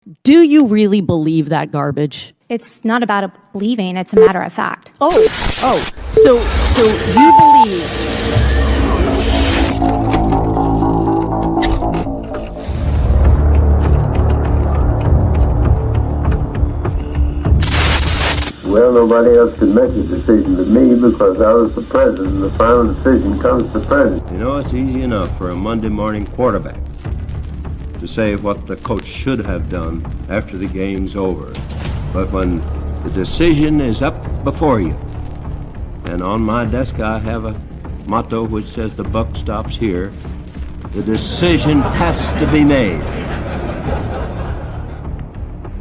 Do you really believe that garbage? It's not about believing, it's a matter of fact. So you believe... Well, nobody else could make a decision but me because I was the president, and the final decision comes to the president. You know, it's easy enough for a Monday morning quarterback to say what the coach should have done after the game's over. But when the decision is up before you, and on my desk I have a motto which says the buck stops here, the decision has to be made.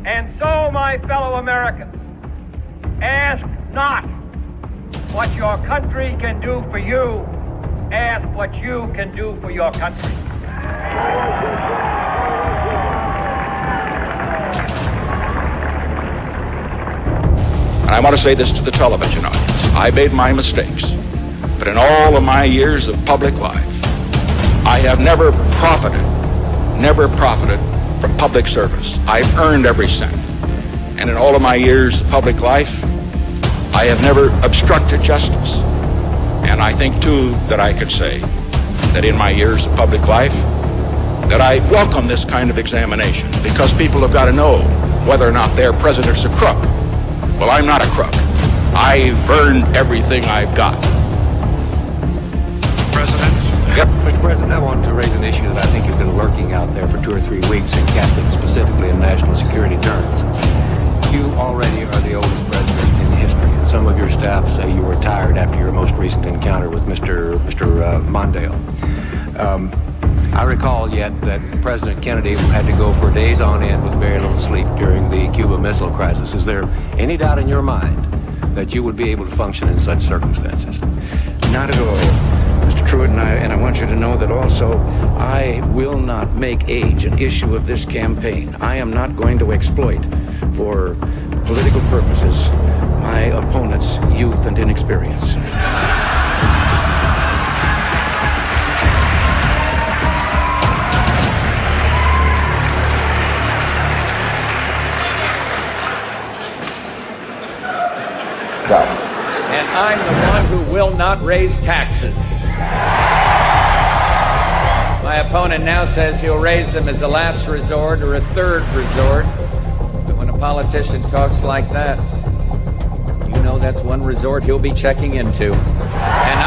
And so, my fellow Americans, ask not what your country can do for you. Ask what you can do for your country. And I want to say this to the television audience. I made my mistakes, but in all of my years of public life, I have never profited from public service. I've earned every cent. And in all of my years of public life, I have never obstructed justice. And I think, too, that I could say that in my years of public life, that I welcome this kind of examination, because people have got to know whether or not their president's a crook. Well, I'm not a crook. I've earned everything I've got. President? Yep. Mr. President, I want to raise an issue that I think you've been lurking out there for 2 or 3 weeks and cast it specifically in national security terms. You already are the oldest president in history, and some of your staff say you retired after your most recent encounter with Mr. Mondale. I recall yet that President Kennedy had to go for days on end with very little sleep during the Cuba Missile Crisis. Is there any doubt in your mind that you would be able to function in such circumstances? Not at all, Mr. Truitt, and I want you to know that also I will not make age an issue of this campaign. I am not going to exploit for political purposes my opponent's youth and inexperience. And I'm the one who will not raise taxes. My opponent now says he'll raise them as a last resort or a third resort. But when a politician talks like that, you know that's one resort he'll be checking into. And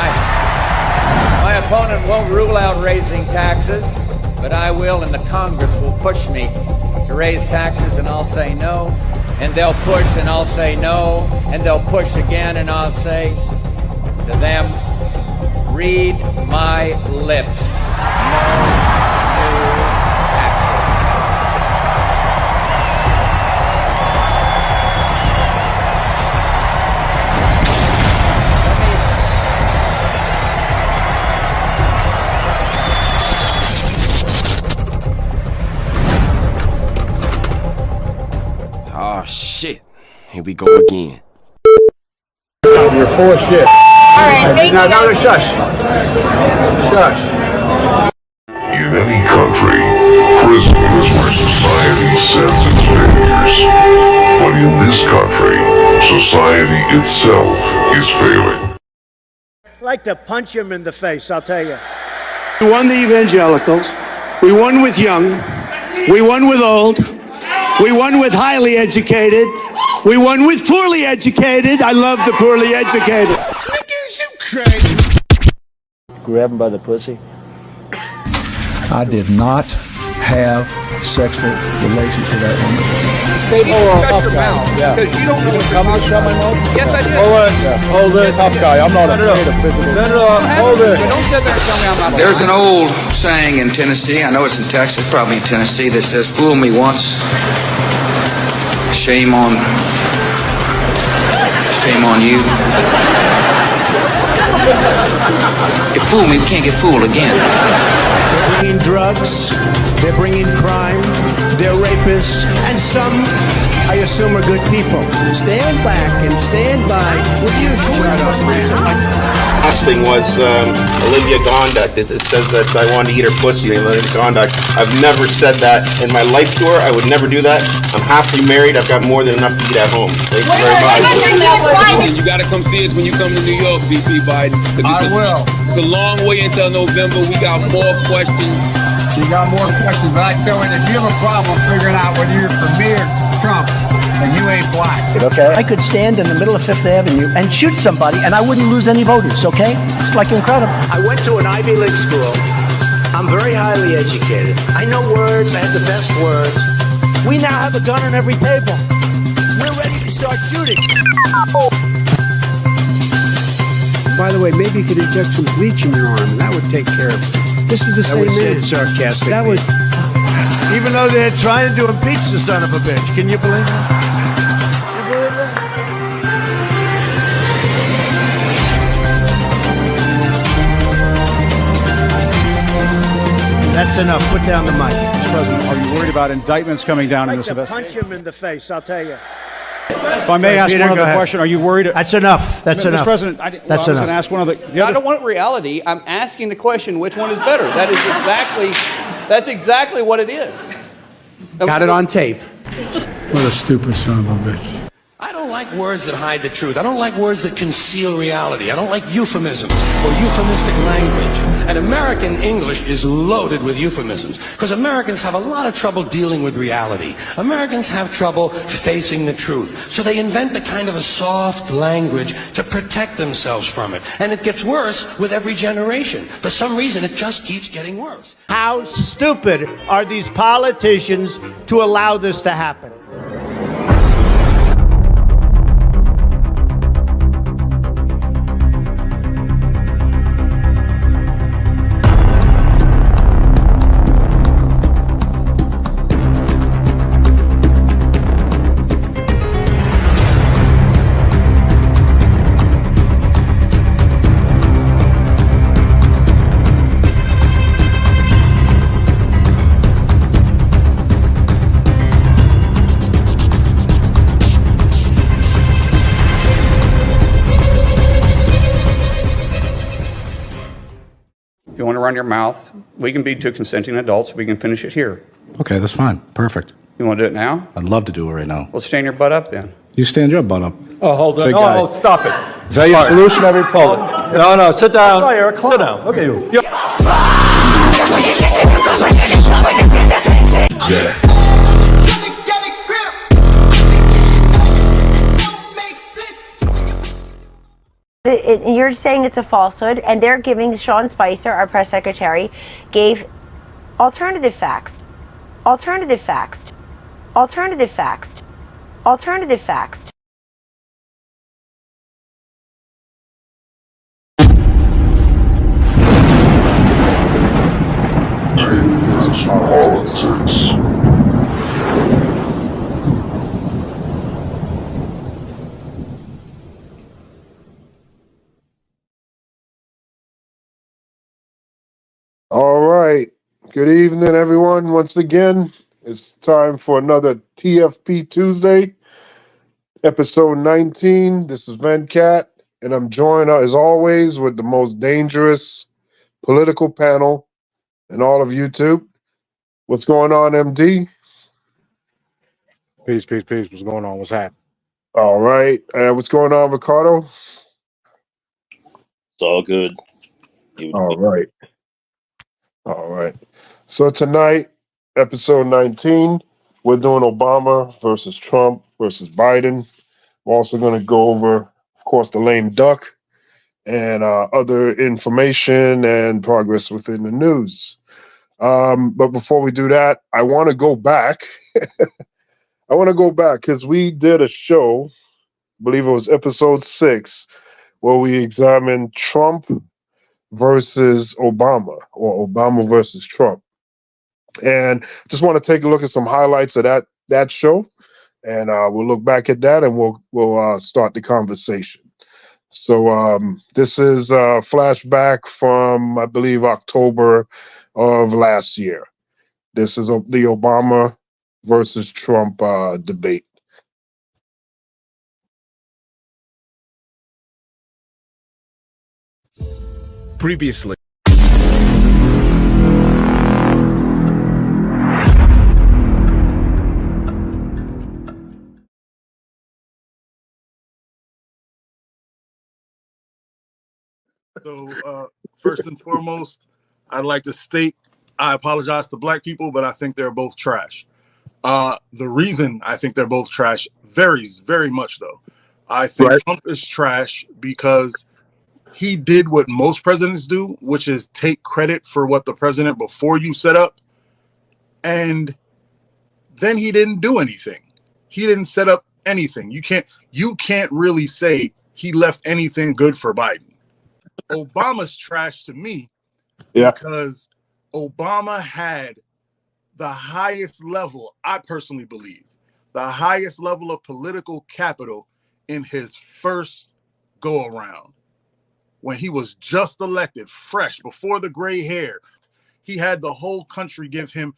my opponent won't rule out raising taxes, but I will, and the Congress will push me to raise taxes, and I'll say no. And they'll push, and I'll say no. And they'll push again, and I'll say to them, read my lips. No new taxes. Oh, shit. Here we go again. You're full of shit. All right, thank you. No, shush. Shush. In any country, prison is where society sends its failures. But in this country, society itself is failing. I'd like to punch him in the face, I'll tell you. We won the evangelicals. We won with young. We won with old. We won with highly educated. We won with poorly educated. I love the poorly educated. Crazy. Grab him by the pussy. I did not have sexual relations with that woman. Stay shut your mouth, because you don't know what you're talking about. Yes, I did. Hold it, tough guy. I'm not afraid of physical. Hold it. Don't sit there and tell me I'm not. There's an old saying in Tennessee, I know it's in Texas, probably in Tennessee, that says, fool me once, shame on you. You fool me, we can't get fooled again. They're bringing drugs. They're bringing crime. they're rapists, and some, I assume, are good people. Stand back and stand by. Will you shut up, man? Last thing was Olivia Gondak. It says that I wanted to eat her pussy. Olivia Gondak. I've never said that in my life tour. I would never do that. I'm happily married. I've got more than enough to eat at home. Thank you very much. You got to come see us when you come to New York, VP Biden. I will. It's a long way until November. We got more questions. You got more questions, but I tell you, if you have a problem figuring out whether you're for me or Trump, then you ain't black. Okay. I could stand in the middle of Fifth Avenue and shoot somebody, and I wouldn't lose any voters, okay? It's like incredible. I went to an Ivy League school. I'm very highly educated. I know words. I have the best words. We now have a gun on every table. We're ready to start shooting. By the way, maybe you could inject some bleach in your arm, and that would take care of it. This is the same man. Sarcastic. That was, even though they're trying to impeach the son of a bitch. Can you believe that? You believe that? That's enough. Put down the mic. Mr. President, are you worried about indictments coming down in this investigation? Punch him in the face, I'll tell you. If I may ask Peter, one go other ahead. question, are you worried? That's enough. That's enough. Mr. President, I was going to ask one of the I don't want reality. I'm asking the question, which one is better? That's exactly what it is. got it on tape. What a stupid son of a bitch. I don't like words that hide the truth. I don't like words that conceal reality. I don't like euphemisms or euphemistic language. And American English is loaded with euphemisms because Americans have a lot of trouble dealing with reality. Americans have trouble facing the truth. So they invent a kind of a soft language to protect themselves from it. And it gets worse with every generation. For some reason, it just keeps getting worse. How stupid are these politicians to allow this to happen? If you want to run your mouth, we can be two consenting adults. We can finish it here. Okay, that's fine. Perfect. You want to do it now? I'd love to do it right now. Well, stand your butt up then. You stand your butt up. Oh, hold on. Big No, guy. no, stop it. Is that your solution every poll? No, sit down. Sorry, Eric, sit down. Look at you. You're saying it's a falsehood, and they're giving Sean Spicer, our press secretary, gave alternative facts. Alternative facts. Alternative facts. Alternative facts. All right. Good evening, everyone. Once again, it's time for another TFP Tuesday, episode 19. This is Venkat, and I'm joined, as always, with the most dangerous political panel in all of YouTube. What's going on, MD? Peace. What's going on? What's happening? All right. What's going on, Ricardo? It's all good. All right. All right. So tonight, episode 19, we're doing Obama versus Trump versus Biden. We're also going to go over, of course, the lame duck and other information and progress within the news. But before we do that, I want to go back. I want to go back because we did a show, I believe it was episode 6, where we examined Trump versus Obama, or Obama versus Trump. And just want to take a look at some highlights of that show, and we'll look back at that, and we'll start the conversation. So this is a flashback from, I believe, October of last year. This is the Obama versus Trump debate. Previously. So, first and foremost, I'd like to state I apologize to black people, but I think they're both trash. The reason I think they're both trash varies very much, though. I think Trump is trash because he did what most presidents do, which is take credit for what the president before you set up, and then he didn't do anything. He didn't set up anything. You can't really say he left anything good for Biden. Obama's trash to me because Obama had the highest level, I personally believe, the highest level of political capital in his first go around. When he was just elected, fresh, before the gray hair, he had the whole country give him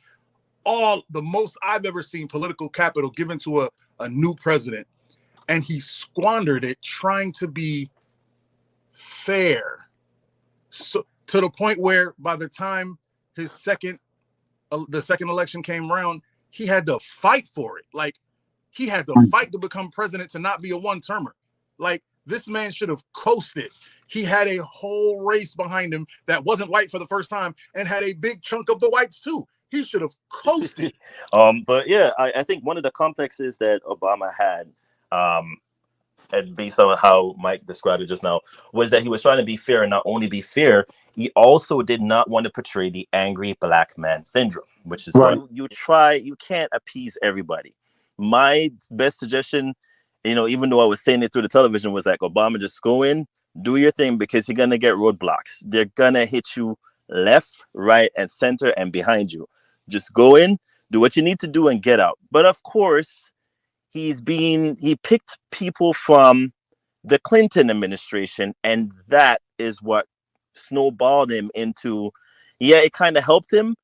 the most I've ever seen political capital given to a new president. And he squandered it trying to be fair. So to the point where by the time the second election came around, he had to fight for it. Like, he had to fight to become president to not be a one-termer. Like, this man should have coasted. He had a whole race behind him that wasn't white for the first time and had a big chunk of the whites too. He should have coasted. But yeah, I think one of the complexes that Obama had, and based on how Mike described it just now, was that he was trying to be fair, and not only be fair, he also did not want to portray the angry black man syndrome, which is what you can't appease everybody. My best suggestion, even though I was saying it through the television, was like, Obama, just go in, do your thing, because you're going to get roadblocks. They're going to hit you left, right, and center and behind you. Just go in, do what you need to do, and get out. But of course, he picked people from the Clinton administration, and that is what snowballed him into, it kind of helped him.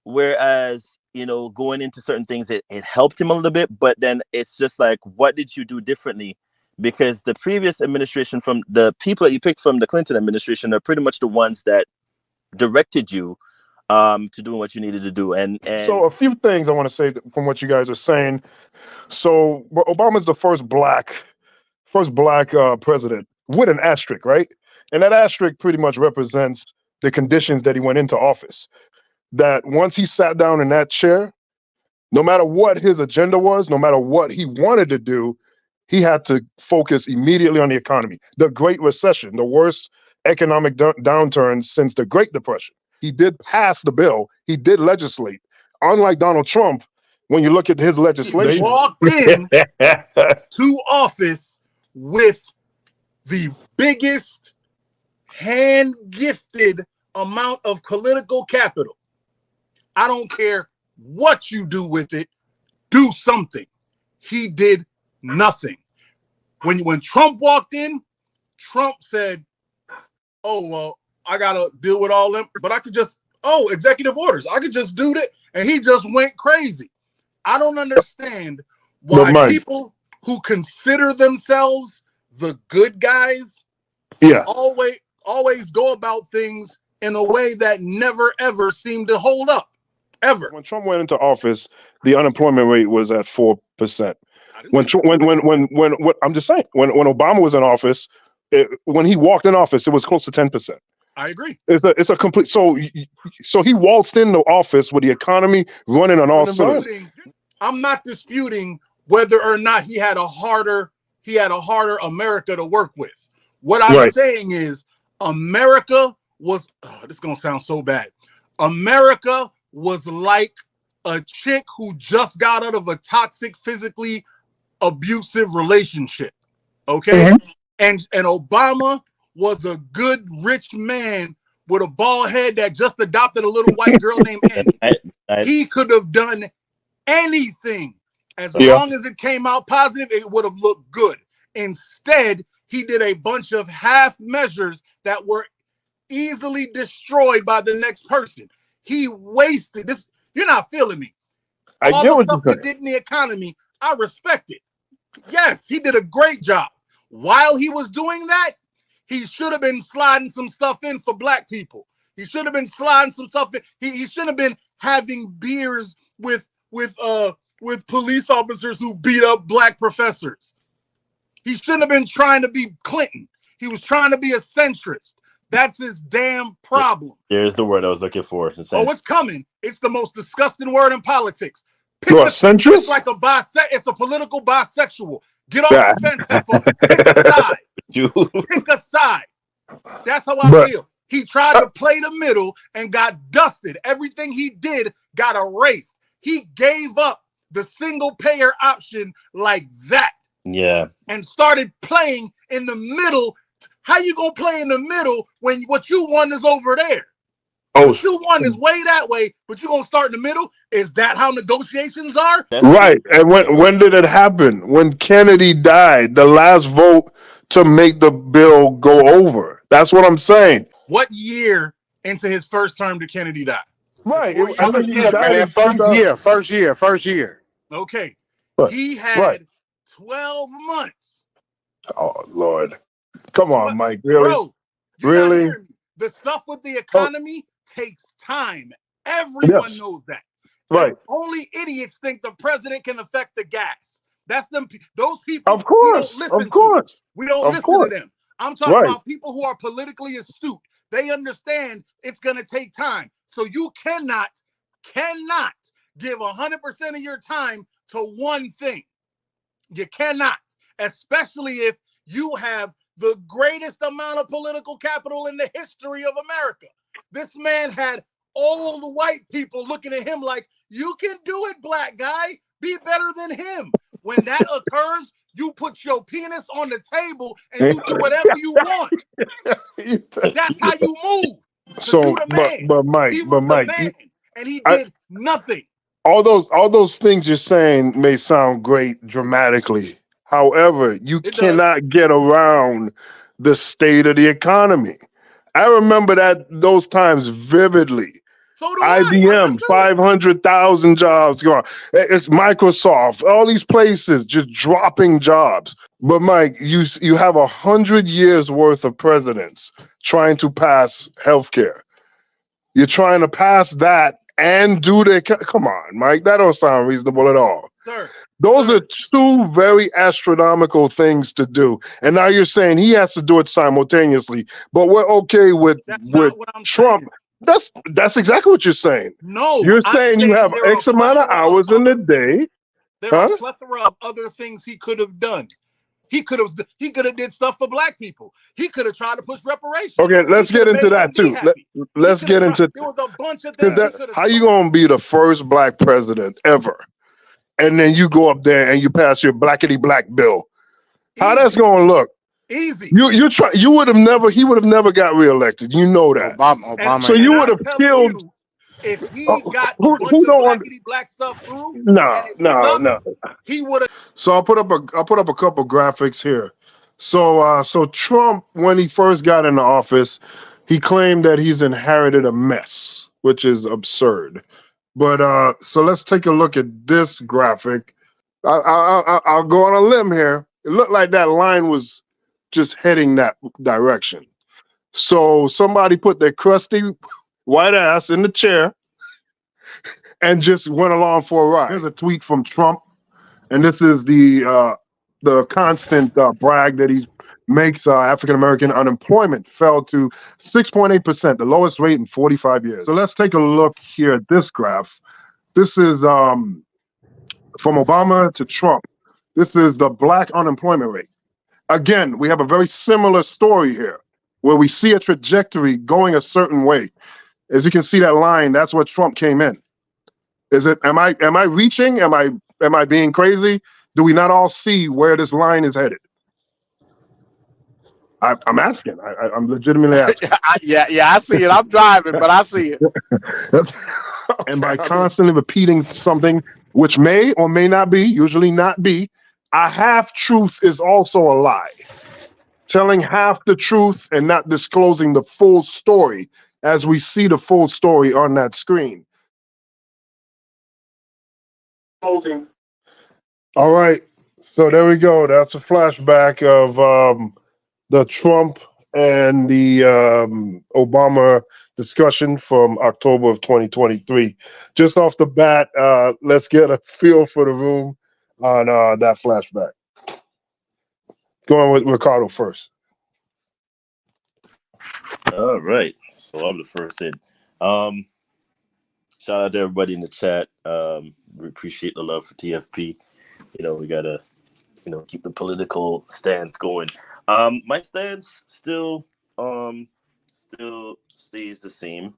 Whereas, going into certain things, it helped him a little bit, but then it's just like, what did you do differently? Because the previous administration, from the people that you picked from the Clinton administration, are pretty much the ones that directed you to doing what you needed to do. And so a few things I want to say from what you guys are saying. So Obama's the first black president with an asterisk, right? And that asterisk pretty much represents the conditions that he went into office. That once he sat down in that chair, no matter what his agenda was, no matter what he wanted to do, he had to focus immediately on the economy. The Great Recession, the worst economic downturn since the Great Depression. He did pass the bill. He did legislate. Unlike Donald Trump, when you look at his legislation, he walked in to office with the biggest hand-gifted amount of political capital. I don't care what you do with it, do something. He did nothing. When Trump walked in, Trump said, oh, well, I got to deal with all them, but I could just, executive orders. I could just do that. And he just went crazy. I don't understand why people who consider themselves the good guys always go about things in a way that never, ever seemed to hold up. Ever. When Trump went into office, the unemployment rate was at 4%. When I'm just saying, when Obama was in office, when he walked in office, it was close to 10%. I agree. It's a complete. So he waltzed into office with the economy running on all cylinders. I'm not disputing whether or not he had a harder America to work with. What I'm saying is America was. This is gonna sound so bad. America was like a chick who just got out of a toxic, physically abusive relationship. Okay. And Obama was a good, rich man with a bald head that just adopted a little white girl named Annie. He could have done anything. As long as it came out positive, it would have looked good. Instead, he did a bunch of half measures that were easily destroyed by the next person. He wasted this. You're not feeling me. I all get the what stuff you're he saying. did in the economy, I respect it. Yes, he did a great job. While he was doing that, he should have been sliding some stuff in for black people. He should have been sliding some stuff in. He should have been having beers with police officers who beat up black professors. He shouldn't have been trying to be Clinton. He was trying to be a centrist. That's his damn problem. There's the word I was looking for. Oh, it's coming. It's the most disgusting word in politics. Centrist? It's like it's a political bisexual. Get off the fence, Heffa. Pick a side. Pick a side. That's how I feel. He tried to play the middle and got dusted. Everything he did got erased. He gave up the single payer option like that. Yeah. And started playing in the middle. How you gonna play in the middle when what you want is over there? What you want is way that way, but you're gonna start in the middle? Is that how negotiations are? Right. And when did it happen? When Kennedy died, the last vote to make the bill go over. That's what I'm saying. What year into his first term did Kennedy die? Right. First year. Okay. Right. He had 12 months. Oh, Lord. Come on, Mike. Really? Bro, you're not hearing me. The stuff with the economy takes time. Everyone knows that. Right. Only idiots think the president can affect the gas. That's them. Those people. Of course. We don't listen Of course. To. We don't Of listen course. to them. I'm talking Right. about people who are politically astute. They understand it's going to take time. So you cannot give 100% of your time to one thing. You cannot, especially if you have the greatest amount of political capital in the history of America. This man had all the white people looking at him like, you can do it, black guy. Be better than him. When that occurs, you put your penis on the table and you do whatever you want. That's how you move. So, but Mike, he was the man, and he did nothing. All those things you're saying may sound great dramatically. However, you cannot get around the state of the economy. I remember those times vividly. So do IBM, 500,000 jobs gone. It's Microsoft, all these places just dropping jobs. But Mike, you have 100 years worth of presidents trying to pass healthcare. You're trying to pass that and do come on, Mike, that don't sound reasonable at all. Sir. Those are two very astronomical things to do. And now you're saying he has to do it simultaneously, but we're okay with Trump. That's exactly what you're saying. No, you're saying you have X amount of hours in the day. There are a plethora of other things he could have done. He could have did stuff for black people. He could have tried to push reparations. Okay, let's get into that too. Let's get into. There was a bunch of things. How you gonna be the first black president ever, and then you go up there and you pass your blackety black bill? How that's gonna look? Easy. You try. You would have never. He would have never got reelected. You know that. Obama. So you would have killed. If he got a bunch of blackety black stuff through, no. He would have. So I'll put up a couple graphics here. So Trump, when he first got into office, he claimed that he's inherited a mess, which is absurd. But so let's take a look at this graphic. I'll go on a limb here. It looked like that line was just heading that direction. So somebody put their crusty white ass in the chair and just went along for a ride. Here's a tweet from Trump, and this is the constant brag that he makes. African-American unemployment fell to 6.8%, the lowest rate in 45 years. So let's take a look here at this graph. This is from Obama to Trump. This is the black unemployment rate. Again, we have a very similar story here, where we see a trajectory going a certain way. As you can see that line, that's where Trump came in. Am I reaching? Am I being crazy? Do we not all see where this line is headed? I'm asking. I'm legitimately asking. Yeah, I see it. I'm driving, but I see it. And by constantly repeating something which may or may not be, usually not be, a half truth is also a lie. Telling half the truth and not disclosing the full story as we see the full story on that screen. Closing. All right. So there we go. That's a flashback of the Trump and the Obama discussion from October of 2023. Just off the bat, let's get a feel for the room on that flashback. Going with Ricardo first. All right, so I'm the first in. Shout out to everybody in the chat. We appreciate the love for TFP. We gotta, keep the political stance going. My stance still stays the same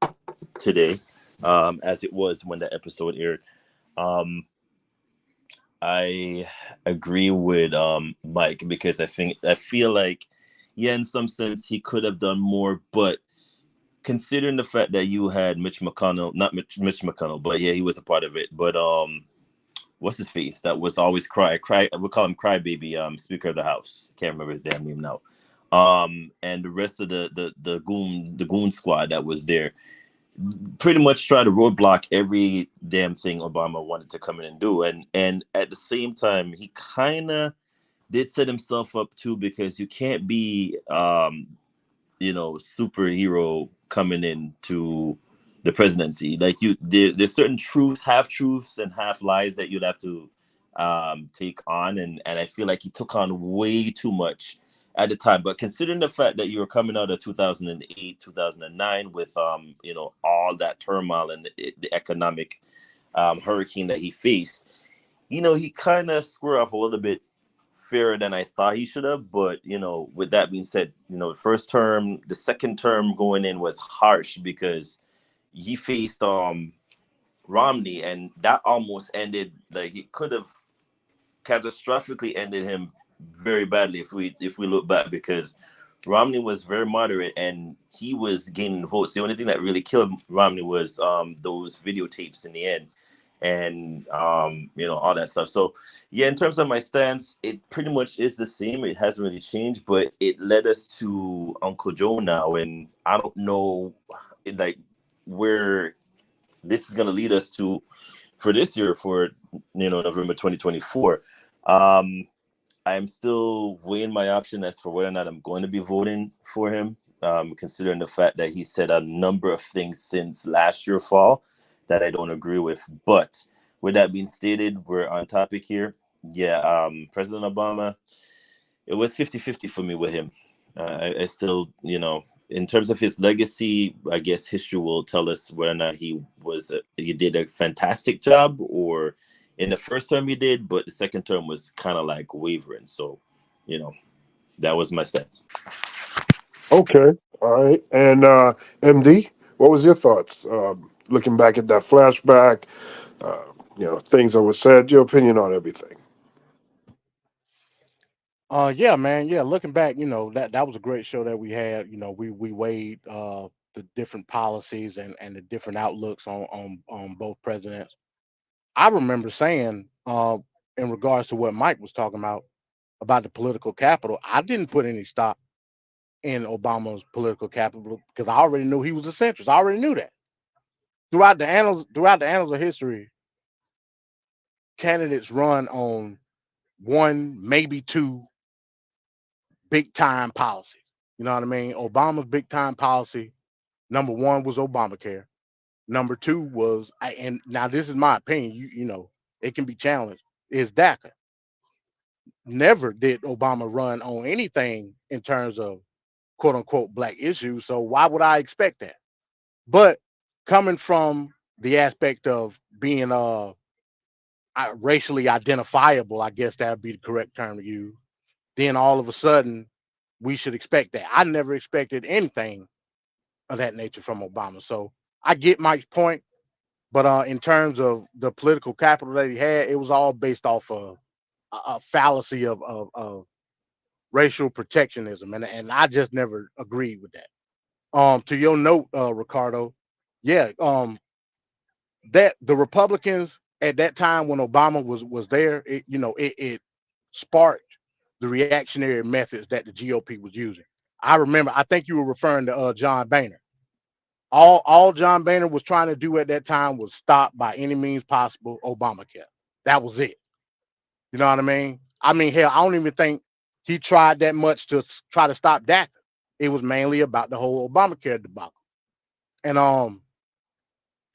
today, as it was when the episode aired. I agree with Mike, because I feel like, yeah, in some sense he could have done more, but considering the fact that you had Mitch McConnell, not Mitch McConnell, but yeah, he was a part of it. But what's his face? That was always cry. We call him Crybaby. Speaker of the House. Can't remember his damn name now. And the rest of the goon squad that was there, pretty much try to roadblock every damn thing Obama wanted to come in and do. And at the same time, he kind of did set himself up too, because you can't be superhero coming into the presidency. Like there's certain truths, half truths and half lies that you'd have to take on, and I feel like he took on way too much at the time. But considering the fact that you were coming out of 2008, 2009 with all that turmoil and the economic hurricane that he faced, he kind of squared off a little bit fairer than I thought he should have. But with that being said, the first term, the second term going in was harsh, because he faced Romney, and that almost ended, like, it could have catastrophically ended him very badly if we look back, because Romney was very moderate and he was gaining votes. The only thing that really killed Romney was those videotapes in the end, and all that stuff. So yeah, in terms of my stance, it pretty much is the same. It hasn't really changed, but it led us to Uncle Joe now, and I don't know where this is going to lead us to for this year, for November 2024. I am still weighing my option as for whether or not I'm going to be voting for him, considering the fact that he said a number of things since last year fall that I don't agree with. But with that being stated, we're on topic here. Yeah, President Obama, it was 50-50 for me with him. I still, in terms of his legacy, I guess history will tell us whether or not he did a fantastic job, or in the first term he did, but the second term was kind of like wavering. So, that was my stance. Okay. All right. And MD, what was your thoughts? Looking back at that flashback, things that were said, your opinion on everything. Yeah, man. Yeah, looking back, that was a great show that we had. We weighed the different policies and the different outlooks on both presidents. I remember saying, in regards to what Mike was talking about the political capital, I didn't put any stock in Obama's political capital, because I already knew he was a centrist. I already knew that. Throughout the annals of history, candidates run on one, maybe two big time policies. You know what I mean? Obama's big time policy, number one, was Obamacare. Number two was, and now this is my opinion, it can be challenged, is DACA. Never did Obama run on anything in terms of quote unquote black issues. So why would I expect that? But coming from the aspect of being racially identifiable, I guess that would be the correct term to use, then all of a sudden we should expect that. I never expected anything of that nature from Obama. So I get Mike's point, but in terms of the political capital that he had, it was all based off of a fallacy of racial protectionism, and I just never agreed with that. To your note, Ricardo, yeah, that the Republicans at that time when Obama was there, it sparked the reactionary methods that the GOP was using. I remember, I think you were referring to John Boehner. All John Boehner was trying to do at that time was stop by any means possible Obamacare. That was it. You know what I mean? I mean, hell, I don't even think he tried that much to try to stop DACA. It was mainly about the whole Obamacare debacle. And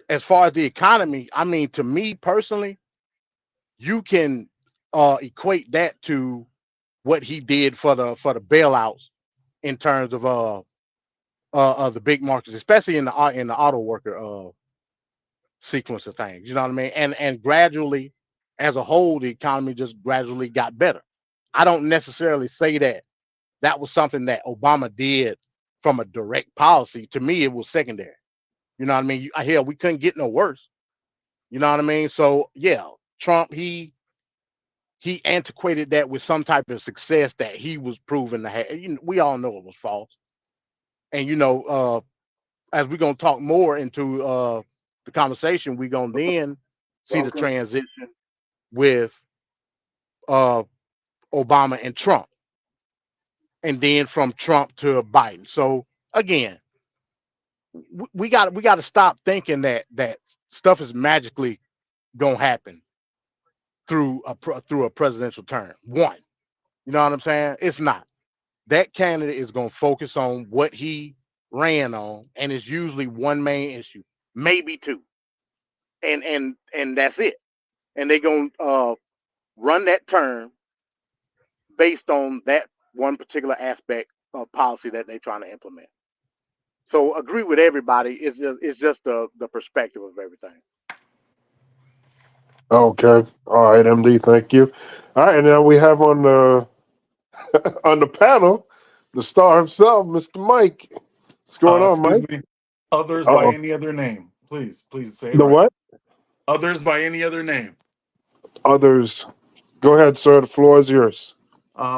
as far as the economy, I mean, to me personally, you can equate that to what he did for the bailouts in terms of the big markets, especially in the auto worker sequence of things. You know what I mean? And gradually, as a whole, the economy just gradually got better. I don't necessarily say that that was something that Obama did from a direct policy. To me, it was secondary. You know what I mean? Hell, we couldn't get no worse. You know what I mean? So yeah, Trump he antiquated that with some type of success that he was proven to have. We all know it was false. And as we're gonna talk more into the conversation, we're gonna then see the transition with uh, Obama and Trump, and then from Trump to Biden. So again, we got to stop thinking that stuff is magically gonna happen through a presidential term. One, you know what I'm saying? It's not. That candidate is gonna focus on what he ran on, and it's usually one main issue, maybe two, and that's it. And they're gonna run that term based on that one particular aspect of policy that they're trying to implement. So agree with everybody. It's just the perspective of everything. Okay. All right, MD. Thank you. All right, and now we have on the on the panel the star himself, Mr. Mike. What's going on, Excuse Mike? me. Others by Uh-oh. any other name. Please say it The right. what? Others by any other name. Others. Go ahead, sir. The floor is yours.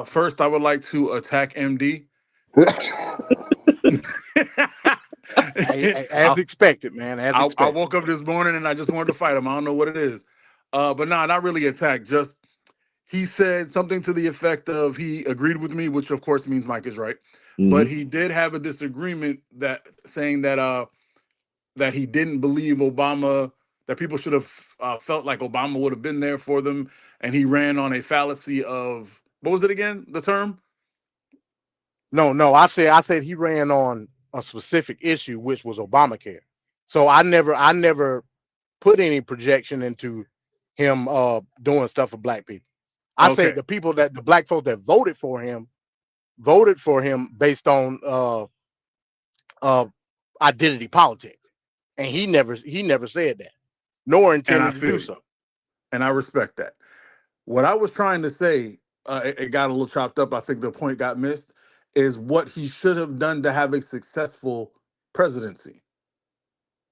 First, I would like to attack MD. As expected, man. As I expected. woke up this morning and I just wanted to fight him. I don't know what it is. But no, not really attack. Just he said something to the effect of he agreed with me, which of course means Mike is right. Mm-hmm. But he did have a disagreement that saying that he didn't believe Obama, that people should have felt like Obama would have been there for them. And he ran on a fallacy of, what was it again, the term? No. I said he ran on a specific issue, which was Obamacare. So I never put any projection into him doing stuff for black people. I said Okay. the black folks that voted for him based on uh identity politics. And he never said that, nor And I intended to feel do you. so. And I respect that. What I was trying to say, it got a little chopped up. I think the point got missed, is what he should have done to have a successful presidency.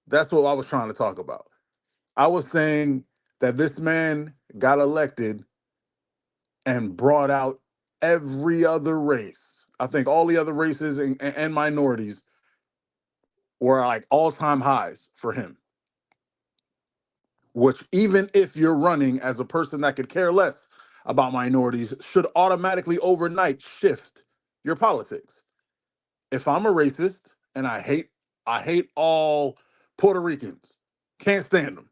That's what I was trying to talk about. I was saying that this man got elected and brought out every other race. I think all the other races and minorities were like all-time highs for him. Which, even if you're running as a person that could care less about minorities, should automatically overnight shift your politics. If I'm a racist and I hate all Puerto Ricans, can't stand them.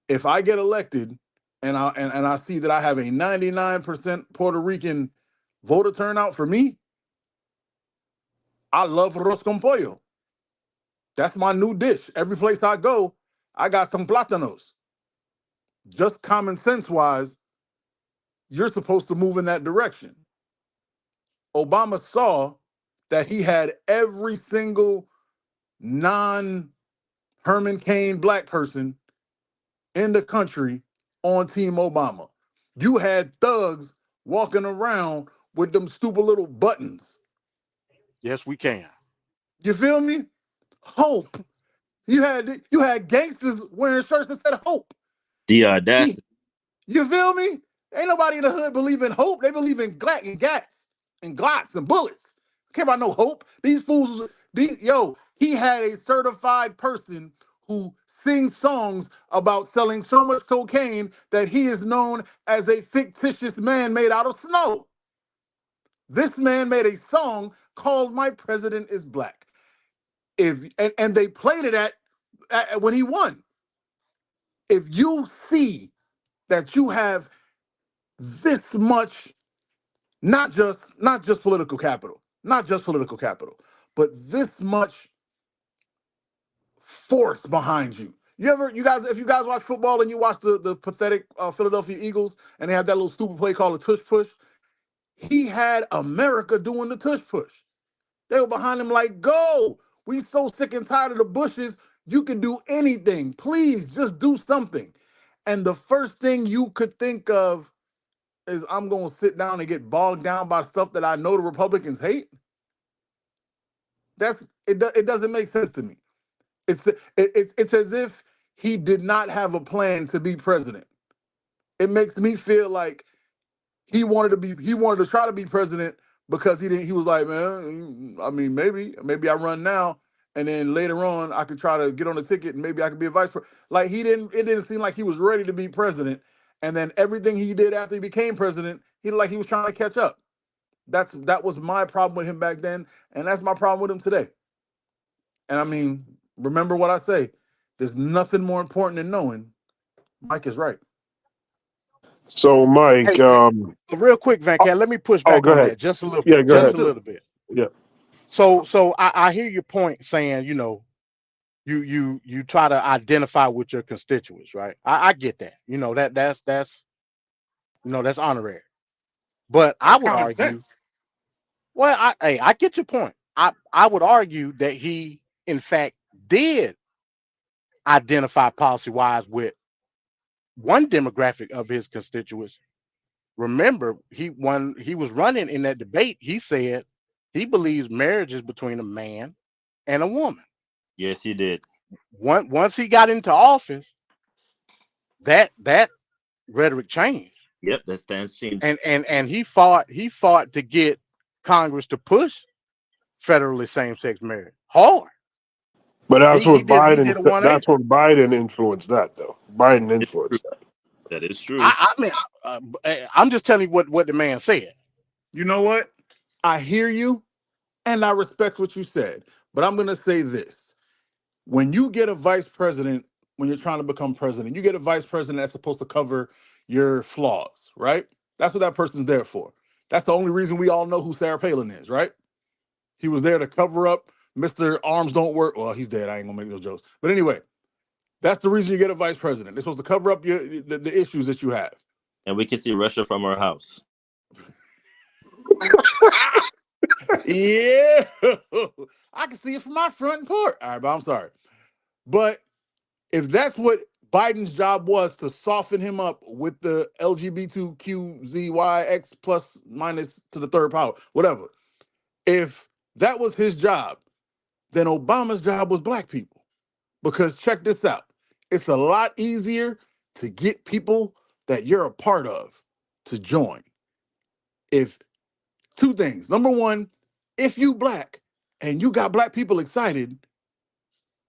If I get elected and I see that I have a 99% Puerto Rican voter turnout for me, I love arroz con pollo. That's my new dish. Every place I go, I got some plátanos. Just common sense wise, you're supposed to move in that direction. Obama saw that he had every single non Herman Cain black person in the country on Team Obama. You had thugs walking around with them stupid little buttons. Yes, we can. You feel me? Hope. You had gangsters wearing shirts that said hope. The audacity. You feel me? Ain't nobody in the hood believe in hope. They believe in Glack and gats and glocks and bullets. Care about no hope. These fools, he had a certified person who sings songs about selling so much cocaine that he is known as a fictitious man made out of snow. This man made a song called "My President Is Black." And they played it at when he won. If you see that you have this much, not just political capital, but this much force behind you. If you guys watch football and you watch the pathetic Philadelphia Eagles and they had that little stupid play called a tush push, he had America doing the tush push. They were behind him like, go. We so sick and tired of the Bushes. You can do anything. Please just do something. And the first thing you could think of is I'm going to sit down and get bogged down by stuff that I know the Republicans hate. It doesn't make sense to me. It's as if he did not have a plan to be president. It makes me feel like he wanted to try to be president because he was like, man, I mean, maybe I run now and then later on I could try to get on the ticket and maybe I could be a vice president. Like it didn't seem like he was ready to be president. And then everything he did after he became president, he was trying to catch up. That was my problem with him back then, and that's my problem with him today. And I mean, remember what I say. There's nothing more important than knowing Mike is right. So, Mike, real quick, Van Cat, let me push go back on ahead. that just a little Yeah, bit. go Just ahead. a little bit. Yeah. So I hear your point saying, you try to identify with your constituents, right? I get that. That's honorary. But I That's would common argue, sense. well, I get your point. I would argue that he in fact did identify policy wise with one demographic of his constituents. Remember, when he was running in that debate, he said he believes marriage is between a man and a woman. Yes, he did. Once he got into office, that rhetoric changed. Yep, that stance changed. And he fought to get Congress to push federally same-sex marriage hard. But that's what He did a 180. That's what Biden influenced that, though. Biden influenced that. That is true. I mean, I'm just telling you what the man said. You know what? I hear you, and I respect what you said. But I'm going to say this. When you get a vice president, when you're trying to become president, you get a vice president that's supposed to cover your flaws, right? That's what that person's there for. That's the only reason we all know who Sarah Palin is, right? He was there to cover up Mr. Arms Don't Work. Well, he's dead. I ain't going to make those jokes. But anyway, that's the reason you get a vice president. They're supposed to cover up the issues that you have. And we can see Russia from our house. Yeah. I can see it from my front porch. All right, but I'm sorry. But if that's what Biden's job was, to soften him up with the LGBTQZYX plus minus to the third power, whatever. If that was his job, then Obama's job was black people. Because check this out. It's a lot easier to get people that you're a part of to join. If two things. Number one, if you black and you got black people excited,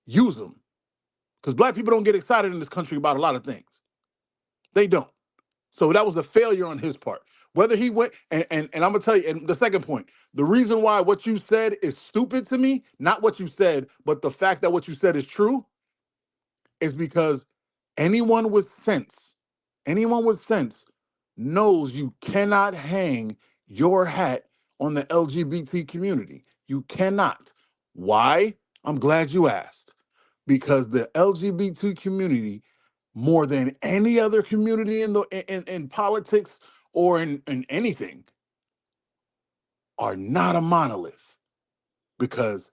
use them. Because black people don't get excited in this country about a lot of things. They don't. So that was a failure on his part. Whether he went, and I'm going to tell you, and the second point, the reason why what you said is stupid to me, not what you said, but the fact that what you said is true, is because anyone with sense knows you cannot hang your hat on the LGBT community. You cannot. Why? I'm glad you asked. Because the LGBT community, more than any other community in politics or in anything, are not a monolith. Because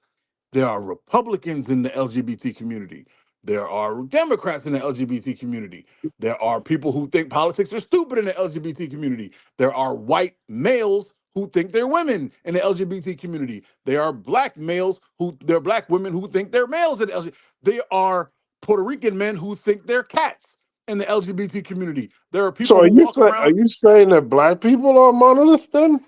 there are Republicans in the LGBT community. There are Democrats in the LGBT community. There are people who think politics are stupid in the LGBT community. There are white males who think they're women in the LGBT community. There are black black women who think they're males in the LGBT. There are Puerto Rican men who think they're cats in the LGBT community. There are people So who walk around. are you saying that black people are monolith then?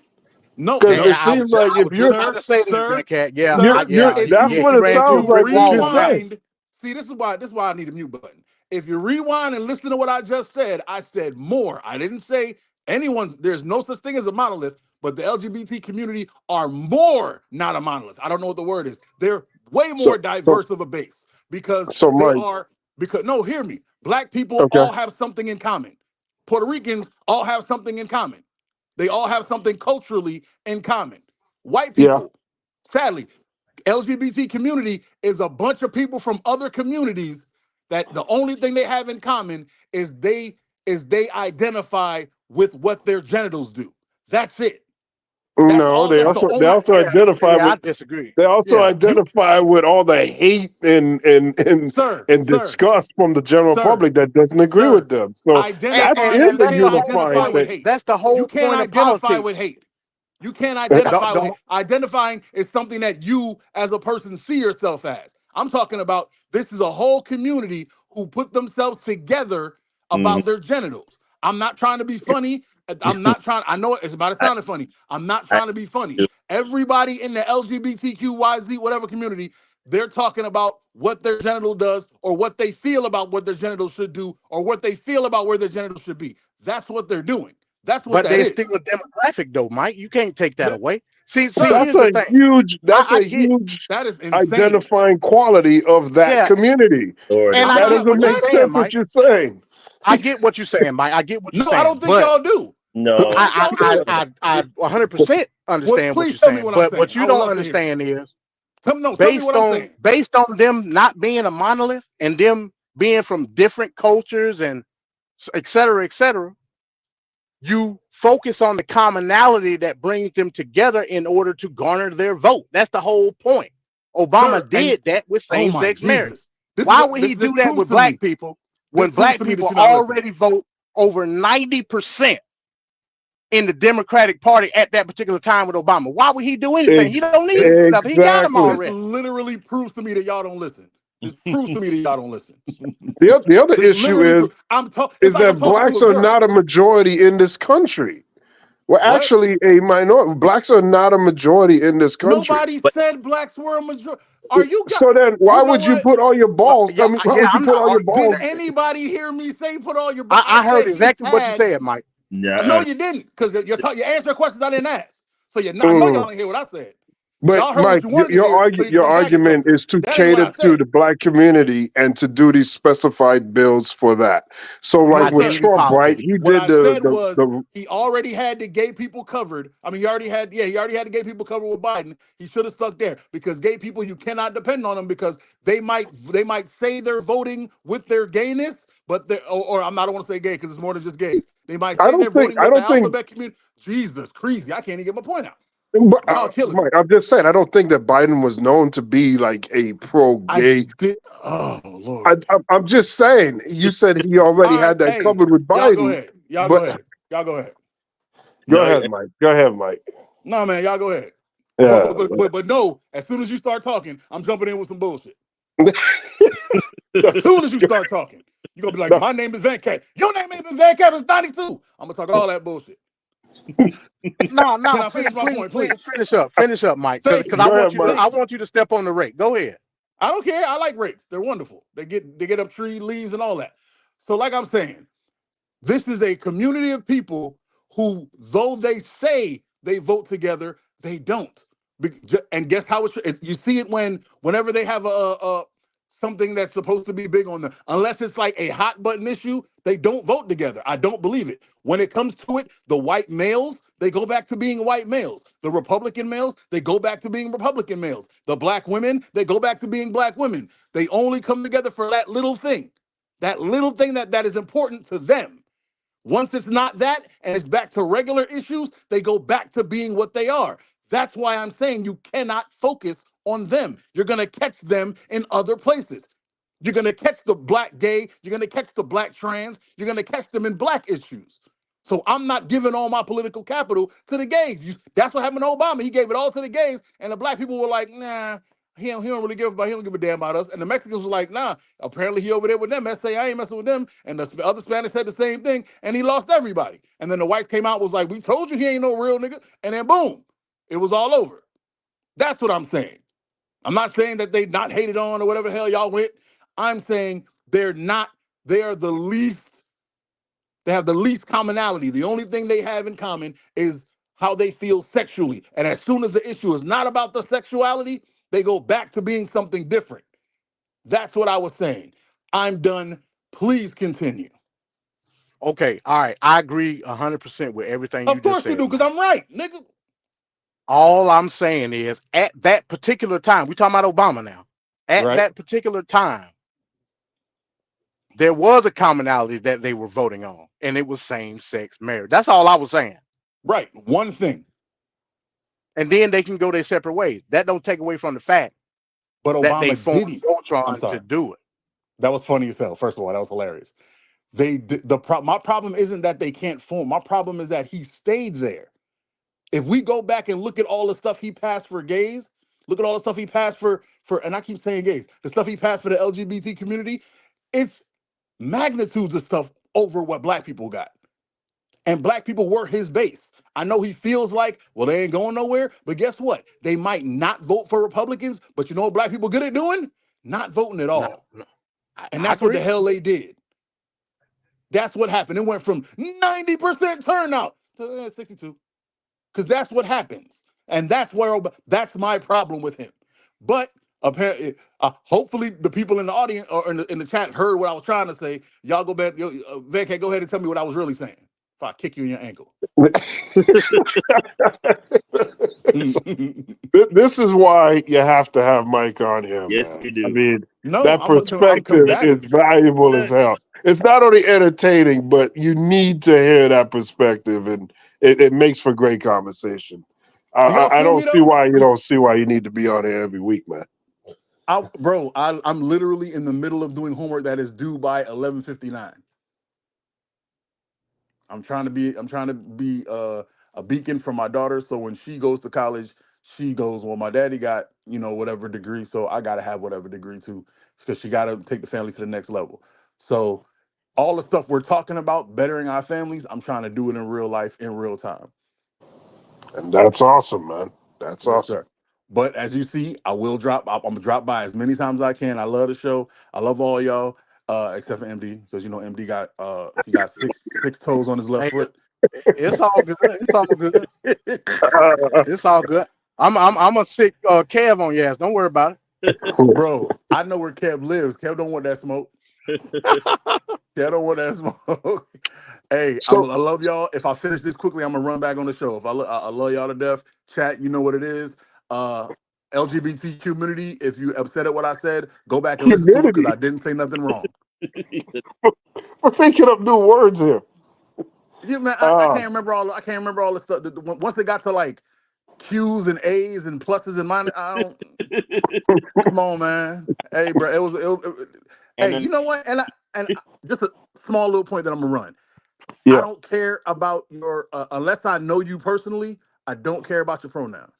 No, because it I seems like if was you're, just about to say that, Van Cat. Yeah, that's what he it ran sounds through a like. brick What wall you're on that. saying. See, this is why I need a mute button. If you rewind and listen to what I just said, I said more. I didn't say there's no such thing as a monolith, but the LGBT community are more not a monolith. I don't know what the word is. They're way more diverse of a base because Mike, no, hear me. Black people okay. all have something in common. Puerto Ricans all have something in common. They all have something culturally in common. White Yeah. people, sadly, LGBT community is a bunch of people from other communities that the only thing they have in common is they identify with what their genitals do. That's it. That's No, all. That's the they only. also identify Yeah, I with disagree. they also Yeah, you, identify with all the hate sir, and sir, disgust from the general sir, public that doesn't agree with sir. them. So that You is a That's can't the whole unifying identify point. with thing. hate. That's the You whole can't point of identify politics. with hate. You can't The, identify with the, hate. Identifying is something that you as a person see yourself as. I'm talking about this is a whole community who put themselves together Mhm. about their genitals. I'm not trying to be funny. I'm not trying. I know it's about to sound funny. I'm not I, trying to be funny. Everybody in the LGBTQYZ whatever community, they're talking about what their genital does or what they feel about what their genitals should do or what they feel about where their genitals should be. That's what they're doing. That's what but that they're is. still a demographic, though, Mike. You can't take that away. See, Sir, here's the thing. That's I a get, huge that is insane. identifying quality of that yeah, community. Lord, and it's I I'm That get not doesn't what you're make what? saying, sense what Mike. you're saying. I get what you're saying, Mike. I get what you're No, I saying, don't think but y'all do. I don't no. think y'all do. I 100% Well, understand what please you're tell me saying. what I'm But saying. what I you would don't love to hear it. understand is Tell me what I'm saying. based on them not being a monolith and them being from different cultures and et cetera, you focus on the commonality that brings them together in order to garner their vote. That's the whole point. Sir, Obama and did that with oh my same-sex marriage. Jesus. This is Why what would he this do that proves with to me. black people This when proves black to me that people you're not listening. already vote over 90% in the Democratic Party at that particular time with Obama? Why would he do anything? He don't need to This do nothing. He got them Exactly. this already. literally proves to me that y'all don't listen. This proves to me that y'all don't listen. The other This issue literally proves it's is like I'm that talking to blacks a are girl. not a majority in this country. We're What? actually a minority. Blacks are not a majority in this country. Nobody said blacks were a majority. Are you got So then, why you know would you what? put all your balls? I Yeah, mean, why yeah, would you I'm put not all your arguing Did balls? that. anybody hear me say put all your I I heard said he exactly what you had. said, Mike. No, Nah. you didn't, because you answered questions I didn't ask. So I know Mm. y'all didn't hear what I said. But Y'all heard what Mike, you wanted to hear, so you your come back and argument something. is to That ain't what cater I to said. the black community and to do these specified bills for that. So, No, like I with didn't sir. do Trump, right? politics. He What did I said was the he already had the gay people covered. I mean, he already had the gay people covered with Biden. He should have stuck there because gay people, you cannot depend on them because they might say they're voting with their gayness, but or I'm not, I don't want to say gay because it's more than just gays. They might say they're voting I with the don't think alphabet community. Jesus, crazy! I can't even get my point out. But, Y'all killing me. Mike, I'm just saying, I don't think that Biden was known to be like a I pro-gay. did. Oh Lord. I'm just saying. You said he All already right. had that Hey, covered with y'all go Biden, ahead. Y'all go but ahead. Y'all go ahead. go No, ahead, Mike. Go ahead, Mike. No, man, y'all go ahead. Yeah. But no, as soon as you start talking, I'm jumping in with some bullshit. As soon as you start talking, you're gonna be like, No, my name is Van Cat. Your name ain't been Van Cat, it's 92. I'm gonna talk all that bullshit. No, Can no, I finish my point, please? please finish up, Mike, Thank because you. go ahead, Mike. I Thank you. want you to step on the rake. Go ahead. I don't care. I like rakes. They're wonderful. They get up tree leaves and all that. So, like I'm saying, this is a community of people who, though they say they vote together, they don't. And guess how you see it whenever they have a something that's supposed to be big on them. Unless it's like a hot button issue, they don't vote together. I don't believe it. When it comes to it, the white males, they go back to being white males. The Republican males, they go back to being Republican males. The black women, they go back to being black women. They only come together for that little thing. That little thing that is important to them. Once it's not that and it's back to regular issues, they go back to being what they are. That's why I'm saying you cannot focus on them. You're going to catch them in other places. You're going to catch the black gay, you're going to catch the black trans, you're going to catch them in black issues. So I'm not giving all my political capital to the gays. That's what happened to Obama. He gave it all to the gays, and the black people were like, nah, he don't really he don't give a damn about us. And the Mexicans were like, nah, apparently he over there with them. Say I ain't messing with them. And the other Spanish said the same thing, and he lost everybody. And then the whites came out and was like, we told you he ain't no real nigga. And then boom, it was all over. That's what I'm saying. I'm not saying that they not hated on or whatever the hell y'all went. I'm saying they are the least, they have the least commonality. The only thing they have in common is how they feel sexually. And as soon as the issue is not about the sexuality, they go back to being something different. That's what I was saying. I'm done. Please continue. Okay, all right. I agree 100% with everything you Of just course you said, do, because Mike. I'm right, nigga. All I'm saying is, at that particular time, we talking about Obama now. At Right, that particular time, there was a commonality that they were voting on, and it was same-sex marriage. That's all I was saying. right. One thing. And then they can go their separate ways. That don't take away from the fact But that they Obama formed didn't. I'm Voltron to sorry. do it. That was funny as hell. First of all, that was hilarious. My problem isn't that they can't form. My problem is that he stayed there. If we go back and look at all the stuff he passed for gays, look at all the stuff he passed for and I keep saying gays, the stuff he passed for the LGBT community, it's magnitudes of stuff over what black people got. And black people were his base. I know he feels like, well, they ain't going nowhere, but guess what? They might not vote for Republicans, but you know what black people good at doing? Not voting at No, all. no, And I that's what the agree. hell they did. That's what happened. It went from 90% turnout to 62. Because that's what happens. And that's my problem with him. But apparently, hopefully the people in the audience or in the chat heard what I was trying to say. Y'all go back, Vacay, go ahead and tell me what I was really saying. If I kick you in your ankle. This is why you have to have Mike on here, Yes, man. we do. I mean, No, that I'm perspective is combative. valuable as hell. It's not only entertaining, but you need to hear that perspective, and it makes for great conversation. Do y'all I feel don't me see though? why you don't see why you need to be on here every week, man. I'm literally in the middle of doing homework that is due by 11:59. I'm trying to be a beacon for my daughter. So when she goes to college, she goes, well, my daddy got, whatever degree. So I gotta have whatever degree too, because she gotta take the family to the next level. So all the stuff we're talking about, bettering our families, I'm trying to do it in real life, in real time. And that's awesome, man. That's Yes, awesome. sir. But as you see, I'm gonna drop by as many times as I can. I love the show. I love all y'all, except for MD, because MD got he got six toes on his left Hey, foot. it's all good. It's all good. It's all good. I'm a sick Kev on your ass. Don't worry about Bro, I know where Kev lives. Kev don't want that smoke. it. Kev don't want that smoke. Hey, I So love y'all. If I finish this quickly, I'm gonna run back on the show. If I love y'all to death. Chat, you know what it is. LGBT community, if you upset at what I said, go back and listen to it because humidity. I didn't say nothing wrong. We're thinking of new words here. Yeah, man, I Uh, can't remember all. I can't remember all the stuff. Once it got to like Q's and A's and pluses and minuses, I don't. Come on, man. Hey, bro, And hey, then you know what? Just a small little point that I'm gonna run. I yeah. don't care about your unless I know you personally. I don't care about your pronoun.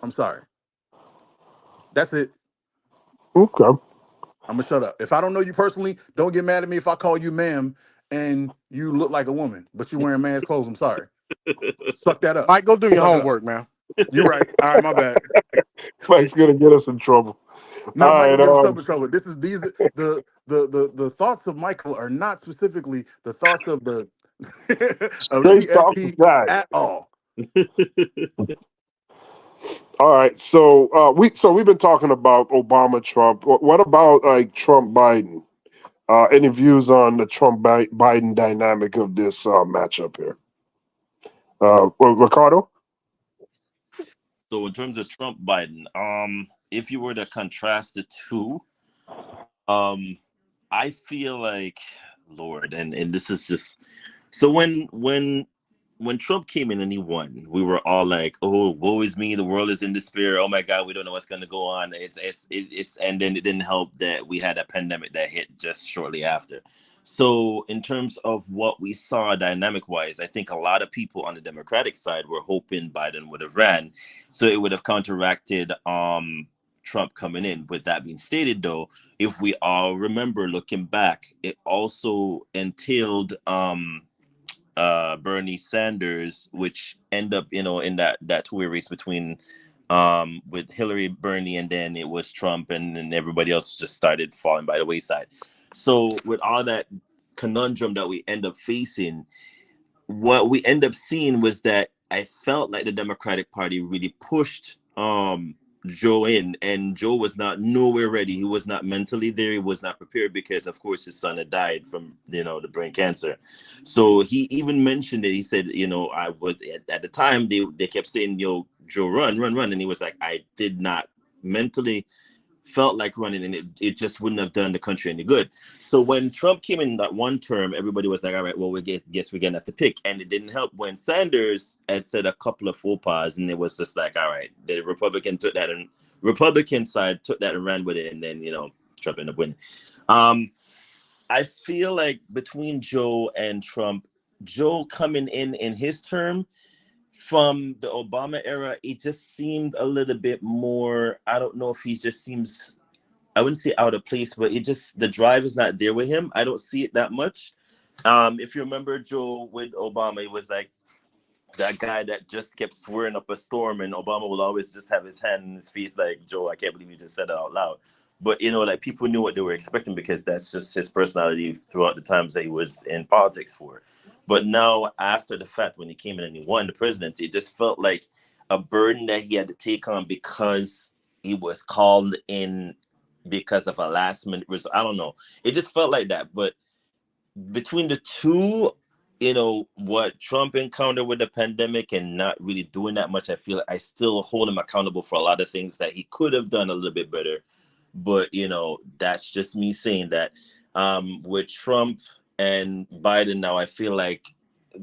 I'm sorry. That's it. Okay. I'm gonna shut up. If I don't know you personally, don't get mad at me if I call you ma'am and you look like a woman, but you're wearing man's clothes. I'm sorry. Suck that up. Mike, go do your Suck it up. homework, man. You're right. All right, my bad. Mike's gonna get us in trouble. No, All Michael right. get himself in trouble. The thoughts of Michael are not specifically the thoughts of the of Straight talk TFP aside. at all. All right. We've been talking about Obama, Trump. What about like Trump, Biden? Any views on the Trump Biden dynamic of this matchup here? Ricardo? so in terms of Trump Biden, if you were to contrast the two, I feel like Lord, and this is just so when Trump came in and he won, we were all like, "Oh, woe is me! The world is in despair. Oh my God, we don't know what's going to go on." And then it didn't help that we had a pandemic that hit just shortly after. So in terms of what we saw dynamic wise, I think a lot of people on the Democratic side were hoping Biden would have ran, so it would have counteracted Trump coming in. With that being stated, though, if we all remember looking back, it also entailed Bernie Sanders, which end up, in that two-way race between with Hillary, Bernie, and then it was Trump, and then everybody else just started falling by the wayside. So with all that conundrum that we end up facing, what we end up seeing was that I felt like the Democratic Party really pushed Joe in, and Joe was not nowhere ready. He was not mentally there. He was not prepared because, of course, his son had died from the brain cancer. So he even mentioned it. He said, I was at the time they kept saying, Joe, run, and he was like, I did not mentally felt like running, and it just wouldn't have done the country any good. So when Trump came in that one term, everybody was like, all right, well, guess we're gonna have to pick. And it didn't help when Sanders had said a couple of faux pas, and it was just like, all right, the Republican side took that and ran with it, and then Trump ended up winning. I feel like between Joe and Trump, Joe coming in his term from the Obama era, it just seemed a little bit more, I don't know if he just seems, I wouldn't say out of place, but the drive is not there with him. I don't see it that much. If you remember Joe with Obama, it was like that guy that just kept swearing up a storm, and Obama will always just have his hand in his face like, Joe, I can't believe you just said that out loud. But, like people knew what they were expecting because that's just his personality throughout the times that he was in politics for. But now, after the fact, when he came in and he won the presidency, it just felt like a burden that he had to take on because he was called in because of a last minute result. I don't know. It just felt like that. But between the two, what Trump encountered with the pandemic and not really doing that much, I feel like I still hold him accountable for a lot of things that he could have done a little bit better. But, that's just me saying that. With Trump and Biden now, I feel like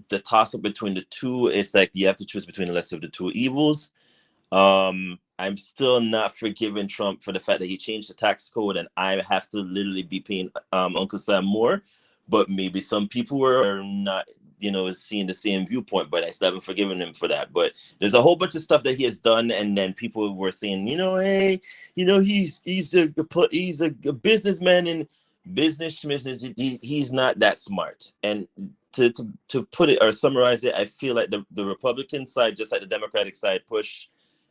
the toss-up between the two, it's like you have to choose between the lesser of the two evils. I'm still not forgiving Trump for the fact that he changed the tax code and I have to literally be paying Uncle Sam more. But maybe some people were not, seeing the same viewpoint, but I still haven't forgiven him for that. But there's a whole bunch of stuff that he has done, and then people were saying, hey, he's a businessman and business. He's not that smart. And to put it or summarize it, I feel like the Republican side, just like the Democratic side, push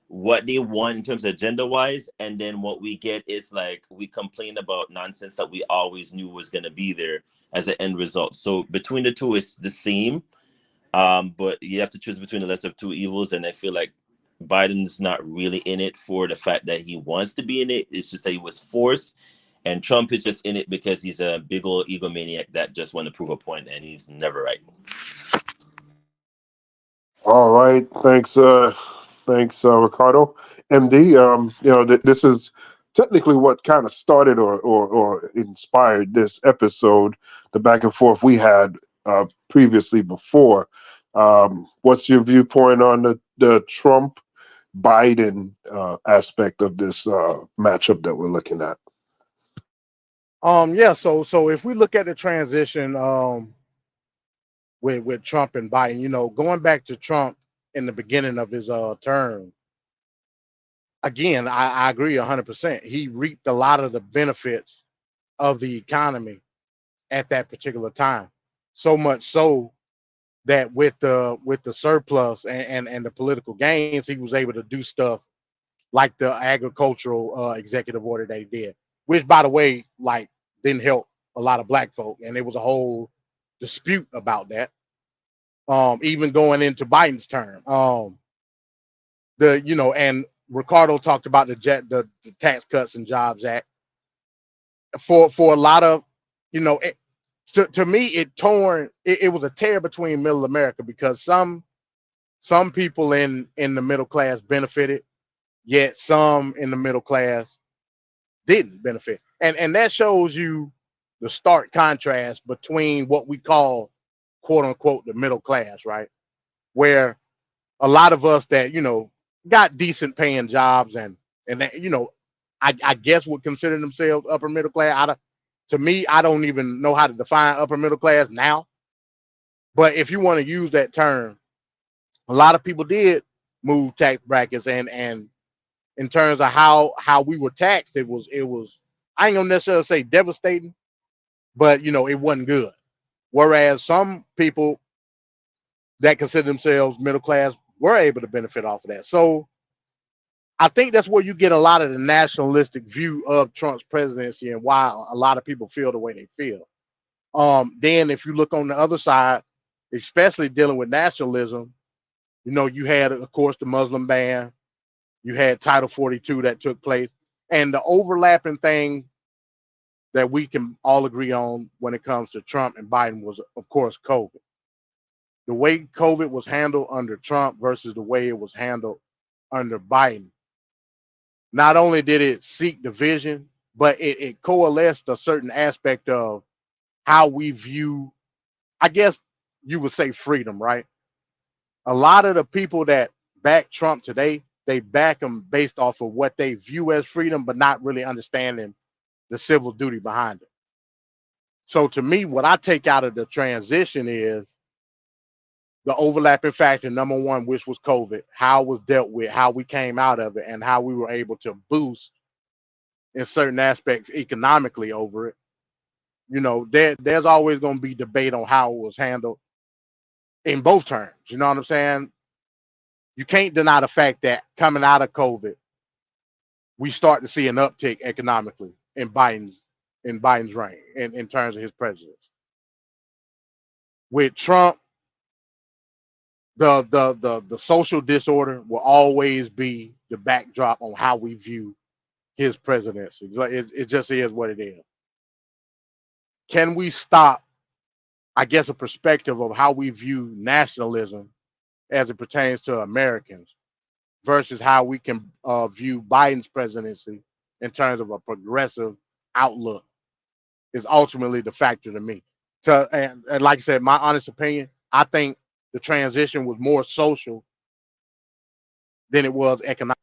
what they want in terms of agenda wise, and then what we get is like we complain about nonsense that we always knew was going to be there as an end result. So between the two, it's the same, but you have to choose between the lesser of two evils. And I feel like Biden's not really in it for the fact that he wants to be in it. It's just that he was forced, and Trump is just in it because he's a big old egomaniac that just want to prove a point, and he's never right. All right, thanks, Ricardo. MD. This is technically what kind of started or inspired this episode, the back and forth we had previously before. What's your viewpoint on the Trump Biden aspect of this matchup that we're looking at? Yeah, so if we look at the transition with Trump and Biden, going back to Trump in the beginning of his term, again, I agree 100%. He reaped a lot of the benefits of the economy at that particular time. So much so that with the surplus and the political gains, he was able to do stuff like the agricultural executive order they did, which, by the way, like didn't help a lot of black folk, and there was a whole dispute about that. Even going into Biden's term, and Ricardo talked about the Tax Cuts and Jobs Act for a lot of, to me it was a tear between middle America because some people in the middle class benefited, yet some in the middle class didn't benefit, and that shows you the stark contrast between what we call quote unquote the middle class, right? Where a lot of us that got decent paying jobs and that, I guess would consider themselves upper middle class. To me, I don't even know how to define upper middle class now. But if you want to use that term, a lot of people did move tax brackets, and in terms of how we were taxed, it was I ain't gonna necessarily say devastating, but it wasn't good. Whereas some people that consider themselves middle class were able to benefit off of that. So I think that's where you get a lot of the nationalistic view of Trump's presidency and why a lot of people feel the way they feel. Then if you look on the other side, especially dealing with nationalism, you had, of course, the Muslim ban. You had Title 42 that took place, and the overlapping thing that we can all agree on when it comes to Trump and Biden was, of course, COVID. The way COVID was handled under Trump versus the way it was handled under Biden. Not only did it seek division, but it coalesced a certain aspect of how we view, I guess you would say, freedom, right? A lot of the people that back Trump today, they back him based off of what they view as freedom, but not really understanding the civil duty behind it. So to me, what I take out of the transition is the overlapping factor, number one, which was COVID, how it was dealt with, how we came out of it, and how we were able to boost in certain aspects economically over it. You know, there's always going to be debate on how it was handled in both terms. You know what I'm saying? You can't deny the fact that coming out of COVID, we start to see an uptick economically in Biden's reign in terms of his presidency. With Trump, the social disorder will always be the backdrop on how we view his presidency. It just is what it is. Can we stop, I guess, a perspective of how we view nationalism as it pertains to Americans versus how we can view Biden's presidency in terms of a progressive outlook is ultimately the factor to me. And like I said, my honest opinion, I think the transition was more social than it was economic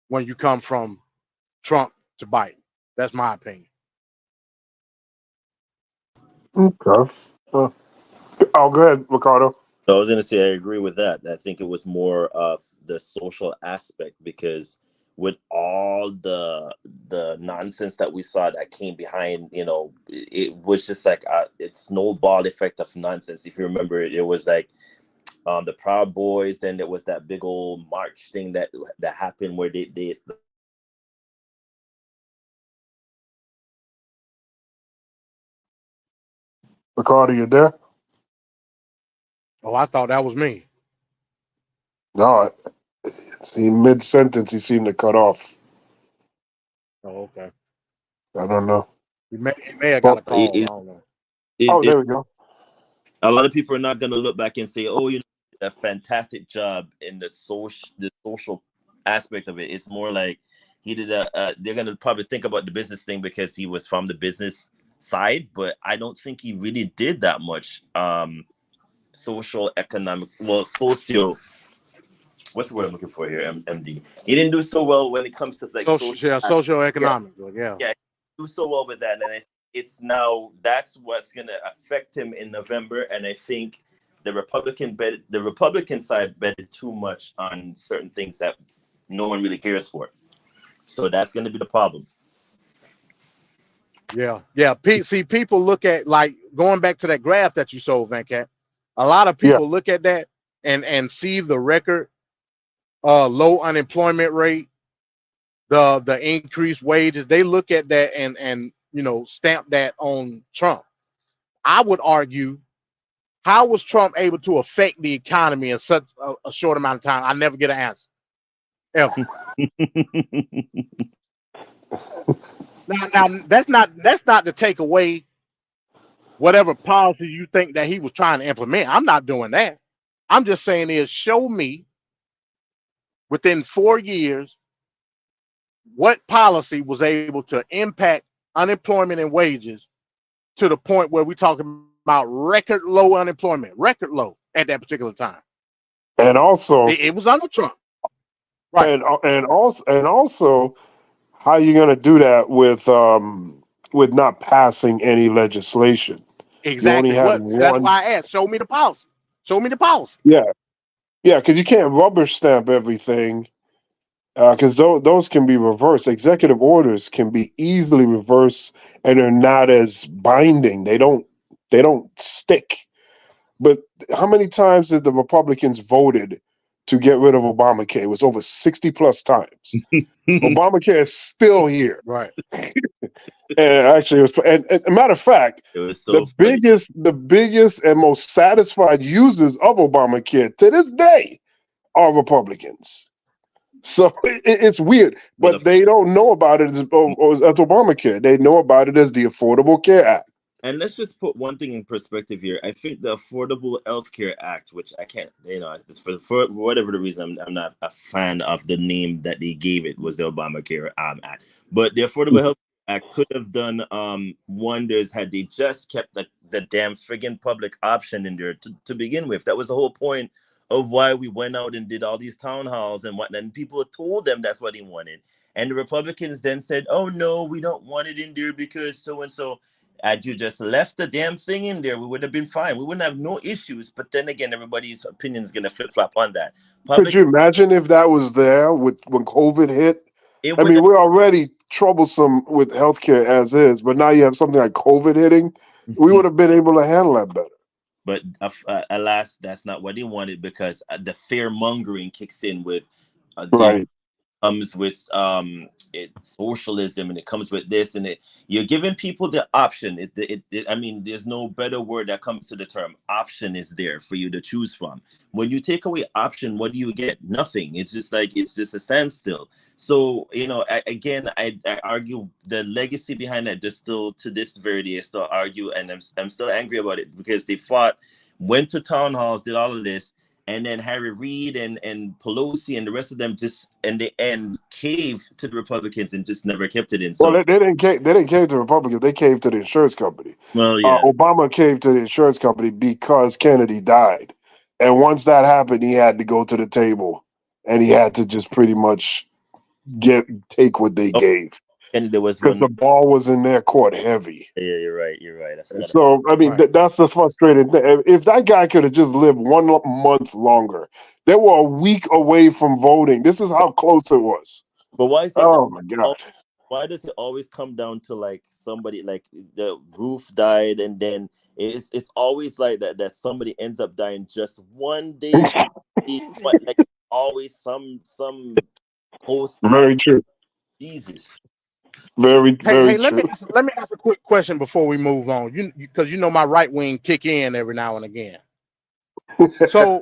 when you come from Trump to Biden. That's my opinion. Okay. Oh, go ahead, Ricardo. So I was going to say I agree with that. I think it was more of the social aspect because with all the nonsense that we saw that came behind, you know, it was just like a snowball effect of nonsense. If you remember, it was like the Proud Boys. Then there was that big old march thing that happened where they Ricardo, you there? Oh, I thought that was me. No, see, mid sentence, he seemed to cut off. Oh, okay. I don't know. He may have got a call. I don't know. There we go. A lot of people are not going to look back and say, "Oh, you know, a fantastic job in the social aspect of it." It's more like he did they're going to probably think about the business thing because he was from the business side, but I don't think he really did that much social, economic, socio. What's the word I'm looking for here, MD? He didn't do so well when it comes to like socio-economic. Yeah, he do so well with that, and it's now that's what's going to affect him in November. And I think the Republican side betted too much on certain things that no one really cares for. So that's going to be the problem. Yeah. See, people look at, like, going back to that graph that you showed, Venkat. A lot of people look at that and see the record low unemployment rate, the increased wages. They look at that and you know, stamp that on Trump. I would argue, how was Trump able to affect the economy in such a short amount of time? I never get an answer. Ever. Now that's not to take away whatever policy you think that he was trying to implement. I'm not doing that. I'm just saying is, show me within 4 years what policy was able to impact unemployment and wages to the point where we're talking about record low unemployment, record low at that particular time. And also, it was under Trump, right? And also, how you going to do that with not passing any legislation? Exactly. That's why I asked. Show me the policy. Show me the policy. Yeah, because you can't rubber stamp everything. Because those can be reversed. Executive orders can be easily reversed, and they're not as binding. They don't stick. But how many times did the Republicans voted to get rid of Obamacare? It was over 60 plus times. Obamacare is still here. Right. And actually, it was. And a matter of fact, it was so the biggest and most satisfied users of Obamacare to this day are Republicans. So it's weird, but they don't know about it as Obamacare. They know about it as the Affordable Care Act. And let's just put one thing in perspective here. I think the Affordable Health Care Act, which I can't, it's for whatever the reason, I'm not a fan of the name that they gave it, was the Obamacare Act. But the Affordable Health Act could have done wonders had they just kept the damn friggin' public option in there to begin with. That was the whole point of why we went out and did all these town halls and whatnot. And people told them that's what they wanted. And the Republicans then said, oh, no, we don't want it in there because so-and-so. Had you just left the damn thing in there, we would have been fine. We wouldn't have no issues. But then again, everybody's opinion is going to flip-flop on that. Could you imagine if that was there when COVID hit? I mean, we're already troublesome with healthcare as is, but now you have something like COVID hitting. We would have been able to handle that better. But alas, that's not what they wanted, because the fear mongering kicks in with right. Comes with socialism, and it comes with this, and you're giving people the option. I mean, there's no better word that comes to the term. Option is there for you to choose from. When you take away option, what do you get? Nothing. It's just a standstill. So, I argue the legacy behind that, just still to this very day, I still argue, and I'm still angry about it, because they went to town halls, did all of this, and then Harry Reid and Pelosi and the rest of them just in the end caved to the Republicans and just never kept it in. So, well, they didn't cave to the Republicans. They caved to the insurance company. Well, yeah. Obama caved to the insurance company because Kennedy died, and once that happened, he had to go to the table, and he had to just pretty much take what they gave. And there was because the ball was in their court heavy. Yeah, you're right. So I mean, that's the frustrating thing. If that guy could have just lived 1 month longer, they were a week away from voting. This is how close it was. But why is it? Oh my God! Why does it always come down to like somebody, like the roof died, and then it's always like that somebody ends up dying just one day, but like always some post. Very true. Jesus. Very true. Let me ask a quick question before we move on. Because my right wing kick in every now and again. So,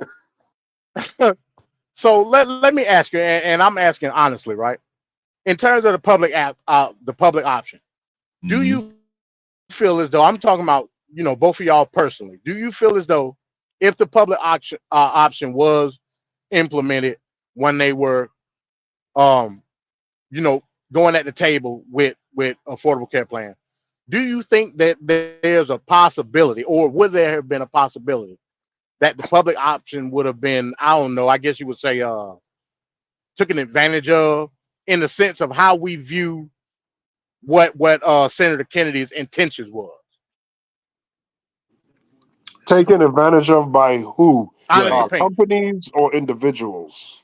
let me ask you, and I'm asking honestly, right? In terms of the public option, do you feel as though, I'm talking about both of y'all personally, do you feel as though if the public option was implemented when they were going at the table with Affordable Care Plan, do you think that there's a possibility, or would there have been a possibility that the public option would have been, I don't know, I guess you would say taken advantage of, in the sense of how we view what Senator Kennedy's intentions was? Taken advantage of by who? Companies or individuals?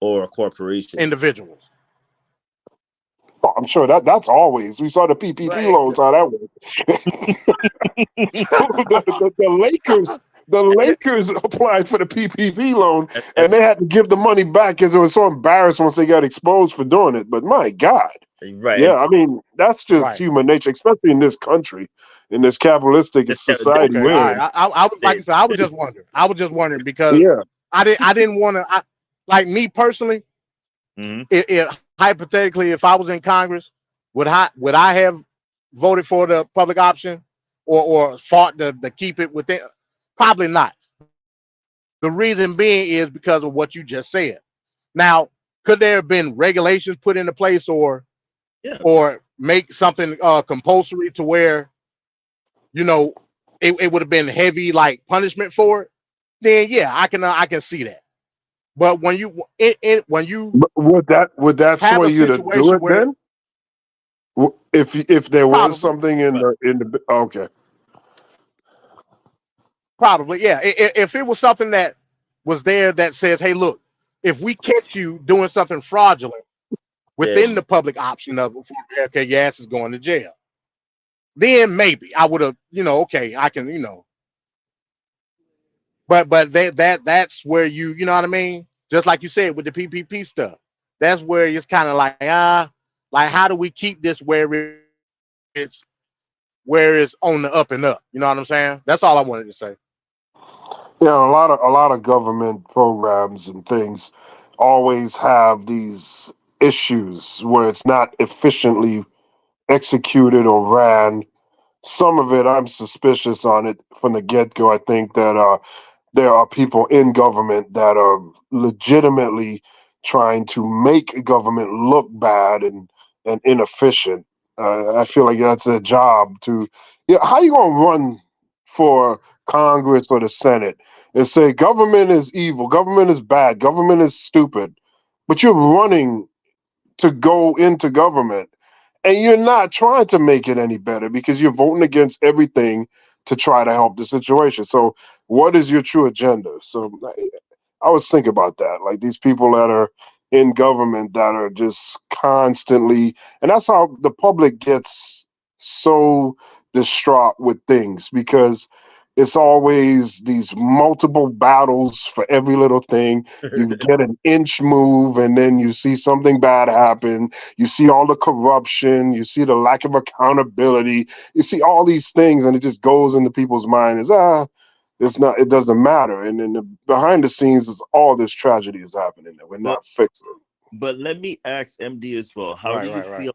Or corporations? Individuals. Oh, I'm sure that's always. We saw the PPP loans, how that worked. The Lakers applied for the PPP loan, and they had to give the money back because it was so embarrassed once they got exposed for doing it. But my God. Right. Yeah, I mean, that's just human nature, especially in this country, in this capitalistic society. Okay, all right. I was, like I said, I was just wondering because I didn't want to, like me personally, it hypothetically, if I was in Congress, would I have voted for the public option or fought to keep it within? Probably not. The reason being is because of what you just said. Now, could there have been regulations put into place or make something compulsory to where it would have been heavy like punishment for it? Then yeah, I can see that. But when you would that sway you to do it then? If there was something in the okay. Probably, yeah. If it was something that was there that says, hey, look, if we catch you doing something fraudulent within the public option of, okay, your ass is going to jail, then maybe I would have, okay, I can, but that's where you know what I mean? Just like you said with the PPP stuff, that's where it's kind of like, like how do we keep this where it's on the up and up? You know what I'm saying? That's all I wanted to say. Yeah, a lot of government programs and things always have these issues where it's not efficiently executed or ran. Some of it, I'm suspicious on it from the get go. I think that there are people in government that are legitimately trying to make government look bad and inefficient. I feel like that's their job to. Yeah, how you gonna run for Congress or the Senate and say government is evil, government is bad, government is stupid, but you're running to go into government and you're not trying to make it any better because you're voting against everything to try to help the situation. So what is your true agenda? So I was thinking about that, like these people that are in government that are just constantly, and that's how the public gets so distraught with things because it's always these multiple battles for every little thing. You get an inch move and then you see something bad happen. You see all the corruption, you see the lack of accountability, you see all these things, and it just goes into people's mind as it's not, it doesn't matter. And then behind the scenes is all this tragedy is happening that we're not fixing. But let me ask MD as well. How do you feel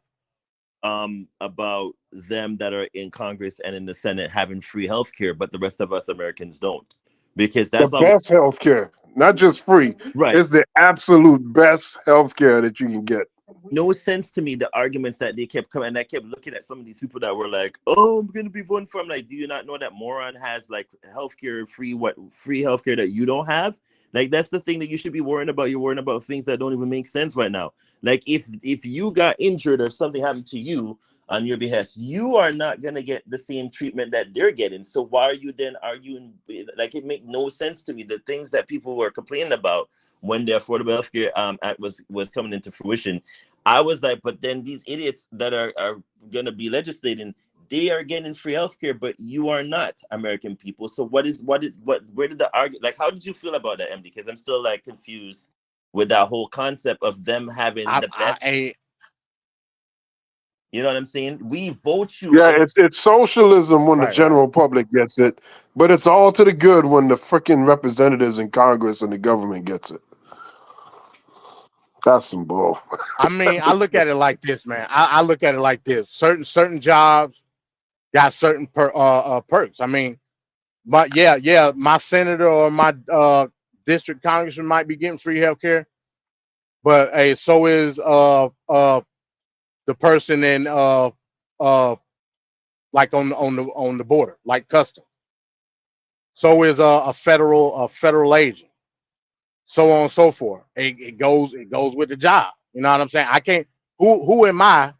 about them that are in Congress and in the Senate having free healthcare, but the rest of us Americans don't? Because that's the best healthcare, not just free. Right. It's the absolute best healthcare that you can get. No sense to me the arguments that they kept coming, and I kept looking at some of these people that were like, "Oh, I'm gonna be voting for." I'm like, do you not know that moron has like healthcare free healthcare that you don't have? Like that's the thing that you should be worrying about. You're worrying about things that don't even make sense right now. Like if you got injured or something happened to you on your behest, you are not gonna get the same treatment that they're getting. So why are you then arguing? Like it make no sense to me. The things that people were complaining about when the Affordable Health Care Act was coming into fruition, I was like, but then these idiots that are going to be legislating, they are getting free healthcare, but you are not, American people. So where did the argument, like, how did you feel about that, MD? Because I'm still like confused with that whole concept of them having the best. You know what I'm saying? We vote you. Yeah, it's socialism when the general public gets it, but it's all to the good when the freaking representatives in Congress and the government gets it. That's some bull. I mean, I look at it like this, man. I look at it like this. Certain jobs got certain perks. I mean, but yeah, my senator or my district congressman might be getting free health care, but hey, so is the person in like on the border, like custom. So is a federal agent, so on and so forth. It goes with the job. You know what I'm saying? I can't. Who am I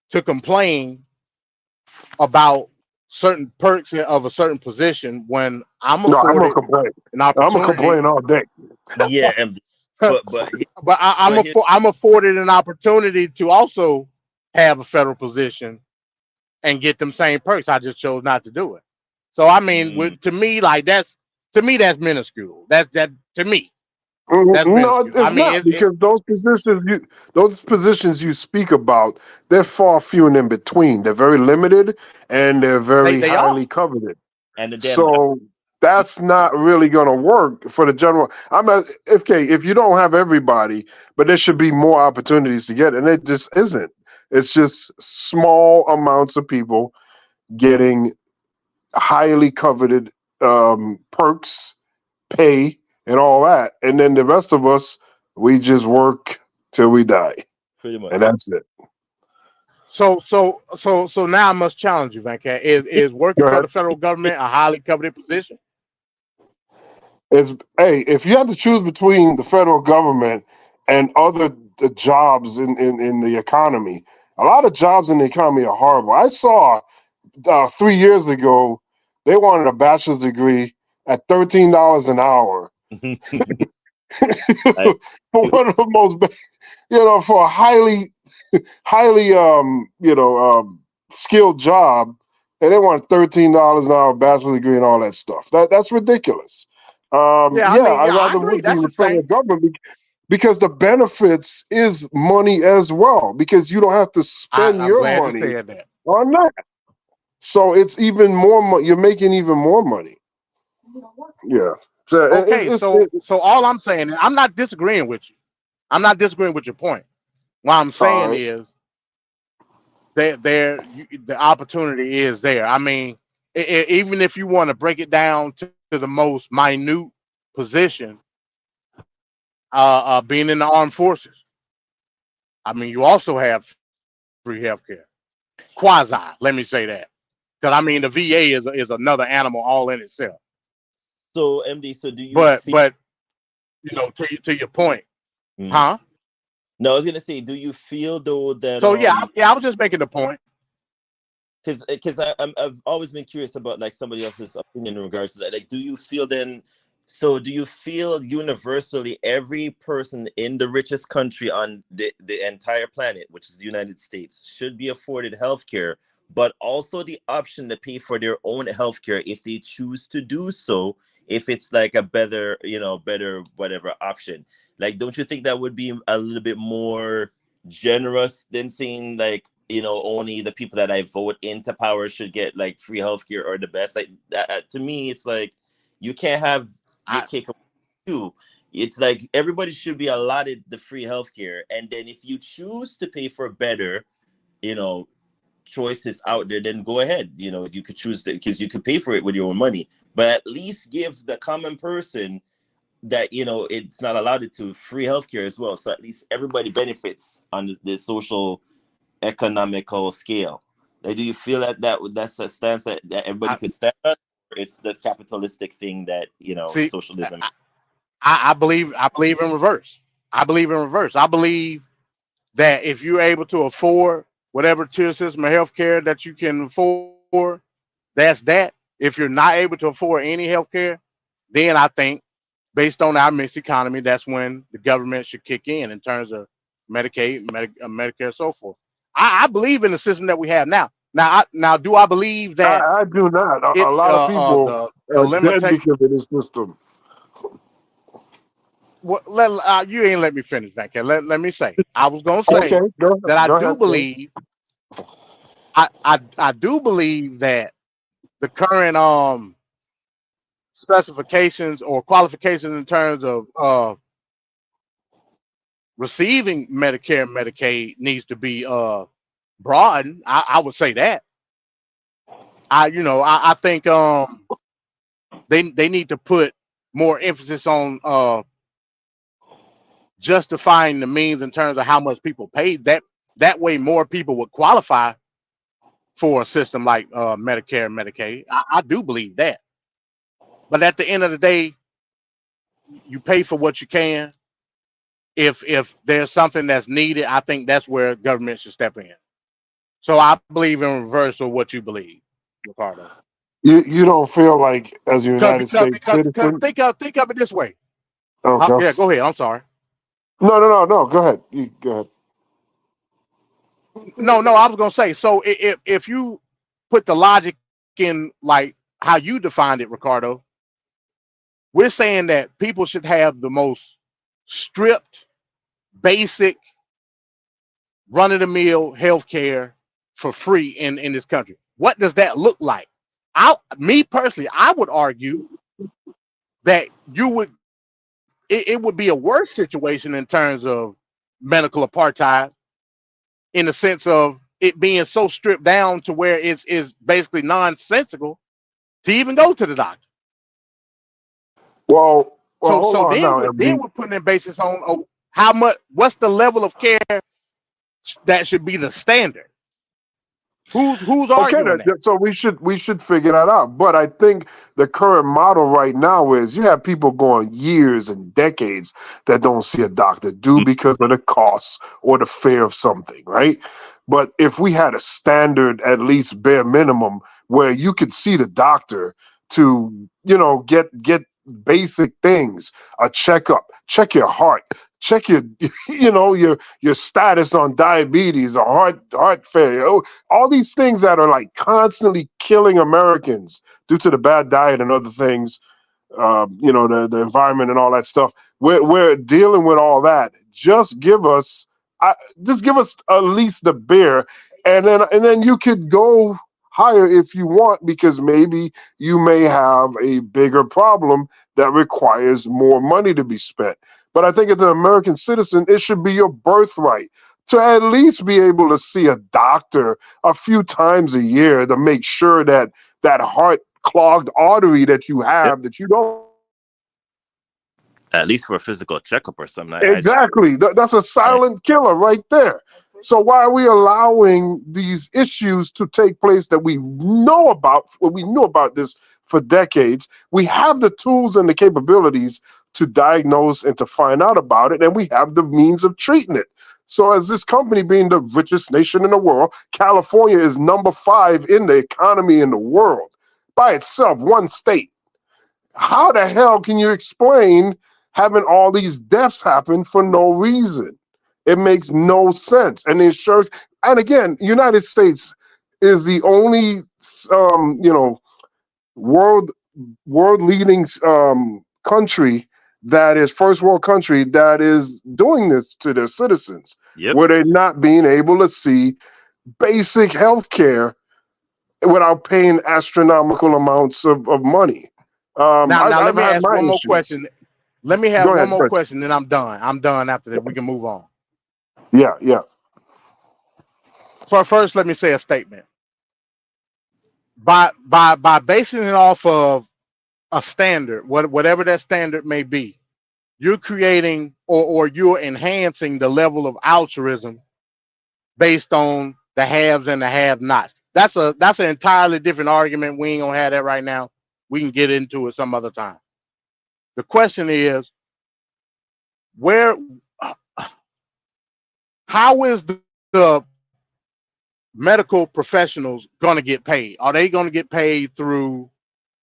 to complain about certain perks of a certain position when I'm No, I'm gonna afforded complain. an I'm gonna opportunity? complain all day. Yeah, MD. But I'm afforded an opportunity to also have a federal position and get them same perks. I just chose not to do it. So I mean, to me, like that's minuscule. That to me, that's No, minuscule. I it's mean, not because those positions you speak about, they're far few and in between. They're very limited and they're very they highly are. coveted. And the damn So that's not really going to work for the general. If you don't have everybody, but there should be more opportunities to get, and it just isn't. It's just small amounts of people getting highly coveted perks, pay, and all that, and then the rest of us, we just work till we die, pretty much, and that's it. So now I must challenge you, Van Cat. Is working Go for ahead. the federal government a highly coveted position? If you have to choose between the federal government and other the jobs in the economy, a lot of jobs in the economy are horrible. I saw 3 years ago they wanted a bachelor's degree at $13 an hour for one of the most, for a highly skilled job, and they want $13 an hour, bachelor's degree, and all that stuff. That's ridiculous. I'd I rather agree. would be That's with federal insane. government because the benefits is money as well, because you don't have to spend I'm your glad to money say that. on that. So it's even more. You're making even more money. Yeah. So Okay, so all I'm saying, I'm not disagreeing with you. I'm not disagreeing with your point. What I'm all saying right. is that the opportunity is there. I mean, even if you want to break it down to the most minute position, being in the armed forces, I mean, you also have free healthcare. Quasi, let me say that, because I mean, the VA is another animal all in itself. So, MD, so do you But feel? to your point, Mm. huh? No, I was gonna say, do you feel though that So yeah, I was just making the point. because I've always been curious about like somebody else's opinion in regards to that. Like, do you feel then? So, do you feel universally every person in the richest country on the entire planet, which is the United States, should be afforded healthcare, but also the option to pay for their own healthcare if they choose to do so, if it's like a better, better whatever option? Like, don't you think that would be a little bit more generous than saying like, only the people that I vote into power should get like free healthcare or the best? Like that, to me, it's like you can't have your cake too. It's like everybody should be allotted the free healthcare, and then if you choose to pay for better, choices out there, then go ahead. You could choose that because you could pay for it with your own money, but at least give the common person that it's not allowed to free healthcare as well. So at least everybody benefits on the social economical scale. Like, do you feel that's a stance that everybody could stand on? Or it's the capitalistic thing that See, socialism. I believe in reverse. I believe in reverse. I believe that if you're able to afford whatever tier system of healthcare that you can afford, that's that. If you're not able to afford any healthcare, then I think, based on our mixed economy, that's when the government should kick in terms of Medicaid, Medicare, so forth. I believe in the system that we have now. Now, do I believe that I do not. A it lot of people the are dead limitation? because of this system. You ain't let me finish, man. Let me say. I was gonna say Okay, that I go do ahead, sir. believe. I do believe that the current specifications or qualifications in terms of receiving Medicare and Medicaid needs to be broadened. I would say that. I think they need to put more emphasis on justifying the means in terms of how much people pay. That way more people would qualify for a system like Medicare and Medicaid. I do believe that. But at the end of the day, you pay for what you can. If there's something that's needed, I think that's where government should step in. So I believe in reverse of what you believe, Ricardo. You don't feel like as a Because United because States because, because citizen? think of it this way. Okay. Yeah, go ahead. I'm sorry. No. Go ahead. You go ahead. No. I was gonna say. So if you put the logic in like how you defined it, Ricardo, we're saying that people should have the most stripped, basic, run of the mill health care for free in this country. What does that look like? Me personally, I would argue that it would be a worse situation in terms of medical apartheid, in the sense of it being so stripped down to where it's basically nonsensical to even go to the doctor. Well, hold So on then now, we're MD. putting in basis on how much, what's the level of care that should be the standard. Who's Okay, arguing that? so we should figure that out. But I think the current model right now is you have people going years and decades that don't see a doctor due because of the cost or the fear of something, right? But if we had a standard, at least bare minimum, where you could see the doctor to, get basic things, a checkup, check your heart, check your, your status on diabetes or heart failure. All these things that are like constantly killing Americans due to the bad diet and other things, the environment and all that stuff. We're dealing with all that. Just give us at least the beer, and then you could go higher if you want, because maybe you may have a bigger problem that requires more money to be spent. But I think as an American citizen, it should be your birthright to at least be able to see a doctor a few times a year to make sure that that heart clogged artery that you have, that you don't. At least for a physical checkup or something. Exactly. That's a silent killer right there. So why are we allowing these issues to take place that we know about? Well, we knew about this for decades. We have the tools and the capabilities to diagnose and to find out about it, and we have the means of treating it. So as this company being the richest nation in the world, California is number 5 in the economy in the world by itself, one state. How the hell can you explain having all these deaths happen for no reason? It makes no sense. And the insurance, and again, United States is the only, world leading country that is first world country that is doing this to their citizens, where they're not being able to see basic health care without paying astronomical amounts of money. Now let me had ask my one more issues. question. Let me have Go one ahead, more Chris. question, then I'm done. I'm done after that. We can move on. Yeah. So first, let me say a statement. By basing it off of a standard, whatever that standard may be, you're creating or you're enhancing the level of altruism based on the haves and the have-nots. That's an entirely different argument. We ain't gonna have that right now. We can get into it some other time. The question is, how is the medical professionals going to get paid? Are they going to get paid through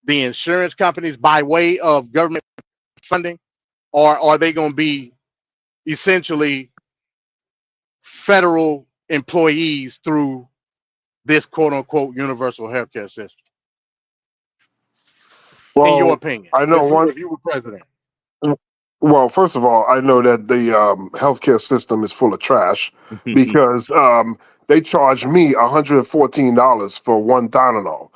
the insurance companies by way of government funding, or are they going to be essentially federal employees through this quote unquote universal healthcare system? In your Well, opinion, I know if you were president. Well, first of all, I know that the healthcare system is full of trash because they charged me $114 for one Tylenol,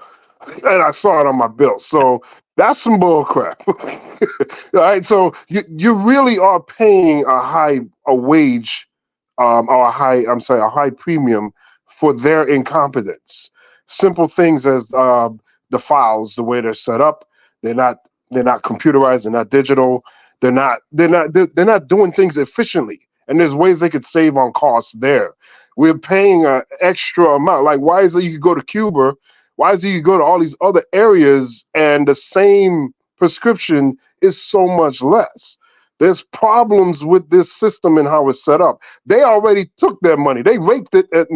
and I saw it on my bill. So that's some bull crap. All right, so you really are paying a wage, or a high premium for their incompetence. Simple things as the files, the way they're set up, they're not computerized, they're not digital. They're not doing things efficiently, and there's ways they could save on costs there. We're paying an extra amount. Like, why is it you go to Cuba? Why is it you go to all these other areas and the same prescription is so much less? There's problems with this system and how it's set up. They already took their money. They raked it at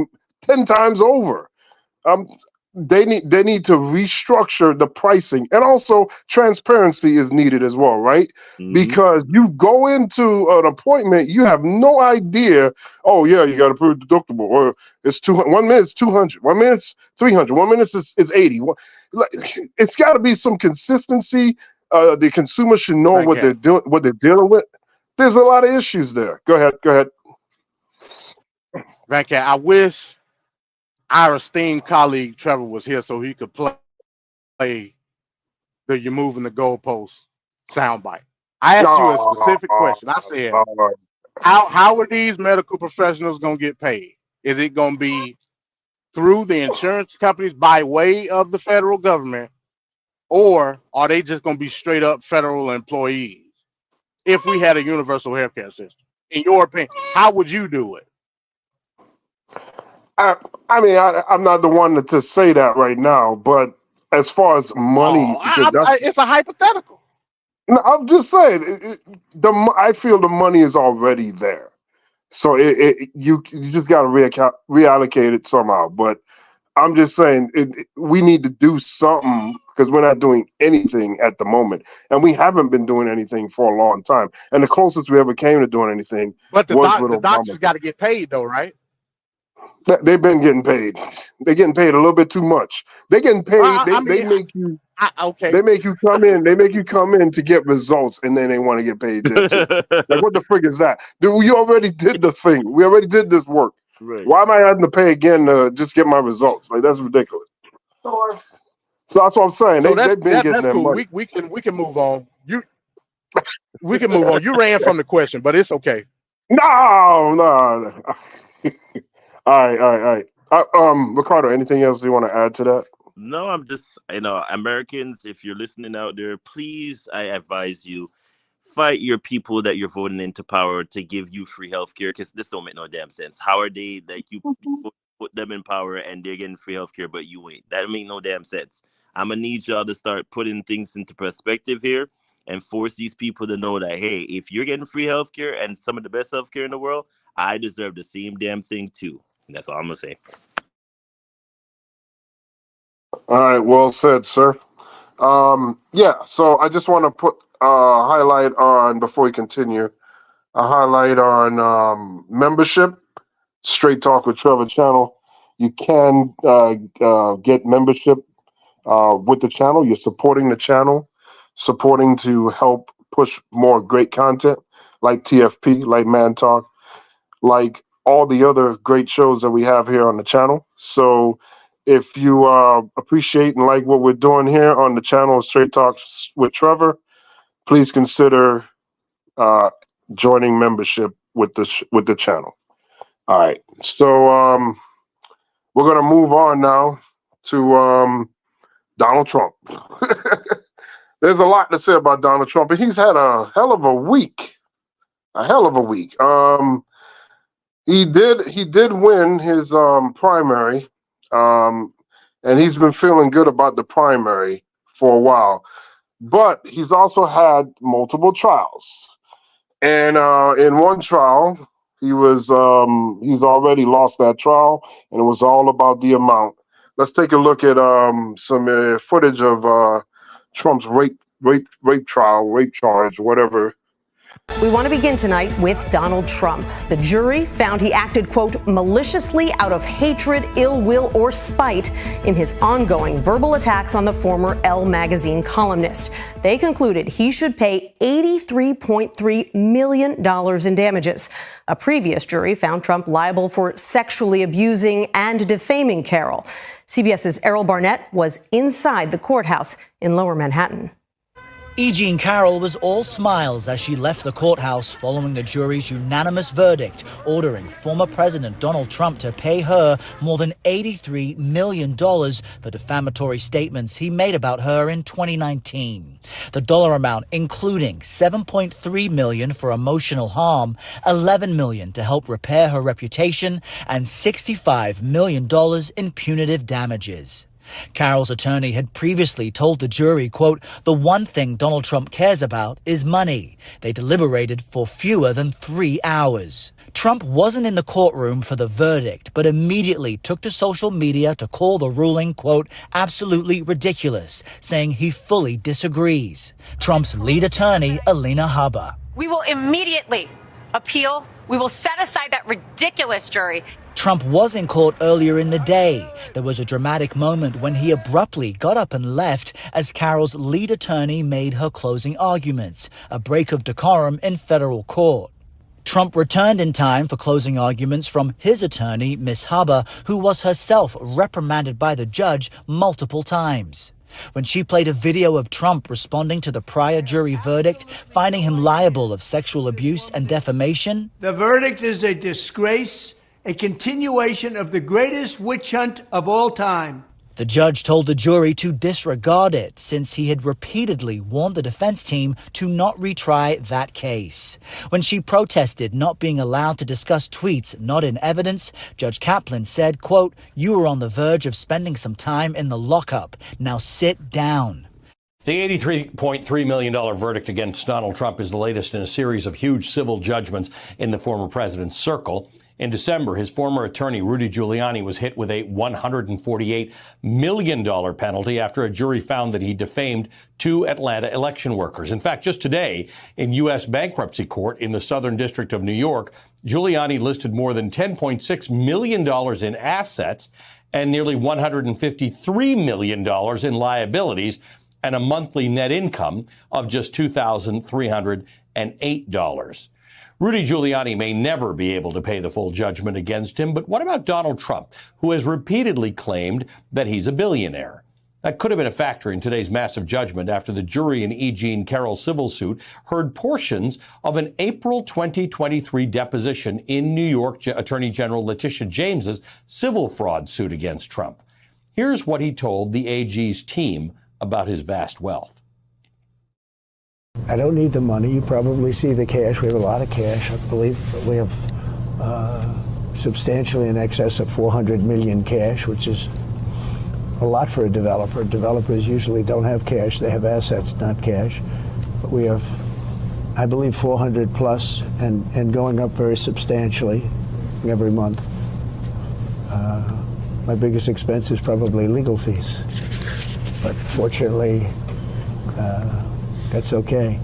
10 times over. They need to restructure the pricing, and also transparency is needed as well, right? Because you go into an appointment, you have no idea. Oh yeah, you got to prove deductible, or it's 200. 1 minute it's 200. 1 minute it's 300. 1 minute is 80. It's got to be some consistency. The consumer should know what they're doing, what they're dealing with. There's a lot of issues there. Go ahead. Rankin, I wish our esteemed colleague Trevor was here so he could play the "you're moving the goalpost" soundbite. I asked you a specific question. I said, how are these medical professionals going to get paid? Is it going to be through the insurance companies by way of the federal government, or are they just going to be straight up federal employees? If we had a universal healthcare system, in your opinion, how would you do it? I'm not the one to say that right now, but as far as money, it's a hypothetical. No, I'm just saying I feel the money is already there, so you just got to reallocate it somehow. But I'm just saying we need to do something because we're not doing anything at the moment, and we haven't been doing anything for a long time. And the closest we ever came to doing anything was with the doctors got to get paid though, right? They've been getting paid. They're getting paid a little bit too much. They're getting paid. They make you. They make you come in. They make you come in to get results, and then they want to get paid then too. Like, what the frig is that? Dude, we already did the thing. We already did this work. Right. Why am I having to pay again to just get my results? Like, that's ridiculous. So that's what I'm saying. So They've been getting that's their cool. money. We can move on. We can move on. You ran from the question, but it's okay. No. All right. Ricardo, anything else you want to add to that? No, I'm just, Americans, if you're listening out there, please, I advise you, fight your people that you're voting into power to give you free healthcare, because this don't make no damn sense. How are they that you put them in power and they're getting free healthcare, but you ain't? That make no damn sense. I'm gonna need y'all to start putting things into perspective here and force these people to know that, hey, if you're getting free healthcare and some of the best healthcare in the world, I deserve the same damn thing too. And that's all I'm gonna say. All right, well said, sir. So I just want to put a highlight on, before we continue, a highlight on membership. Straight Talk with Trevor channel. You can get membership with the channel. You're supporting the channel, supporting to help push more great content like TFP, like Man Talk, like all the other great shows that we have here on the channel. So if you appreciate and like what we're doing here on the channel, Straight Talks with Trevor, please consider joining membership with the channel. All right, so we're gonna move on now to Donald Trump. There's a lot to say about Donald Trump, and he's had a hell of a week. He did win his primary, and he's been feeling good about the primary for a while. But he's also had multiple trials, and in one trial, he's already lost that trial, and it was all about the amount. Let's take a look at some footage of Trump's rape charge, whatever. We want to begin tonight with Donald Trump. The jury found he acted, quote, maliciously out of hatred, ill will, or spite in his ongoing verbal attacks on the former Elle magazine columnist. They concluded he should pay $83.3 million in damages. A previous jury found Trump liable for sexually abusing and defaming Carroll. CBS's Errol Barnett was inside the courthouse in Lower Manhattan. E. Jean Carroll was all smiles as she left the courthouse following the jury's unanimous verdict ordering former President Donald Trump to pay her more than $83 million for defamatory statements he made about her in 2019. The dollar amount including $7.3 million for emotional harm, $11 million to help repair her reputation, and $65 million in punitive damages. Carroll's attorney had previously told the jury, quote, the one thing Donald Trump cares about is money. They deliberated for fewer than 3 hours. Trump wasn't in the courtroom for the verdict, but immediately took to social media to call the ruling, quote, absolutely ridiculous, saying he fully disagrees. Trump's lead attorney, Alina Habba. We will immediately appeal. We will set aside that ridiculous jury. Trump was in court earlier in the day. There was a dramatic moment when he abruptly got up and left as Carroll's lead attorney made her closing arguments, a break of decorum in federal court. Trump returned in time for closing arguments from his attorney, Ms. Habba, who was herself reprimanded by the judge multiple times. When she played a video of Trump responding to the prior jury verdict, finding him liable of sexual abuse and defamation. The verdict is a disgrace, a continuation of the greatest witch hunt of all time. The judge told the jury to disregard it since he had repeatedly warned the defense team to not retry that case. When she protested not being allowed to discuss tweets not in evidence, Judge Kaplan said, quote, you were on the verge of spending some time in the lockup. Now sit down. The $83.3 million verdict against Donald Trump is the latest in a series of huge civil judgments in the former president's circle. In December, his former attorney, Rudy Giuliani, was hit with a $148 million penalty after a jury found that he defamed 2 Atlanta election workers. In fact, just today, in U.S. bankruptcy court in the Southern District of New York, Giuliani listed more than $10.6 million in assets and nearly $153 million in liabilities, and a monthly net income of just $2,308. Rudy Giuliani may never be able to pay the full judgment against him, but what about Donald Trump, who has repeatedly claimed that he's a billionaire? That could have been a factor in today's massive judgment after the jury in E. Jean Carroll's civil suit heard portions of an April 2023 deposition in New York Attorney General Letitia James's civil fraud suit against Trump. Here's what he told the AG's team about his vast wealth. I don't need the money. You probably see the cash. We have a lot of cash. I believe we have substantially in excess of 400 million cash, which is a lot for a developer. Developers usually don't have cash. They have assets, not cash. But we have, I believe, 400 plus and going up very substantially every month. My biggest expense is probably legal fees. But fortunately, that's okay.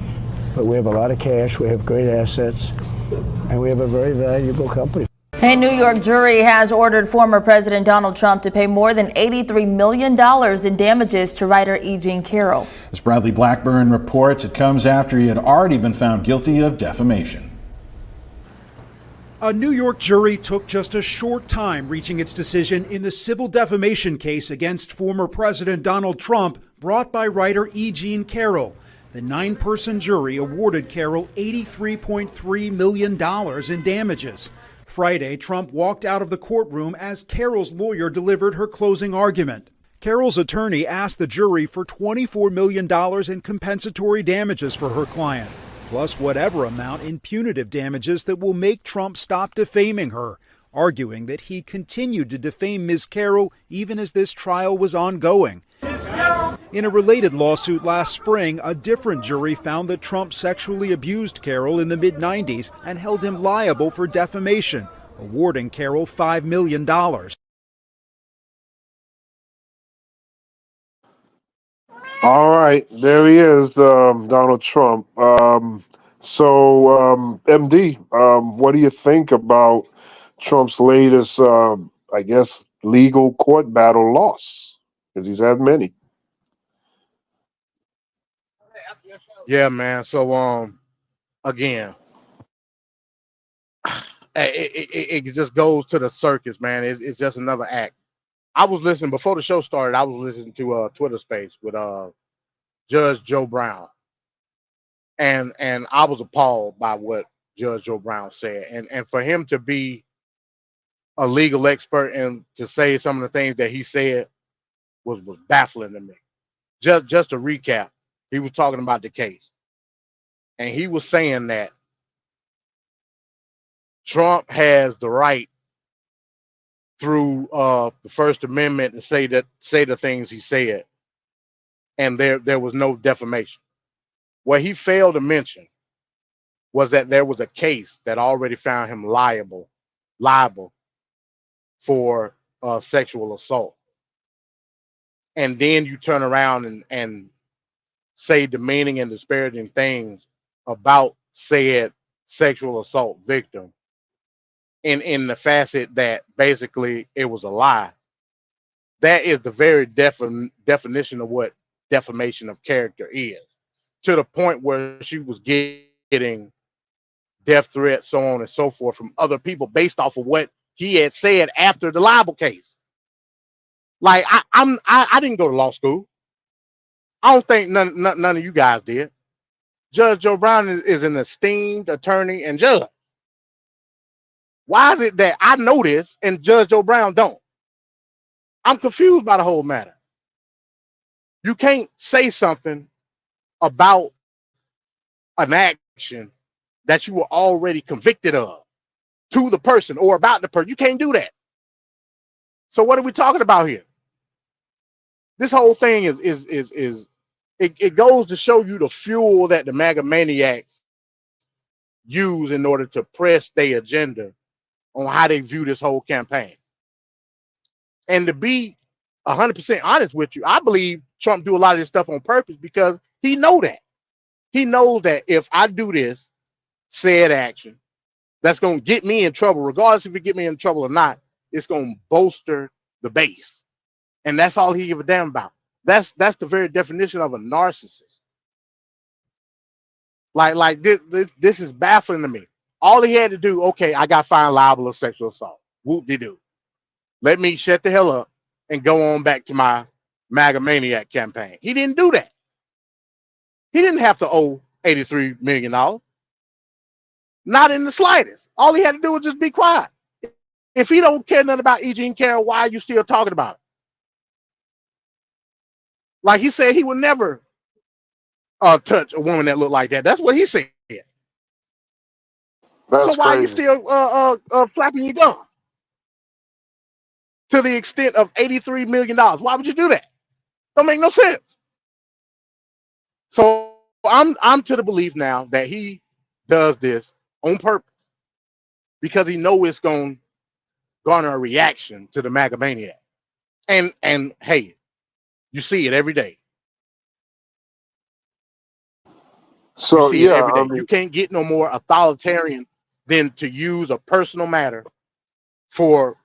But we have a lot of cash, we have great assets, and we have a very valuable company. A New York jury has ordered former President Donald Trump to pay more than $83 million in damages to writer E. Jean Carroll. As Bradley Blackburn reports, it comes after he had already been found guilty of defamation. A New York jury took just a short time reaching its decision in the civil defamation case against former President Donald Trump brought by writer E. Jean Carroll. The 9-person jury awarded Carroll $83.3 million in damages. Friday, Trump walked out of the courtroom as Carroll's lawyer delivered her closing argument. Carroll's attorney asked the jury for $24 million in compensatory damages for her client, plus whatever amount in punitive damages that will make Trump stop defaming her, arguing that he continued to defame Ms. Carroll even as this trial was ongoing. In a related lawsuit last spring, a different jury found that Trump sexually abused Carroll in the mid-90s and held him liable for defamation, awarding Carroll $5 million. All right, there he is, Donald Trump. MD, what do you think about Trump's latest, I guess, legal court battle loss? Because he's had many. Yeah, man. So, again, it just goes to the circus, man. It's just another act. I was listening before the show started. I was listening to a Twitter space with Judge Joe Brown, and I was appalled by what Judge Joe Brown said, and for him to be a legal expert and to say some of the things that he said was baffling to me. Just to recap, he was talking about the case, and he was saying that Trump has the right through the First Amendment to say the things he said, and there was no defamation. What he failed to mention was that there was a case that already found him liable for sexual assault, and then you turn around and say demeaning and disparaging things about said sexual assault victim in the facet that basically it was a lie. That is the very definition of what defamation of character is, to the point where she was getting death threats, so on and so forth, from other people based off of what he had said after the libel case. Like, I didn't go to law school. I don't think none of you guys did. Judge Joe Brown is an esteemed attorney and judge. Why is it that I know this and Judge Joe Brown don't? I'm confused by the whole matter. You can't say something about an action that you were already convicted of to the person or about the person. You can't do that. So what are we talking about here? This whole thing it goes to show you the fuel that the MAGA maniacs use in order to press their agenda on how they view this whole campaign. And to be 100% honest with you, I believe Trump do a lot of this stuff on purpose because he knows that. He knows that if I do this said action, that's going to get me in trouble, regardless if it get me in trouble or not, it's going to bolster the base. And that's all he give a damn about. That's the very definition of a narcissist. Like this is baffling to me. All he had to do, okay, I got fined liable of sexual assault. Whoop-de-doo. Let me shut the hell up and go on back to my MAGA Maniac campaign. He didn't do that. He didn't have to owe $83 million. Not in the slightest. All he had to do was just be quiet. If he don't care nothing about E. Jean Carroll, why are you still talking about it? Like he said, he would never touch a woman that looked like that. That's what he said. That's So why are you crazy. still flapping your gum? To the extent of $83 million. Why would you do that? Don't make no sense. So I'm to the belief now that he does this on purpose because he knows it's going to garner a reaction to the MAGA Maniac. And hey, you see it every day. You So see it yeah, every I day. You mean, can't get no more authoritarian than to use a personal matter for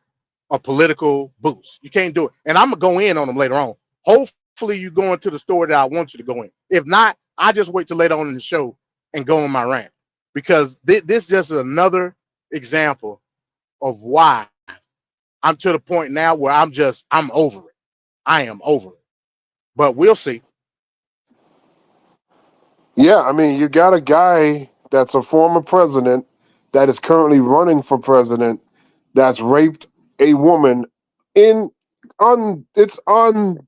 a political boost. You can't do it. And I'm gonna go in on them later on. Hopefully you go into the story that I want you to go in. If not, I just wait till later on in the show and go on my rant. Because this just is another example of why I'm to the point now where I'm over it. I am over it. But we'll see. yeah, I mean, you got a guy that's a former president that is currently running for president that's raped a woman in on it's on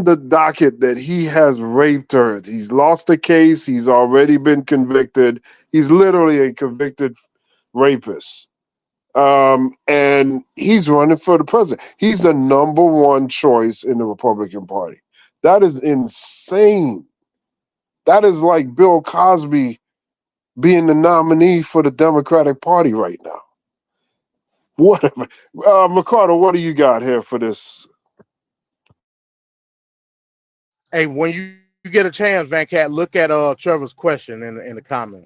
the docket that he has raped her. He's lost the case. He's already been convicted. He's literally a convicted rapist. And he's running for the president. He's the number one choice in the Republican Party. That is insane. That is like Bill Cosby being the nominee for the Democratic Party right now. Whatever. Ricardo, what do you got here for this? Hey, when you get a chance, Van Cat, look at Trevor's question in the comment.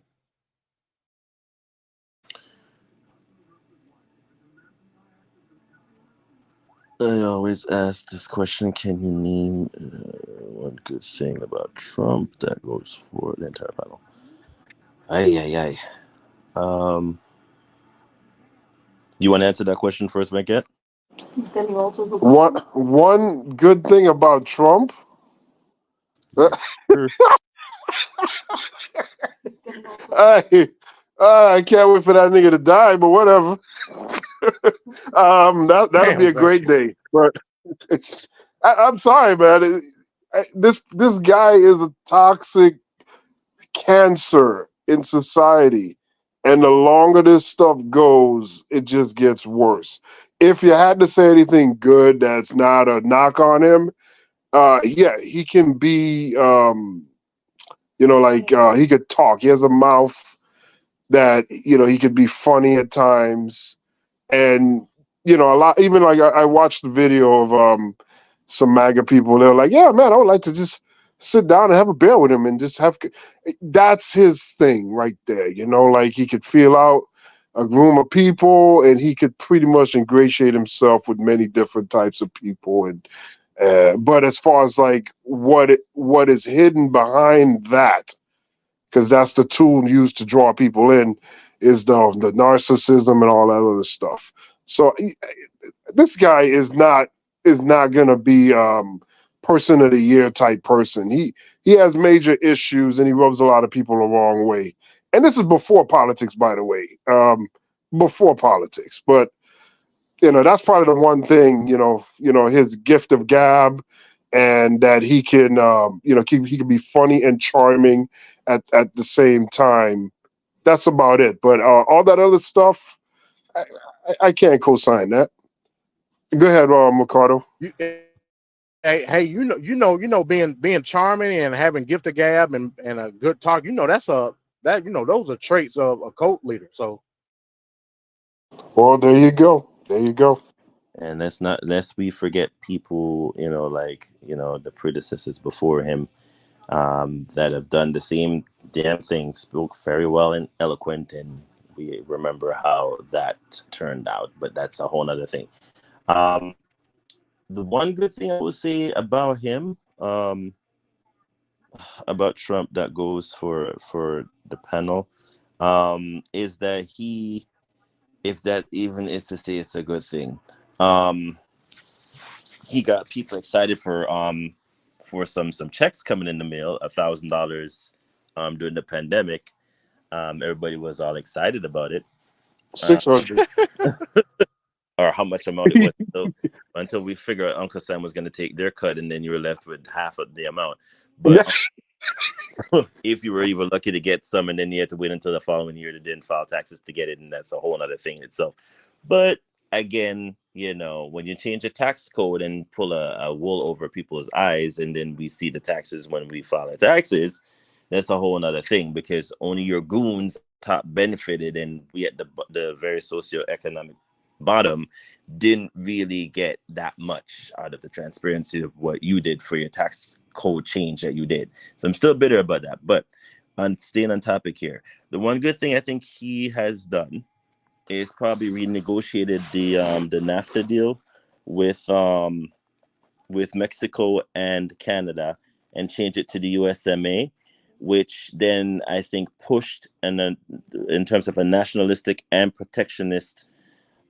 I always ask this question: can you name one good thing about Trump that goes for the entire panel? Ay. You want to answer that question first, Venkat? One good thing about Trump. I can't wait for that nigga to die, but whatever. That'll be a great day. But I'm sorry, man. This guy is a toxic cancer in society, and the longer this stuff goes, it just gets worse. If you had to say anything good that's not a knock on him, yeah, he can be, he could talk. He has a mouth that, he could be funny at times. And, a lot, even like I watched the video of some MAGA people. They're like, yeah, man, I would like to just sit down and have a beer with him and just have, that's his thing right there. Like he could feel out a room of people and he could pretty much ingratiate himself with many different types of people. And, but as far as like what is hidden behind that, because that's the tool used to draw people in, is the narcissism and all that other stuff. So this guy is not gonna be person of the year type person. He has major issues and he rubs a lot of people the wrong way. And this is before politics, by the way. Before politics, but that's probably the one thing. His gift of gab, and that he can he can be funny and charming at the same time. That's about it. But all that other stuff, I can't co-sign that. Go ahead, Ricardo. Hey, being charming and having gift of gab and a good talk. Those are traits of a cult leader. So, well, there you go. There you go. And lest we forget people, the predecessors before him, that have done the same damn thing, spoke very well and eloquent, and we remember how that turned out. But that's a whole other thing. The one good thing I would say about him, about Trump, that goes for the panel, is that he, if that even is to say it's a good thing, he got people excited for some checks coming in the mail, $1,000 during the pandemic. Everybody was all excited about it. 600. Or how much amount it was until we figured out Uncle Sam was going to take their cut, and then you were left with half of the amount. But if you were even lucky to get some, and then you had to wait until the following year to then file taxes to get it, and that's a whole other thing itself. But again, when you change a tax code and pull a wool over people's eyes, and then we see the taxes when we file our taxes, that's a whole other thing, because only your goons top benefited, and we at the very socioeconomic bottom didn't really get that much out of the transparency of what you did for your tax code change that you did. So I'm still bitter about that, but I'm staying on topic here. The one good thing I think he has done is probably renegotiated the NAFTA deal with Mexico and Canada, and changed it to the USMA, which then I think pushed, and in terms of a nationalistic and protectionist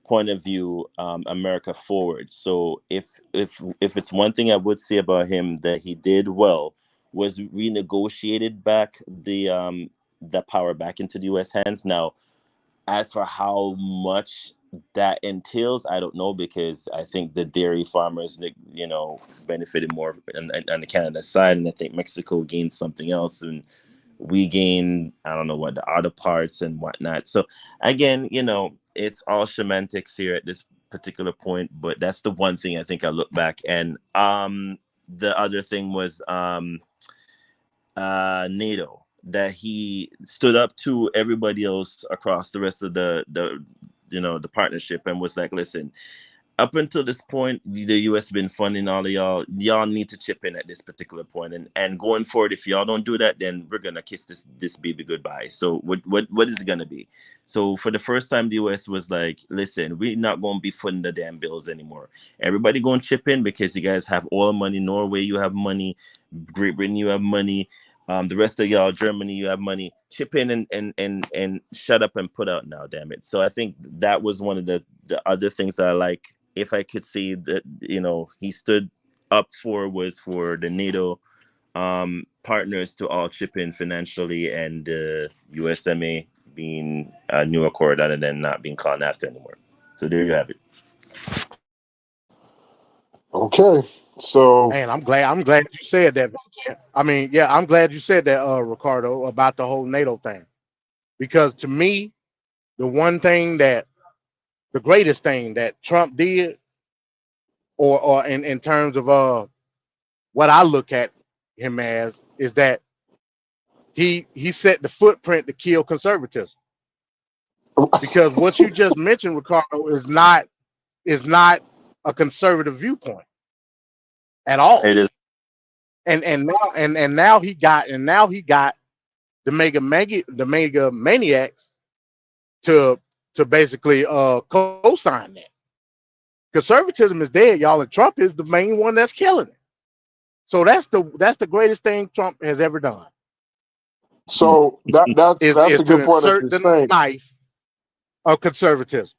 point of view, America forward. So if it's one thing I would say about him that he did well, was renegotiated back the power back into the U.S. hands. Now, as for how much that entails, I don't know, because I think the dairy farmers, benefited more on the Canada side, and I think Mexico gained something else, and we gain, I don't know what, the other parts and whatnot. So again, it's all semantics here at this particular point, but that's the one thing I think I look back. And the other thing was NATO, that he stood up to everybody else across the rest of the partnership, and was like, listen, up until this point, the U.S. been funding all of y'all. Y'all need to chip in at this particular point, and going forward, if y'all don't do that, then we're gonna kiss this baby goodbye. So what is it gonna be? So for the first time, the U.S. was like, listen, we're not gonna be footing the damn bills anymore. Everybody gonna chip in, because you guys have oil money. Norway, you have money. Great Britain, you have money. The rest of y'all, Germany, you have money. Chip in and shut up and put out now, damn it. So I think that was one of the other things that I like. If I could see that, he stood up for, was for the NATO partners to all chip in financially, and USMA being a new accord, other than not being called NAFTA anymore. So there you have it. Okay, so man, I'm glad you said that. I mean, yeah, I'm glad you said that, Ricardo, about the whole NATO thing, because to me, the greatest thing that Trump did, or in terms of what I look at him as, is that he set the footprint to kill conservatism. Because what you just mentioned, Ricardo, is not a conservative viewpoint at all. It is. And now he got the mega maniacs to basically co-sign that. Conservatism is dead, y'all, and Trump is the main one that's killing it. So that's the greatest thing Trump has ever done. So that's a good point that you're saying. Knife of conservatism.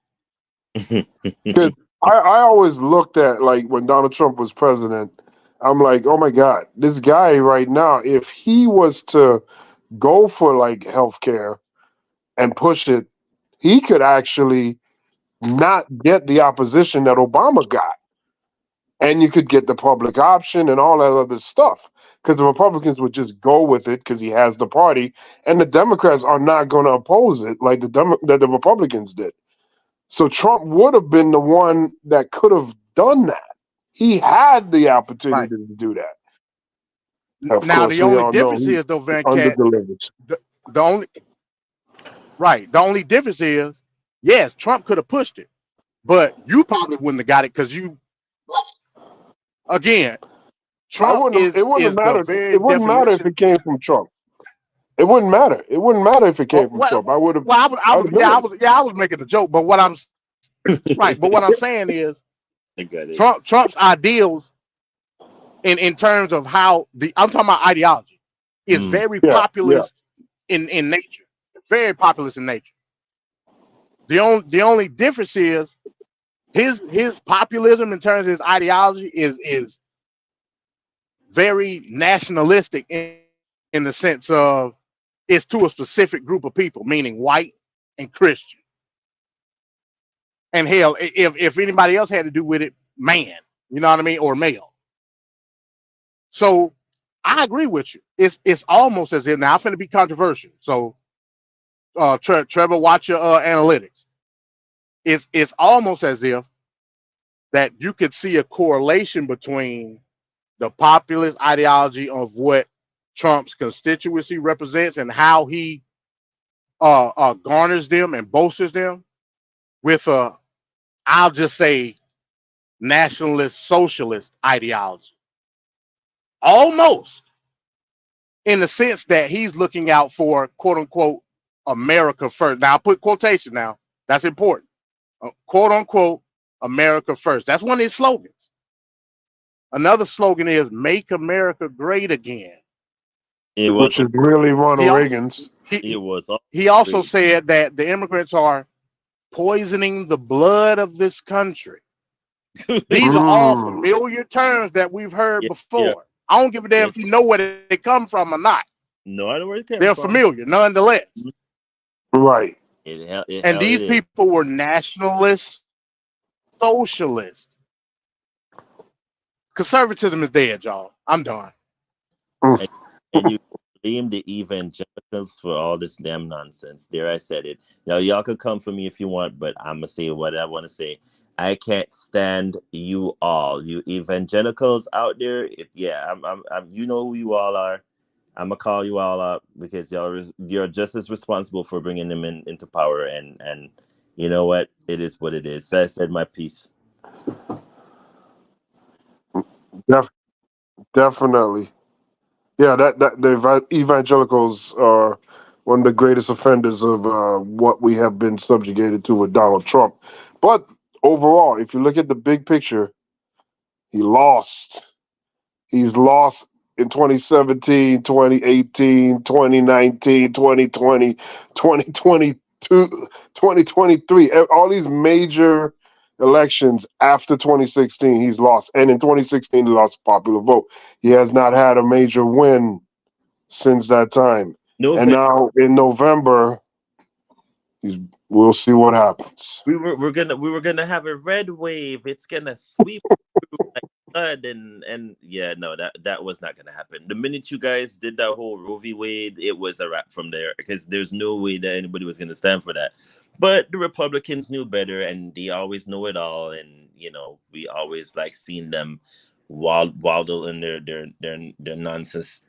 Because I always looked at, like, when Donald Trump was president, I'm like, oh my God, this guy right now, if he was to go for like healthcare and push it, he could actually not get the opposition that Obama got. And you could get the public option and all that other stuff, because the Republicans would just go with it because he has the party, and the Democrats are not going to oppose it like the Republicans did. So Trump would have been the one that could have done that. He had the opportunity to do that. Of Now course, the only difference is, though, Van Cat, the only difference is, yes, Trump could have pushed it, but you probably wouldn't have got it, because again, Trump it wouldn't matter. It wouldn't matter if it came from Trump. It wouldn't matter. It wouldn't matter if it came from Trump. I would have. Well, I was making a joke, but what I'm right. But what I'm saying is, Trump's ideals, in terms of how I'm talking about ideology, is very populist in nature. very populist in nature. The only difference is his populism in terms of his ideology is very nationalistic in the sense of it's to a specific group of people, meaning white and Christian. And hell, if anybody else had to do with it, man, you know what I mean, or male. So I agree with you. It's almost as if now I'm finna be controversial. So Trevor, watch your analytics. It's almost as if that you could see a correlation between the populist ideology of what Trump's constituency represents and how he garners them and bolsters them with I'll just say nationalist socialist ideology. Almost in the sense that he's looking out for quote unquote America first. Now I put quotation now. That's important. Quote unquote America first. That's one of his slogans. Another slogan is "Make America Great Again," which is really Ronald Reagan's. He also said that the immigrants are poisoning the blood of this country. These are all familiar terms that we've heard before. Yeah. I don't give a damn if you know where they come from or not. No, I know where it came They're from. familiar, nonetheless. Right. And these people were nationalists, socialists. Conservatism is dead, y'all. I'm done. And you blame the evangelicals for all this damn nonsense. There, I said it. Now, y'all can come for me if you want, but I'm gonna say what I want to say. I can't stand you all, you evangelicals out there. I'm you know who you all are. I'm gonna call you all out because you're just as responsible for bringing them into power. And you know what? It is what it is. So I said my piece. Definitely. Yeah, that the evangelicals are one of the greatest offenders of what we have been subjugated to with Donald Trump. But overall, if you look at the big picture, he lost. He's lost in 2017, 2018, 2019, 2020, 2022, 2023. All these major elections after 2016, he's lost. And in 2016, he lost popular vote. He has not had a major win since that time. And now in November, we'll see what happens. We were gonna have a red wave. It's gonna sweep through like blood and yeah, no, that was not gonna happen. The minute you guys did that whole Roe v. Wade, it was a wrap from there because there's no way that anybody was gonna stand for that. But the Republicans knew better, and they always know it all. And you know, we always like seeing them waddle in their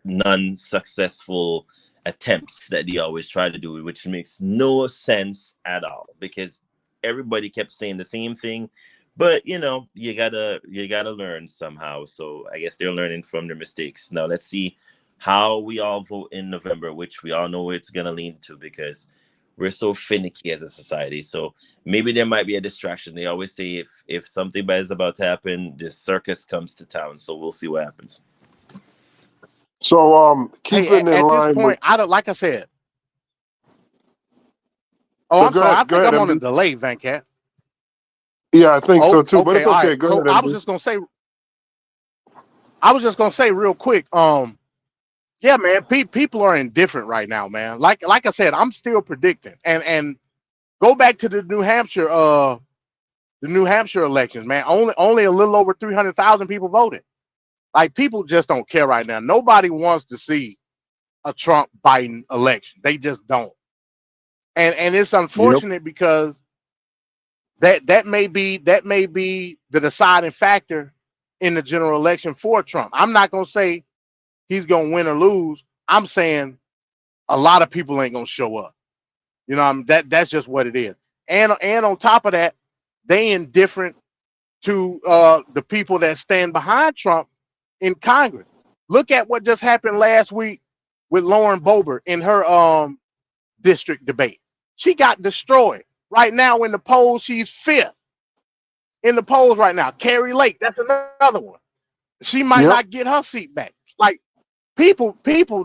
non-successful attempts that they always try to do, which makes no sense at all because everybody kept saying the same thing. But you know, you gotta learn somehow. So I guess they're learning from their mistakes. Now let's see how we all vote in November, which we all know where it's gonna lean to because we're so finicky as a society. So maybe there might be a distraction. They always say if something bad is about to happen, the circus comes to town. So we'll see what happens. So keeping in line. At this point, I don't, like I said. Oh, I'm sorry. I think I'm on a delay, Van Cat. Yeah, I think so too. But it's okay. Right. Go so ahead. I was just gonna say real quick. Yeah, man. People are indifferent right now, man. Like I said, I'm still predicting. And go back to the New Hampshire elections, man. Only a little over 300,000 people voted. Like people just don't care right now. Nobody wants to see a Trump Biden election. They just don't. And it's unfortunate because that may be the deciding factor in the general election for Trump. I'm not gonna say he's gonna win or lose. I'm saying a lot of people ain't gonna show up. You know, that's just what it is. And on top of that, they indifferent to the people that stand behind Trump in Congress. Look at what just happened last week with Lauren Boebert in her district debate. She got destroyed. Right now in the polls, she's 5th in the polls right now. Carrie Lake, that's another one. She might not get her seat back. Like people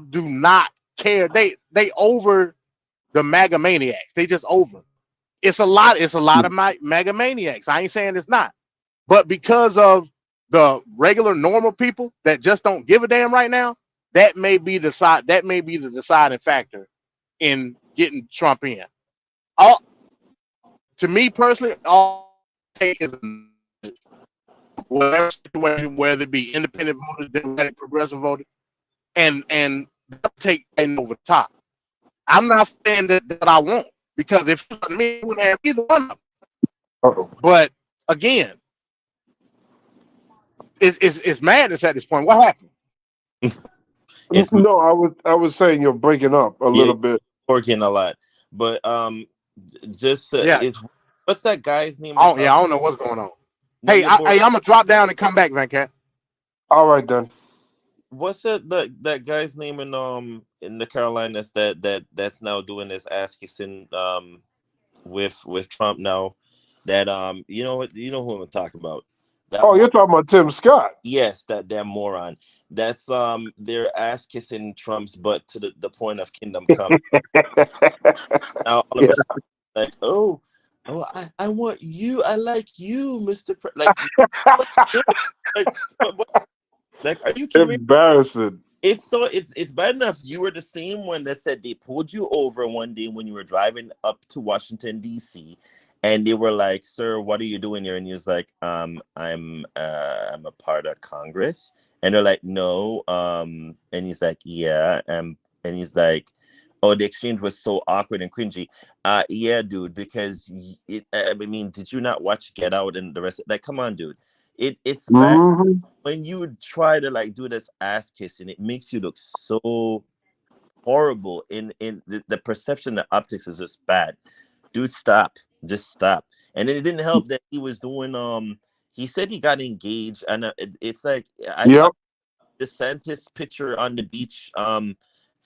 do not care. They over the MAGA maniacs. They just over. It's a lot of MAGA maniacs. I ain't saying it's not, but because of the regular normal people that just don't give a damn right now, that may be the deciding factor in getting Trump in. All to me personally, all it takes is whatever situation, whether it be independent voters, Democratic, progressive voters, and take Biden over the top. I'm not saying that I won't, because if it was me, I wouldn't have either one of them. But again, it's madness at this point. What happened? No, I was saying you're breaking up a little bit. Working a lot, but just it's what's that guy's name? I don't know what's going on. Hey, I'm gonna drop down and come back, Van Cat. All right then. What's that guy's name in the Carolinas that's now doing this ass kissing with Trump now? That you know who I'm talking about. You're talking about Tim Scott. Yes, that damn moron. That's they're ass kissing Trump's butt to the point of kingdom come. Now all of a sudden, like, oh, I want you. I like you, Mr. Like, are you kidding me? Embarrassing. It's bad enough. You were the same one that said they pulled you over one day when you were driving up to Washington, D.C., and they were like, "Sir, what are you doing here?" And he was like, I'm a part of Congress." And they're like, "No." And he's like, "Yeah." And he's like, "Oh, the exchange was so awkward and cringy." Yeah, dude, because I mean, did you not watch Get Out and the rest? Like, come on, dude. It's bad when you try to like do this ass kissing. It makes you look so horrible. In the perception, the optics is just bad. Dude, stop. Just stop. And then it didn't help that he was doing he said he got engaged, and it's like I thought DeSantis picture on the beach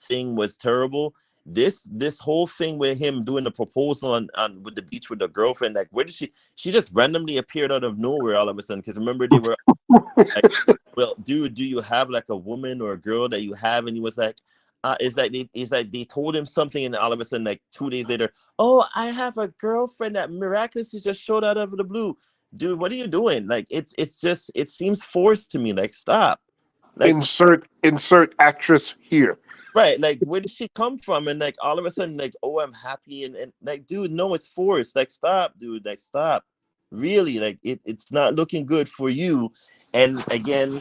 thing was terrible. This whole thing with him doing the proposal on with the beach with the girlfriend, like, where did she just randomly appeared out of nowhere all of a sudden? Because remember they were like, well, dude, do you have like a woman or a girl that you have? And he was like, it's like they told him something, and all of a sudden, like 2 days later, oh, I have a girlfriend that miraculously just showed out of the blue. Dude, what are you doing? Like, it seems forced to me. Like, stop. Like, insert actress here. Right, like, where did she come from? And like all of a sudden, like, oh, I'm happy, and like, dude, no, it's forced. Like, stop, dude. Like, stop. Really, like, it's not looking good for you. And again,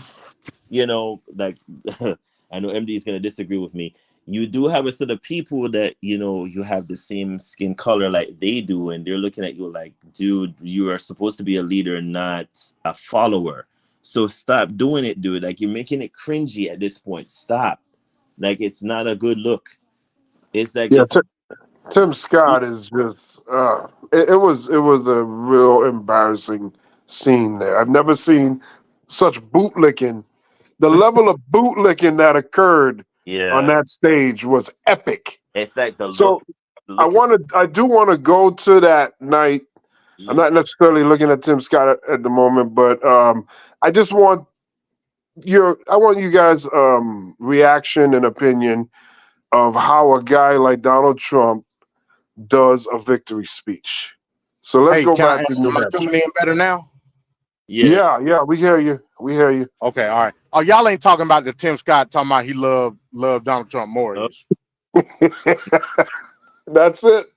like I know MD is gonna disagree with me. You do have a set of people that you have the same skin color like they do, and they're looking at you like, dude, you are supposed to be a leader, not a follower. So stop doing it, dude. Like, you're making it cringy at this point. Stop. Like, it's not a good look. It's like Tim Scott is just it was a real embarrassing scene there. I've never seen such bootlicking. The level of bootlicking that occurred on that stage was epic. It's like the so look. I do want to go to that night. I'm not necessarily looking at Tim Scott at the moment, but I just want you guys' reaction and opinion of how a guy like Donald Trump does a victory speech. So let's go back to New Hampshire. Coming in better now? Yeah, we hear you. Okay, all right. Oh, y'all ain't talking about the Tim Scott talking about he loved Donald Trump more. That's it.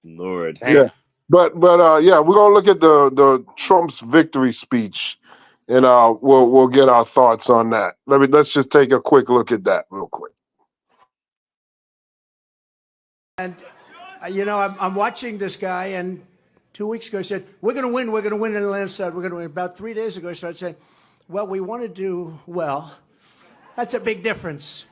Lord. Damn. Yeah. But yeah, we're gonna look at the Trump's victory speech, and we'll get our thoughts on that. Let's just take a quick look at that real quick. And I'm watching this guy, and 2 weeks ago he said, we're going to win in a landslide, we're going to win. About 3 days ago he started saying, well, we want to do well. That's a big difference.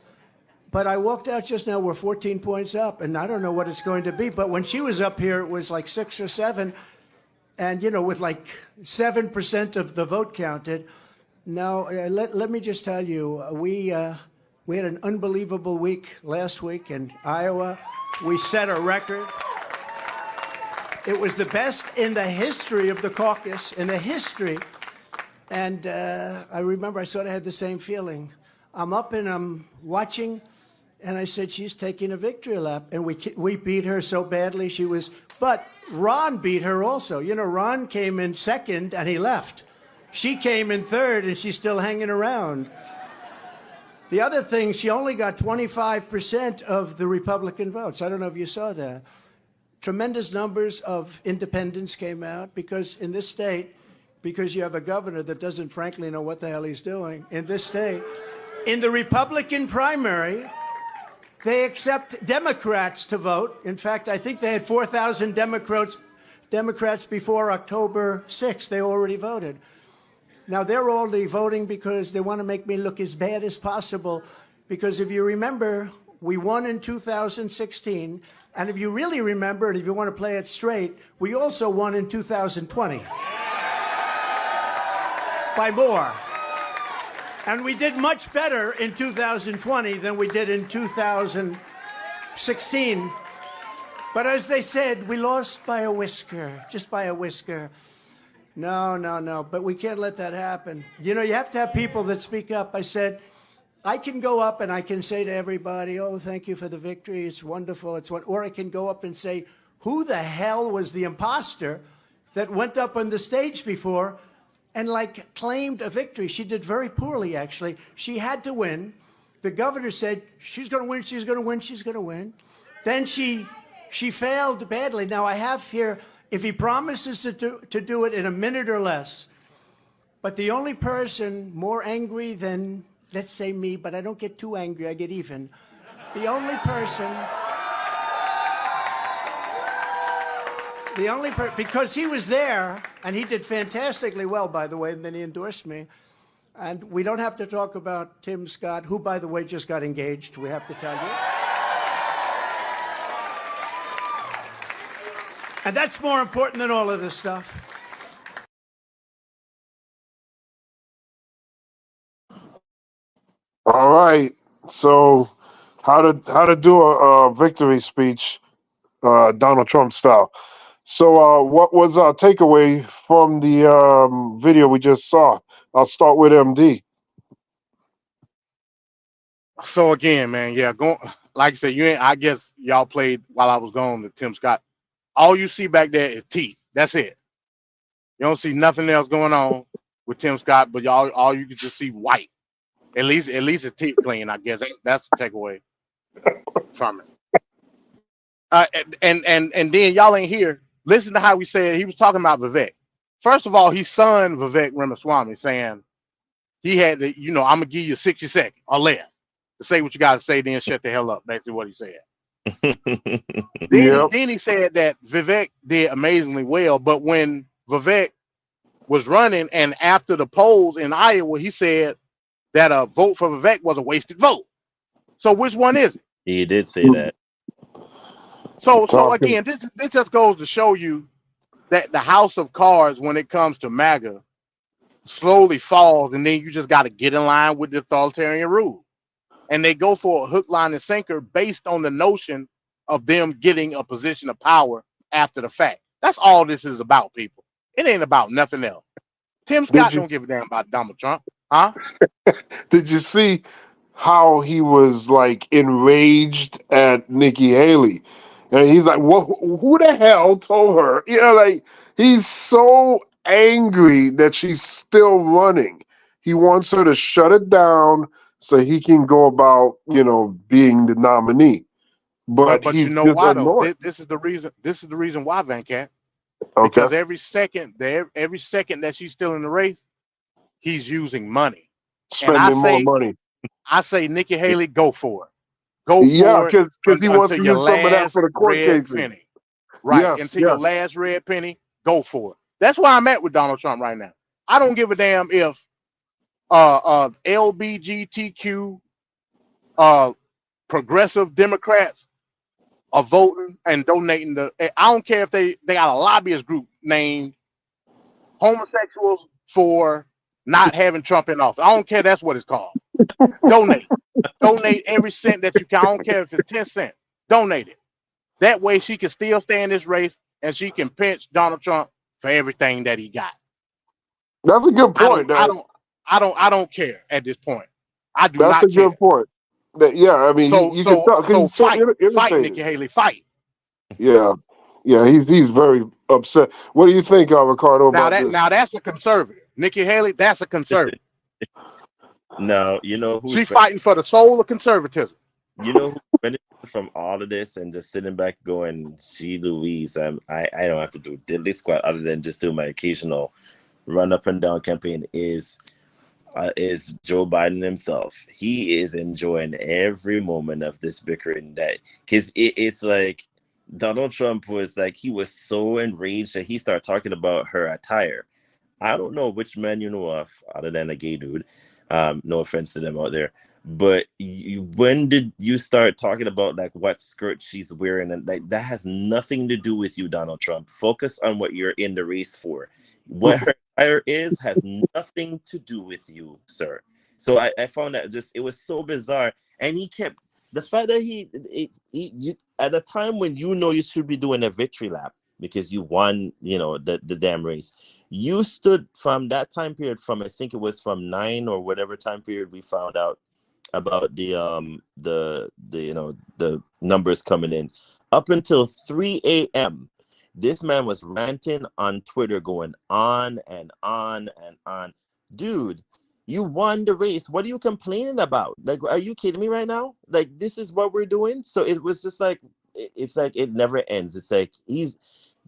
But I walked out just now, we're 14 points up, and I don't know what it's going to be. But when she was up here, it was like 6 or 7, and, with like 7% of the vote counted. Now, let me just tell you, we had an unbelievable week last week in Iowa. We set a record. It was the best in the history of the caucus, in the history. And I remember I sort of had the same feeling. I'm up and I'm watching, And I said, she's taking a victory lap. And we beat her so badly. But Ron beat her also. You know, Ron came in second and he left. She came in third and she's still hanging around. The other thing, she only got 25% of the Republican votes. I don't know if you saw that. Tremendous numbers of independents came out because in this state, because you have a governor that doesn't frankly know what the hell he's doing in this state, in the Republican primary, they accept Democrats to vote. In fact, I think they had 4,000 Democrats before October 6th. They already voted. Now, they're only voting because they want to make me look as bad as possible. Because if you remember, we won in 2016. And if you really remember, and if you want to play it straight, we also won in 2020. By more. And we did much better in 2020 than we did in 2016. But as they said, we lost by a whisker, just by a whisker. No. But we can't let that happen. You know, you have to have people that speak up. I said, I can go up and I can say to everybody, oh, thank you for the victory. It's wonderful. Or I can go up and say, who the hell was the imposter that went up on the stage before and claimed a victory? She did very poorly, actually. She had to win. The governor said, she's going to win, she's going to win, she's going to win. Then she failed badly. Now, I have here, if he promises to do it in a minute or less, but the only person more angry than, let's say me, but I don't get too angry, I get even. The only person, because he was there, and he did fantastically well, by the way, and then he endorsed me. And we don't have to talk about Tim Scott, who, by the way, just got engaged, we have to tell you. And that's more important than all of this stuff. All right. So, how to do a victory speech, Donald Trump style. So, what was our takeaway from the video we just saw? I'll start with MD. So again, man, yeah, like I said, I guess y'all played while I was gone with Tim Scott. All you see back there is teeth. That's it. You don't see nothing else going on with Tim Scott, but all you can just see white. At least his teeth clean. I guess that's the takeaway from it. And then y'all ain't here. Listen to how he said he was talking about Vivek. First of all, he son Vivek Ramaswamy saying he had to, I'm gonna give you 60 seconds or less to say what you got to say, then shut the hell up. Basically, what he said. Then he said that Vivek did amazingly well, but when Vivek was running and after the polls in Iowa, he said that a vote for Vivek was a wasted vote. So which one is it? He did say that. So again, this just goes to show you that the house of cards, when it comes to MAGA, slowly falls, and then you just got to get in line with the authoritarian rule. And they go for a hook, line, and sinker based on the notion of them getting a position of power after the fact. That's all this is about, people. It ain't about nothing else. Tim Scott don't give a damn about Donald Trump, huh? Did you see how he was enraged at Nikki Haley? And he's like, who the hell told her? He's so angry that she's still running. He wants her to shut it down so he can go about, being the nominee. But you know why though? This is the reason. This is the reason why, Van Cat. Okay. Because every second that she's still in the race, he's using money. Spending more money. I say, Nikki Haley, go for it. Go for it. because he wants to use some of that for the court cases. Penny. Right. Until your last red penny, go for it. That's where I'm at with Donald Trump right now. I don't give a damn if LBGTQ progressive Democrats are voting and donating I don't care if they got a lobbyist group named homosexuals for not having Trump in office. I don't care. That's what it's called. Donate every cent that you can. I don't care if it's 10 cents. Donate it. That way she can still stay in this race and she can pinch Donald Trump for everything that he got. That's a good point. I don't care at this point. I do not care. That's a good point. Yeah, I mean, you can tell because he's so fight irritated. Nikki Haley, fight. Yeah, he's very upset. What do you think, Ricardo, about this? Now that's a conservative. Nikki Haley, that's a conservative. Now, you know who's She's fighting for the soul of conservatism. You know who's benefiting from all of this and just sitting back going, gee Louise, I don't have to do diddly squat other than just do my occasional run up and down campaign is Joe Biden himself. He is enjoying every moment of this bickering because it's like Donald Trump was like, he was so enraged that he started talking about her attire. I don't know which man you know of other than a gay dude. No offense to them out there. But when did you start talking about like what skirt she's wearing? And like that has nothing to do with you, Donald Trump. Focus on what you're in the race for. What her attire is has nothing to do with you, sir. So I found that it was so bizarre. And he kept the fact that you at a time when you should be doing a victory lap because you won, the damn race. You stood from that time period I think it was from 9 or whatever time period we found out about the numbers coming in up until 3 a.m. This man was ranting on Twitter, going on and on and on. Dude, you won the race. What are you complaining about? Like, are you kidding me right now? Like, this is what we're doing. So it was just like, it's like it never ends. It's like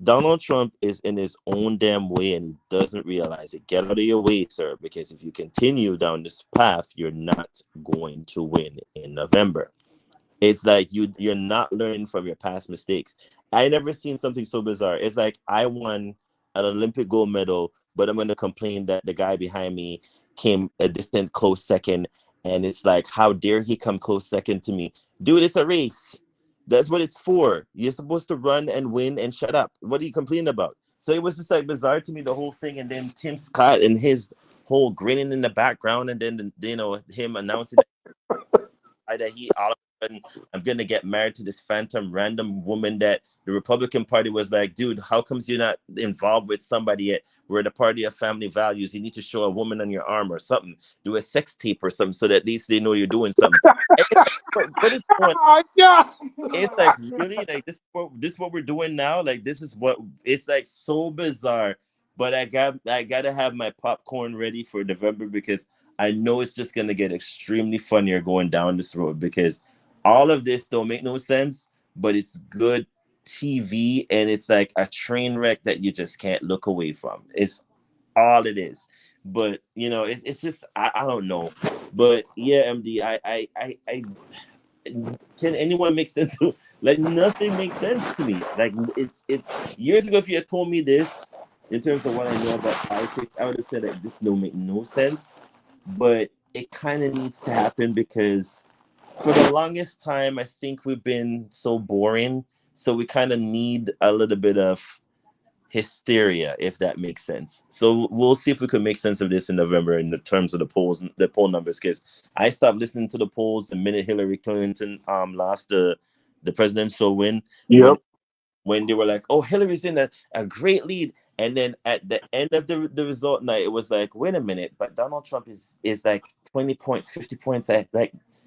Donald Trump is in his own damn way and he doesn't realize it. Get out of your way, sir, because if you continue down this path, you're not going to win in November. It's like you're not learning from your past mistakes. I never seen something so bizarre. It's like I won an Olympic gold medal, but I'm going to complain that the guy behind me came a distant close second. And it's like, how dare he come close second to me? Dude, it's a race. That's what it's for. You're supposed to run and win and shut up. What are you complaining about? So it was just like bizarre to me, the whole thing. And then Tim Scott and his whole grinning in the background, and then him announcing that he all of a sudden, I'm gonna get married to this phantom random woman that the Republican Party was like, dude, how comes you're not involved with somebody yet? We're the party of family values. You need to show a woman on your arm or something. Do a sex tape or something so that at least they know you're doing something. What is going on? It's like, really, like this is what we're doing now. Like this is what it's like, so bizarre. But I gotta have my popcorn ready for November because I know it's just gonna get extremely funnier going down this road because all of this don't make no sense, but it's good TV and it's like a train wreck that you just can't look away from. It's all it is. But it's just I don't know. But yeah, MD, I can anyone make sense of like nothing makes sense to me. Like it years ago, if you had told me this in terms of what I know about politics, I would have said that this don't make no sense. But it kind of needs to happen because for the longest time, I think we've been so boring. So we kind of need a little bit of hysteria, if that makes sense. So we'll see if we can make sense of this in November in the terms of the poll numbers. Because I stopped listening to the polls the minute Hillary Clinton lost the presidential win. Yep. When they were like, oh, Hillary's in a great lead. And then at the end of the result night, it was like, wait a minute, but Donald Trump is like 20 points, 50 points.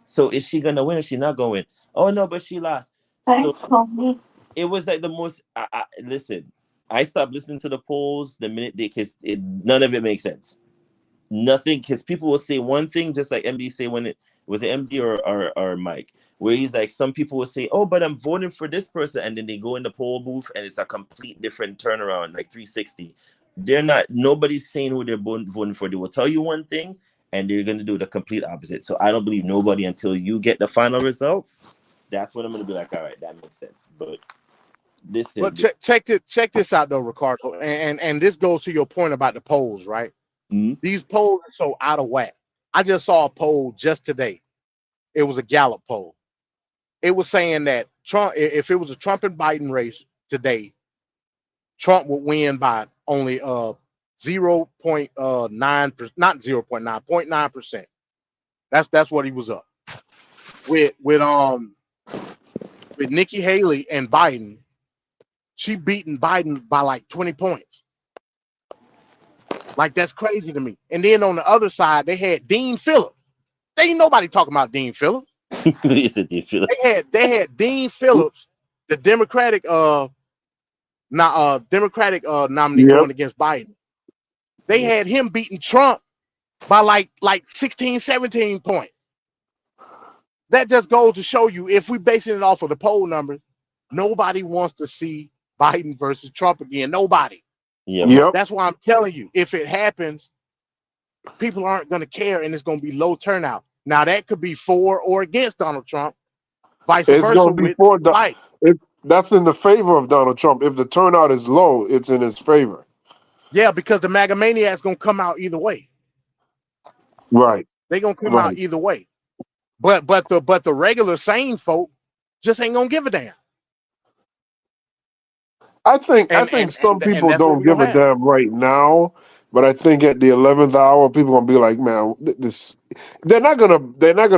So is she going to win or is she not going to win? Oh, no, but she lost. Thanks, so it was like the most, listen, I stopped listening to the polls the minute because none of it makes sense. Nothing, because people will say one thing, just like MD say when it was it MD or Mike, where he's like, some people will say, oh, but I'm voting for this person, and then they go in the poll booth and it's a complete different turnaround, like 360. Nobody's saying who they're voting for. They will tell you one thing and they're going to do the complete opposite. So I don't believe nobody until you get the final results. That's when I'm going to be like, all right, that makes sense. But check this out though, Ricardo, and this goes to your point about the polls, right? Mm-hmm. These polls are so out of whack. I just saw a poll just today. It was a Gallup poll. It was saying that Trump, if it was a Trump and Biden race today, Trump would win by only 0.9%, not 0.9, 0.9%. That's what he was up. With Nikki Haley and Biden, she beating Biden by like 20 points. Like, that's crazy to me. And then on the other side, they had Dean Phillips. There ain't nobody talking about Dean Phillips. He said, "Do you feel it?" They had Dean Phillips, the Democratic nominee Yep. going against Biden. They had him beating Trump by like 16, 17 points. That just goes to show you, if we basing it off of the poll numbers, nobody wants to see Biden versus Trump again. Nobody. Yep. That's why I'm telling you, if it happens, people aren't going to care, and it's going to be low turnout. Now that could be for or against Donald Trump, vice It's versa going to be with for Biden. that's in the favor of Donald Trump. If the turnout is low, it's in his favor. Yeah, because the MAGA maniac's going to come out either way. Right. They're going to come out either way. But the regular sane folk just ain't going to give a damn. I think some people that's what don't we're give gonna a have. damn right now, but I think at the 11th hour, people gonna be like, man, this. They're not gonna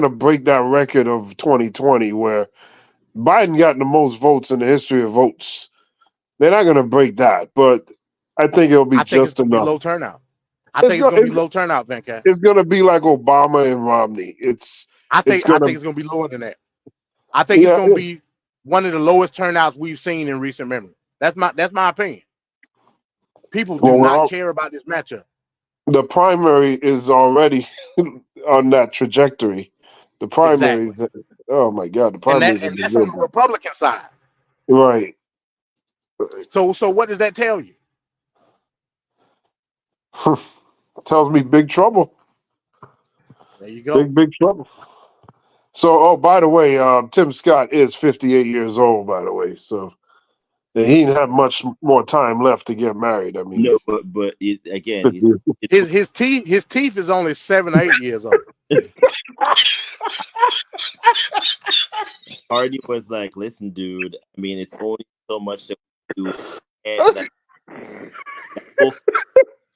break that record of 2020 where Biden got the most votes in the history of votes. They're not gonna break that, but I think it'll be It's just gonna be enough. low turnout. I think it's gonna be low turnout, Venkat. It's gonna be like Obama and Romney. I think it's gonna be lower than that. I think it's gonna be one of the lowest turnouts we've seen in recent memory. That's my opinion. People do not care about this matchup. The primary is already on that trajectory. The primary is, oh my God, the primary is And that's on the Republican side. right. So what does that tell you? Tells me big trouble. There you go. Big trouble. So, oh, by the way, Tim Scott is 58 years old, by the way. So he didn't have much more time left to get married. I mean, No, but again, his teeth is only 7 or 8 years old. Artie was like, "Listen, dude. I mean, it's only so much that we do, and that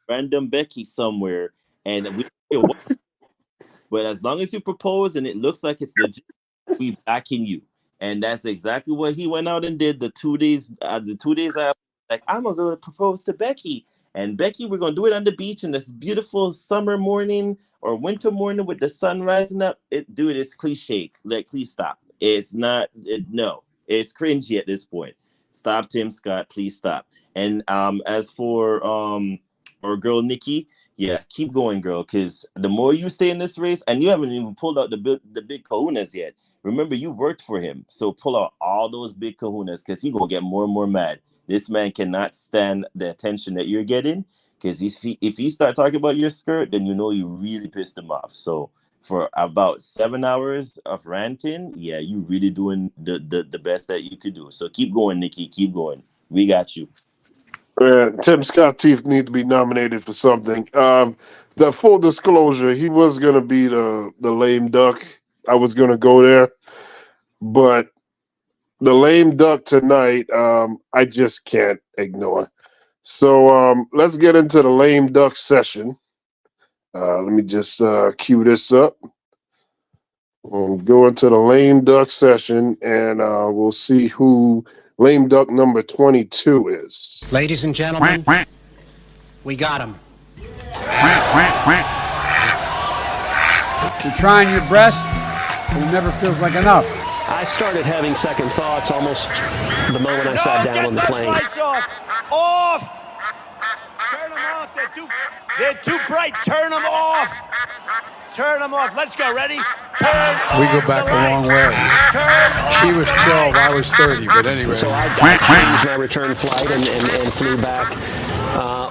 random Becky somewhere, and we. But as long as you propose and it looks like it's legit, we backing you." And that's exactly what he went out and did the 2 days. The 2 days after, like, I'm gonna go to propose to Becky, and Becky, we're gonna do it on the beach in this beautiful summer morning or winter morning with the sun rising up. Dude, it's cliche. Like, please stop. It's not. No, it's cringy at this point. Stop, Tim Scott. Please stop. And as for our girl Nikki. Yeah, keep going, girl, because the more you stay in this race, and you haven't even pulled out the big kahunas yet. Remember, you worked for him, so pull out all those big kahunas, because he's going to get more and more mad. This man cannot stand the attention that you're getting, because if he start talking about your skirt, then you know you really pissed him off. So for about 7 hours of ranting, yeah, you really doing the best that you could do. So keep going, Nikki, keep going. We got you. Tim Scott teeth need to be nominated for something. The full disclosure, he was gonna be the lame duck. I was gonna go there, but the lame duck tonight, I just can't ignore. So let's get into the lame duck session. Let me just cue this up. We'll go into the lame duck session, and we'll see who lame duck number 22 is. Ladies and gentlemen, we got him. You're trying your best, but it never feels like enough. I started having second thoughts almost the moment I sat down on the plane. Lights off! Off! Turn them off. They're too bright. Turn them off. Turn them off. Let's go. Ready? We go back a long way. She was 12, I was 30, but anyway. So I changed my return flight and flew back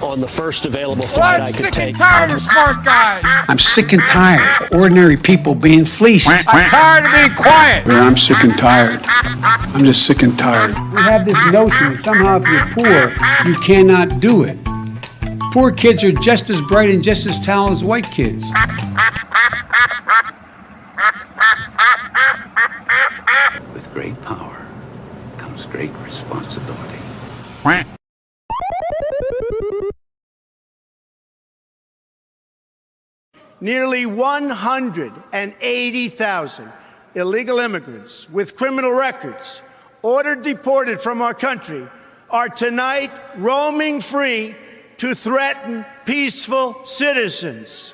on the first available flight I could take. I'm sick and tired of smart guys. I'm sick and tired of ordinary people being fleeced. I'm tired of being quiet. I'm sick and tired. I'm just sick and tired. We have this notion that somehow if you're poor, you cannot do it. Poor kids are just as bright and just as talented as white kids. With great power comes great responsibility. Nearly 180,000 illegal immigrants with criminal records ordered deported from our country are tonight roaming free to threaten peaceful citizens.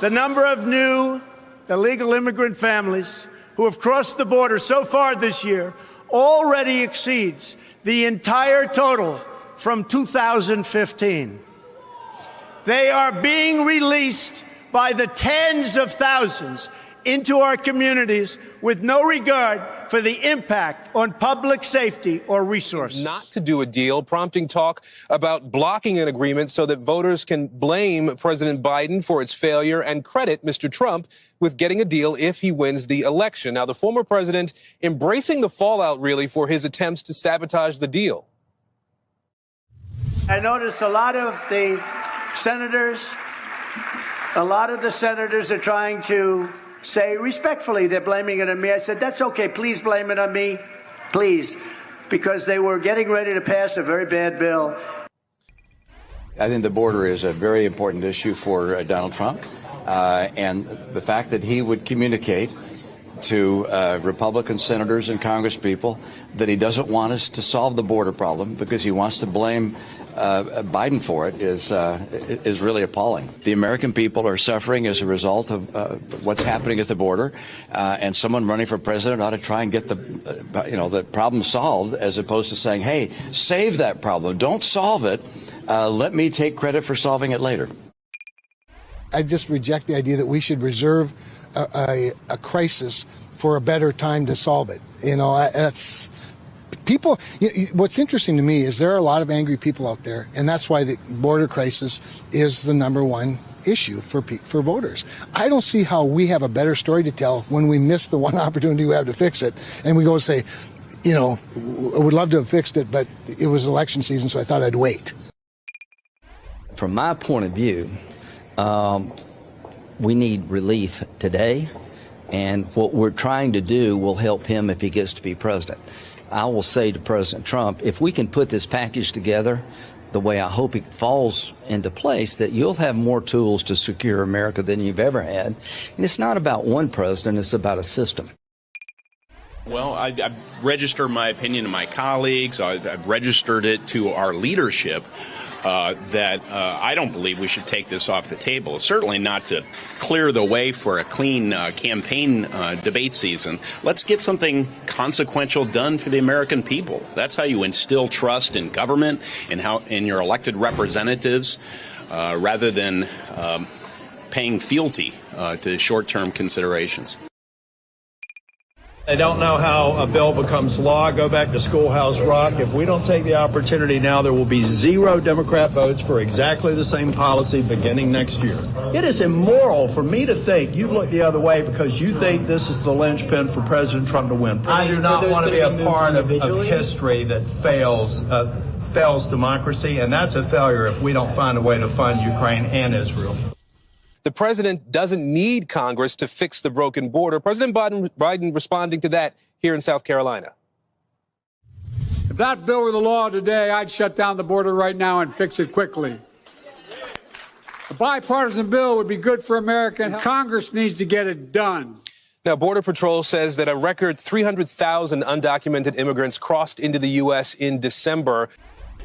The number of new illegal immigrant families who have crossed the border so far this year already exceeds the entire total from 2015. They are being released by the tens of thousands into our communities with no regard for the impact on public safety or resources. Not to do a deal, prompting talk about blocking an agreement so that voters can blame President Biden for its failure and credit Mr. Trump with getting a deal if he wins the election. Now, the former president embracing the fallout, really, for his attempts to sabotage the deal. I noticed a lot of the senators are trying to say respectfully they're blaming it on me. I said, that's okay. Please blame it on me. Please. Because they were getting ready to pass a very bad bill. I think the border is a very important issue for Donald Trump. And the fact that he would communicate to Republican senators and congresspeople that he doesn't want us to solve the border problem because he wants to blame Biden for it is really appalling. The American people are suffering as a result of what's happening at the border, and someone running for president ought to try and get the problem solved, as opposed to saying, "Hey, save that problem, don't solve it. Let me take credit for solving it later." I just reject the idea that we should reserve a crisis for a better time to solve it. That's. People, what's interesting to me is there are a lot of angry people out there, and that's why the border crisis is the number1 issue for voters. I don't see how we have a better story to tell when we miss the one opportunity we have to fix it, and we go and say, I would love to have fixed it, but it was election season, so I thought I'd wait. From my point of view, we need relief today, and what we're trying to do will help him if he gets to be president. I will say to President Trump, if we can put this package together the way I hope it falls into place, that you'll have more tools to secure America than you've ever had. And it's not about one president, it's about a system. Well, I registered my opinion to my colleagues. I've registered it to our leadership that I don't believe we should take this off the table. Certainly not to clear the way for a clean campaign debate season. Let's get something consequential done for the American people. That's how you instill trust in government and in your elected representatives, rather than paying fealty to short-term considerations. They don't know how a bill becomes law. Go back to Schoolhouse Rock. If we don't take the opportunity now, there will be 0 Democrat votes for exactly the same policy beginning next year. It is immoral for me to think you look the other way because you think this is the linchpin for President Trump to win. I do not want to be a part of history that fails democracy, and that's a failure if we don't find a way to fund Ukraine and Israel. The president doesn't need Congress to fix the broken border. President Biden responding to that here in South Carolina. If that bill were the law today, I'd shut down the border right now and fix it quickly. A bipartisan bill would be good for America, and Congress needs to get it done. Now, Border Patrol says that a record 300,000 undocumented immigrants crossed into the U.S. in December.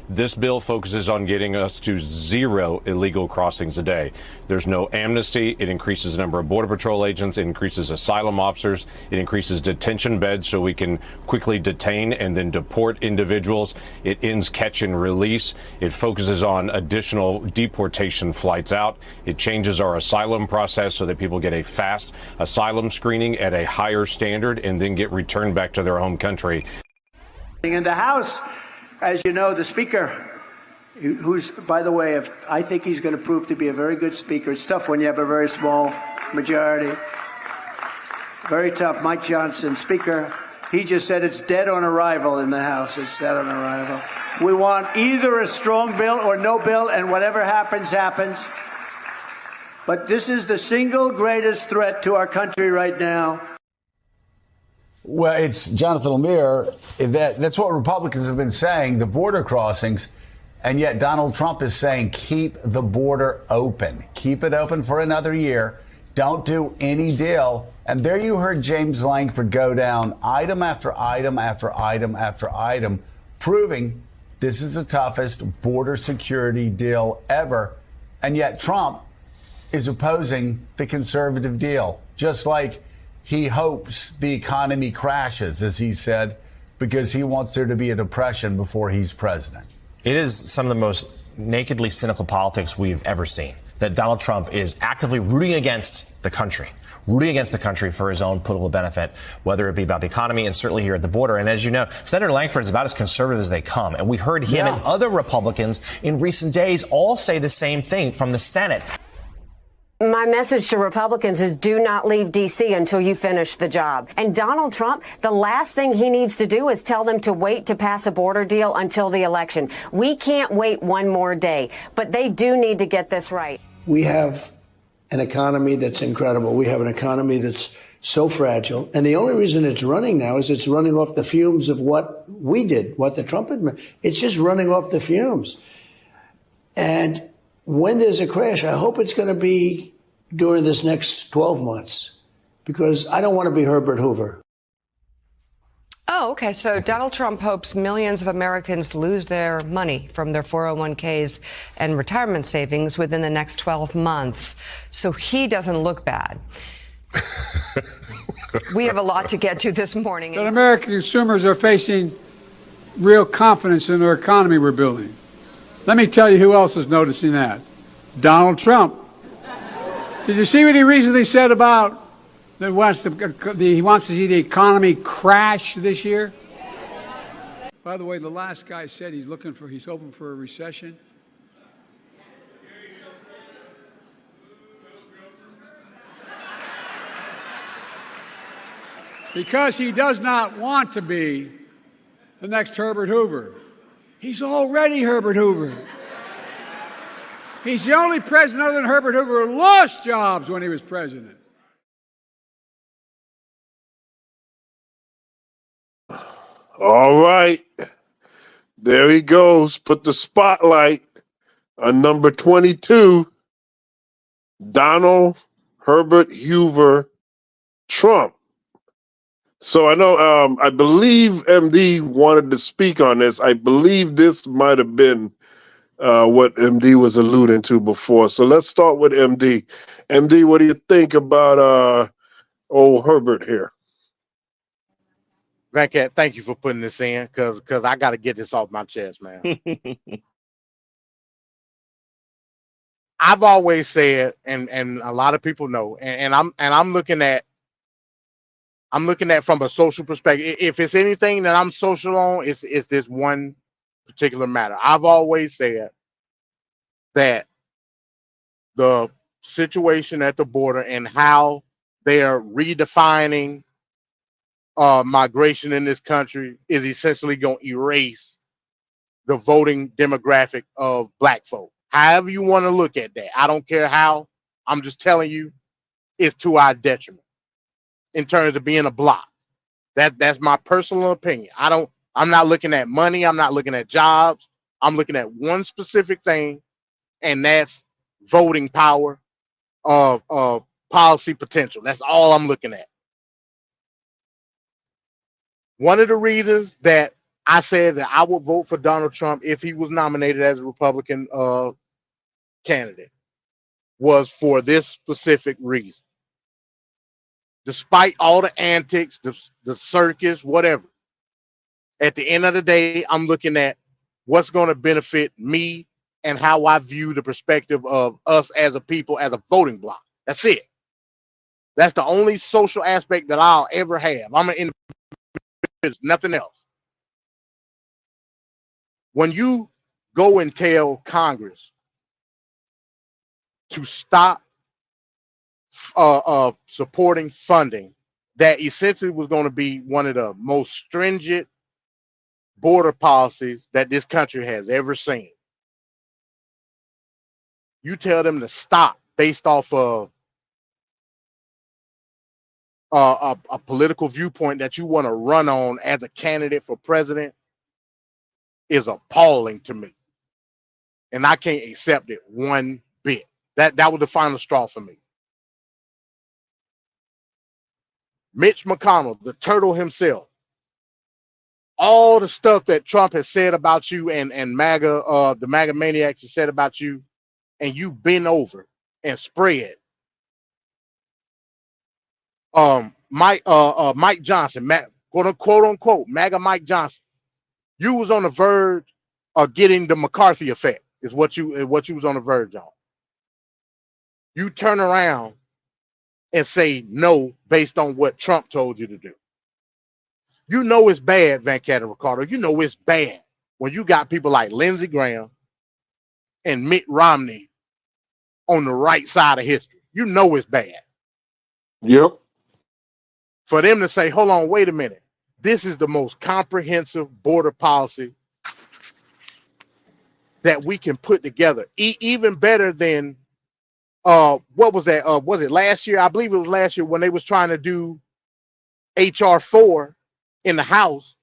This bill focuses on getting us to 0 illegal crossings a day. There's no amnesty. It increases the number of Border Patrol agents. It increases asylum officers. It increases detention beds so we can quickly detain and then deport individuals. It ends catch and release. It focuses on additional deportation flights out. It changes our asylum process so that people get a fast asylum screening at a higher standard and then get returned back to their home country. In the House, as you know, the Speaker, who's, by the way, I think he's going to prove to be a very good Speaker. It's tough when you have a very small majority. Very tough. Mike Johnson, Speaker, he just said it's dead on arrival in the House. It's dead on arrival. We want either a strong bill or no bill, and whatever happens, happens. But this is the single greatest threat to our country right now. Well, it's Jonathan Lemire. That's what Republicans have been saying, the border crossings. And yet Donald Trump is saying, keep the border open. Keep it open for another year. Don't do any deal. And there you heard James Langford go down item after item after item after item, proving this is the toughest border security deal ever. And yet Trump is opposing the conservative deal, just like he hopes the economy crashes, as he said, because he wants there to be a depression before he's president. It is some of the most nakedly cynical politics we've ever seen, that Donald Trump is actively rooting against the country for his own political benefit, whether it be about the economy and certainly here at the border. And as you know, Senator Langford is about as conservative as they come. And we heard him and other Republicans in recent days all say the same thing from the Senate. My message to Republicans is do not leave D.C. until you finish the job. And Donald Trump, the last thing he needs to do is tell them to wait to pass a border deal until the election. We can't wait one more day, but they do need to get this right. We have an economy that's incredible. We have an economy that's so fragile. And the only reason it's running now is it's running off the fumes of what we did, what the Trump administration. It's just running off the fumes. And when there's a crash, I hope it's going to be during this next 12 months, because I don't want to be Herbert Hoover. Oh, okay. So Donald Trump hopes millions of Americans lose their money from their 401ks and retirement savings within the next 12 months. So he doesn't look bad. We have a lot to get to this morning. That American consumers are facing real confidence in their economy we're building. Let me tell you who else is noticing that. Donald Trump. Did you see what he recently said about that he wants to see the economy crash this year? By the way, the last guy said he's hoping for a recession. Because he does not want to be the next Herbert Hoover. He's already Herbert Hoover. He's the only president other than Herbert Hoover who lost jobs when he was president. All right. There he goes. Put the spotlight on number 22, Donald Herbert Hoover Trump. So I know, I believe MD wanted to speak on this. I believe this might have been what MD was alluding to before. So let's start with MD. MD, what do you think about old Herbert here? Grandcat, thank you for putting this in, because I got to get this off my chest, man. I've always said, and a lot of people know, and I'm looking at from a social perspective. If it's anything that I'm social on, it's this one particular matter. I've always said that the situation at the border and how they are redefining migration in this country is essentially going to erase the voting demographic of black folk. However you want to look at that, I don't care how. I'm just telling you, it's to our detriment in terms of being a block. That's my personal opinion. I'm not looking at money. I'm not looking at jobs. I'm looking at one specific thing, and that's voting power of policy potential. That's all I'm looking at. One of the reasons that I said that I would vote for Donald Trump if he was nominated as a Republican candidate was for this specific reason. Despite all the antics, the circus, whatever, at the end of the day, I'm looking at what's going to benefit me and how I view the perspective of us as a people, as a voting bloc. That's it. That's the only social aspect that I'll ever have. I'm an individual, nothing else. When you go and tell Congress to stop supporting funding that essentially was going to be one of the most stringent border policies that this country has ever seen. You tell them to stop based off of a political viewpoint that you want to run on as a candidate for president is appalling to me. And I can't accept it one bit. That was the final straw for me. Mitch McConnell, the turtle himself, all the stuff that Trump has said about you and MAGA, the MAGA maniacs have said about you, and you bend over and spread. Mike Johnson, quote unquote, MAGA Mike Johnson, you was on the verge of getting the McCarthy effect, is what you was on the verge on. You turn around and say no based on what Trump told you to do. You know it's bad, Van Cat and Ricardo. You know it's bad when you got people like Lindsey Graham and Mitt Romney on the right side of history. You know it's bad. Yep. For them to say, hold on, wait a minute. This is the most comprehensive border policy that we can put together. Even better than what was that? Was it last year? I believe it was last year when they was trying to do HR 4 in the House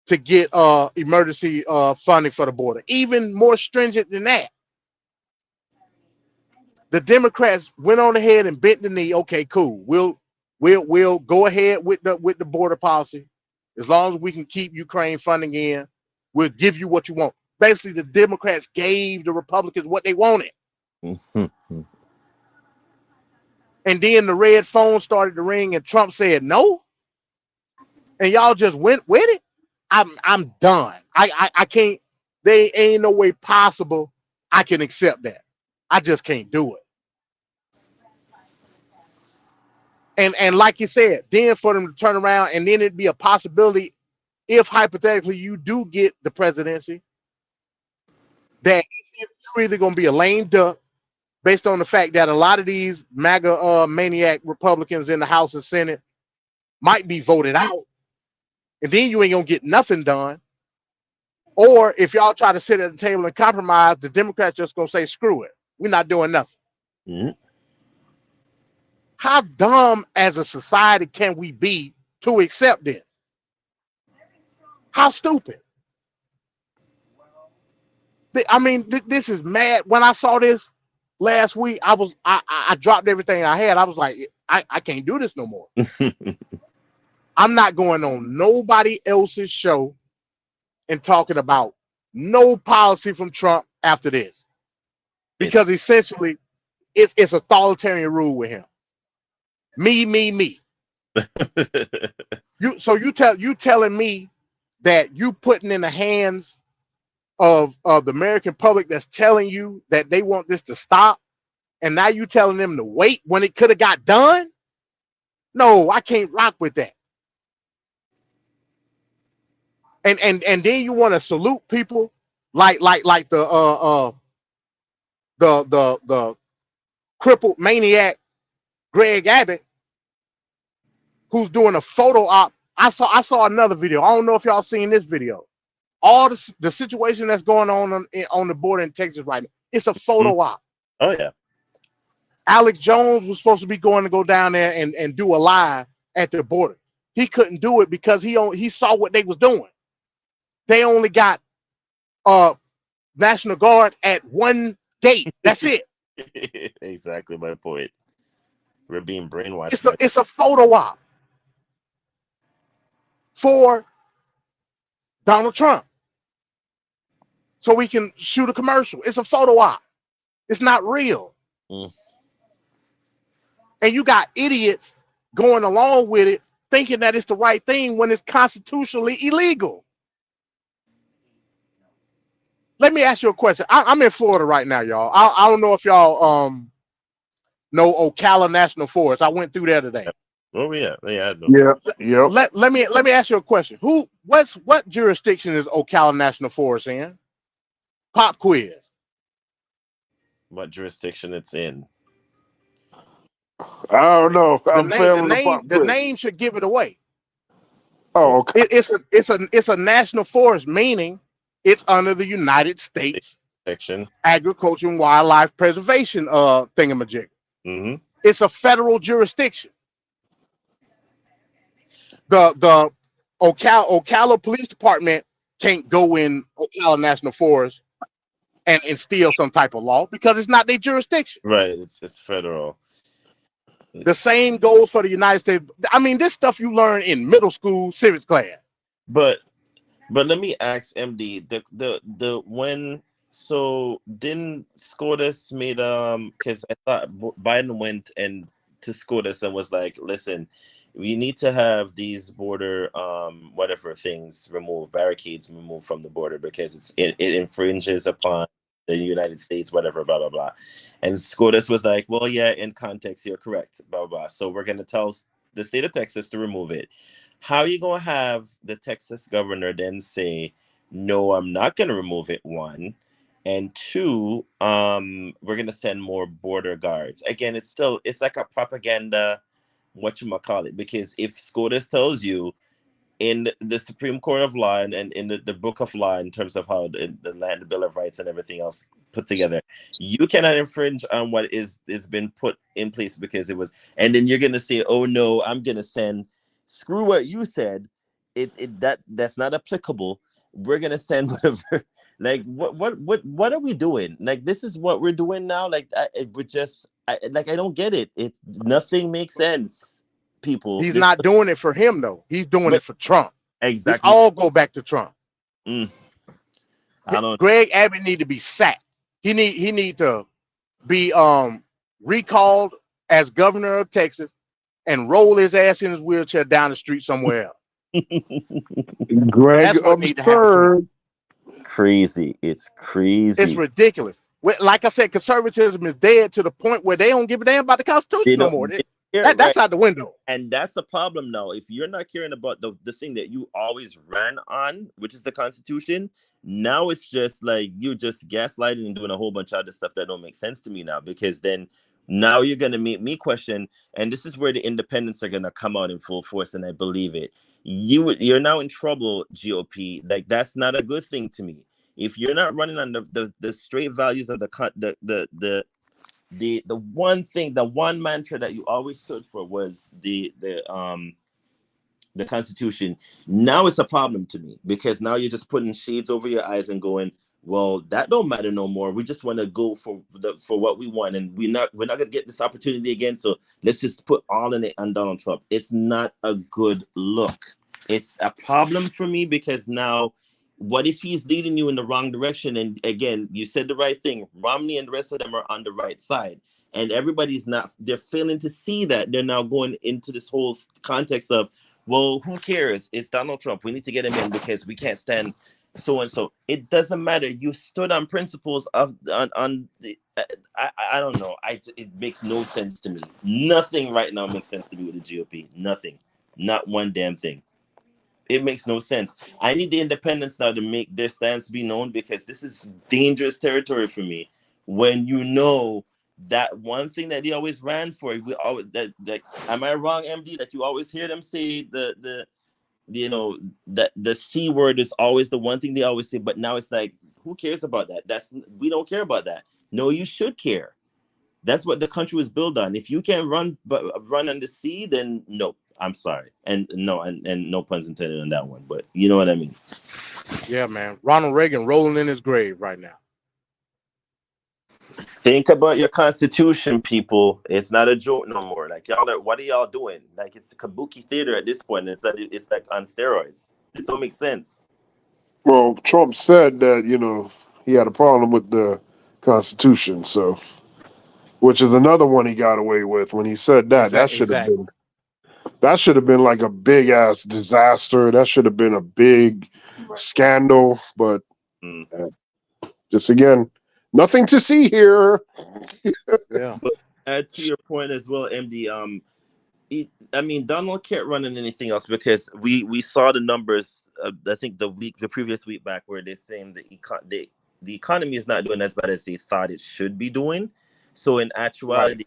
to get emergency funding for the border. Even more stringent than that. The Democrats went on ahead and bent the knee. Okay, cool. We'll go ahead with the border policy. As long as we can keep Ukraine funding in, we'll give you what you want. Basically, the Democrats gave the Republicans what they wanted. And then the red phone started to ring and Trump said no. And y'all just went with it. I'm done. I can't, there ain't no way possible I can accept that. I just can't do it. And like you said, then for them to turn around and then it'd be a possibility if hypothetically you do get the presidency, that you're either going to be a lame duck based on the fact that a lot of these MAGA maniac Republicans in the House and Senate might be voted out, and then you ain't going to get nothing done. Or if y'all try to sit at the table and compromise, the Democrats just going to say, screw it. We're not doing nothing. Mm-hmm. How dumb as a society can we be to accept this? How stupid. I mean, this is mad. When I saw this last week, I dropped everything I had. I was like, I can't do this no more. I'm not going on nobody else's show and talking about no policy from Trump after this. Because essentially, it's authoritarian rule with him. Me. You telling me that you putting in the hands of the American public that's telling you that they want this to stop, and now you telling them to wait when it could have got done? No, I can't rock with that. And then you want to salute people like the crippled maniac Greg Abbott, who's doing a photo op. I saw another video. I don't know if y'all seen this video. All the situation that's going on the border in Texas right now, it's a photo op. Oh yeah. Alex Jones was supposed to be going to go down there and do a live at the border. He couldn't do it because he saw what they was doing. They only got National Guard at one gate. That's it. Exactly my point. We're being brainwashed. It's a photo op for Donald Trump, so we can shoot a commercial. It's a photo op. It's not real. And you got idiots going along with it, thinking that it's the right thing when it's constitutionally illegal. Let me ask you a question. I'm in Florida right now, y'all. I don't know if y'all know Ocala National Forest. I went through there today. Oh yeah. Let me ask you a question. What jurisdiction is Ocala National Forest in? Pop quiz. What jurisdiction it's in? I don't know. The name should give it away. Oh, okay. It's a national forest, meaning it's under the United States Agriculture and Wildlife Preservation thingamajig. Mm-hmm. It's a federal jurisdiction. The Ocala Police Department can't go in Ocala National Forest and steal some type of law because it's not their jurisdiction. Right. It's federal. The same goes for the United States. I mean, this stuff you learn in middle school civics class. But let me ask MD, the when So didn't SCOTUS made because I thought Biden went and to SCOTUS and was like, listen, we need to have these border whatever things removed, barricades removed from the border because it infringes upon the United States, whatever, blah blah blah. And SCOTUS was like, well, yeah, in context, you're correct, blah blah blah. So we're gonna tell the state of Texas to remove it. How are you gonna have the Texas governor then say, no, I'm not gonna remove it, one? And two, we're gonna send more border guards. Again, it's like a propaganda, whatchamacallit, because if SCOTUS tells you in the Supreme Court of Law and in the Book of Law, in terms of how the Land, the Bill of Rights and everything else put together, you cannot infringe on what is been put in place because it was, and then you're gonna say, oh no, I'm gonna send, screw what you said, that's not applicable. We're gonna send whatever. Like what are we doing? Like this is what we're doing now. Like I don't get it. Nothing makes sense. People, He's not doing it for him though. He's doing it for Trump. Exactly. This all go back to Trump. I don't. Greg Abbott need to be sacked. He need to be recalled as governor of Texas and roll his ass in his wheelchair down the street somewhere else. Greg, that's what needs to happen. Crazy. It's crazy. It's ridiculous. Like I said, conservatism is dead to the point where they don't give a damn about the Constitution no more. That's out the window. And that's a problem now. If you're not caring about the thing that you always ran on, which is the Constitution, now it's just like you're just gaslighting and doing a whole bunch of other stuff that don't make sense to me now, because then now you're going to make me question, and this is where the independents are going to come out in full force, and I believe it. You're now in trouble, GOP. Like, that's not a good thing to me. If you're not running on the straight values of the one thing, the one mantra that you always stood for was the Constitution. Now it's a problem to me, because now you're just putting shades over your eyes and going, well, that don't matter no more. We just want to go for what we want, and we're not gonna get this opportunity again. So let's just put all in it on Donald Trump. It's not a good look. It's a problem for me, because now, what if he's leading you in the wrong direction? And again, you said the right thing. Romney and the rest of them are on the right side, and they're failing to see that. They're now going into this whole context of, well, who cares? It's Donald Trump. We need to get him in because we can't stand so and so. It doesn't matter. You stood on principles I don't know. It makes no sense to me. Nothing right now makes sense to me with the GOP. Nothing. Not one damn thing. It makes no sense. I need the independents now to make their stance be known, because this is dangerous territory for me. When you know that one thing that they always ran for, we always that am I wrong, MD? That you always hear them say the C word is always the one thing they always say, but now it's like, who cares about that? We don't care about that. No, you should care. That's what the country was built on. If you can't run on the sea, then no, I'm sorry. And no puns intended on that one, but you know what I mean. Yeah, man. Ronald Reagan rolling in his grave right now. Think about your Constitution, people. It's not a joke no more. Like, y'all, what are y'all doing? Like, it's kabuki theater at this point. It's like on steroids. This don't make sense. Well, Trump said that, he had a problem with the Constitution, so, which is another one he got away with when he said that. That should have been like a big ass disaster. That should have been a big scandal, but just again, nothing to see here. Yeah. But add to your point as well, MD. Donald can't run in anything else, because we saw the numbers. I think the previous week back, where they're saying the economy is not doing as bad as they thought it should be doing. So in actuality,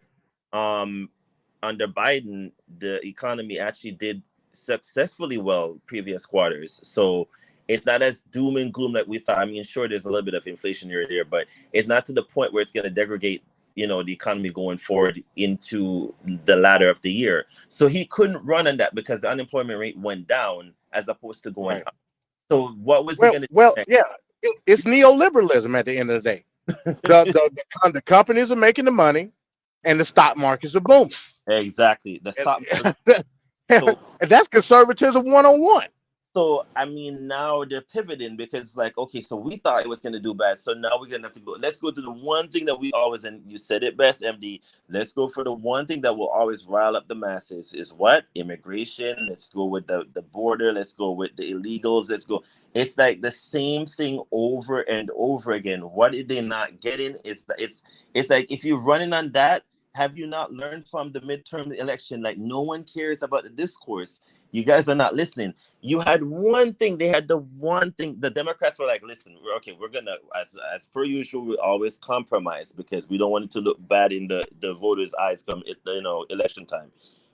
under Biden, the economy actually did successfully well previous quarters. So it's not as doom and gloom like we thought. I mean, sure, there's a little bit of inflation here and there, but it's not to the point where it's going to degrade, the economy going forward into the latter of the year. So he couldn't run on that, because the unemployment rate went down as opposed to going up. So what was he going to do? Well, yeah, it's neoliberalism at the end of the day. The companies are making the money, and the stock markets are booming. Exactly. The stock. And that's conservatism 101. So, I mean, now they're pivoting because it's like, okay, so we thought it was going to do bad. So now we're going to have to go. Let's go to the one thing that we always, and you said it best, MD. Let's go for the one thing that will always rile up the masses is what? Immigration. Let's go with the border. Let's go with the illegals. Let's go. It's like the same thing over and over again. What are they not getting? It's like if you're running on that, have you not learned from the midterm election? Like no one cares about the discourse. You guys are not listening. You had one thing. They had the one thing. The Democrats were like, listen, we're gonna, as per usual, we always compromise because we don't want it to look bad in the voters' eyes come election time.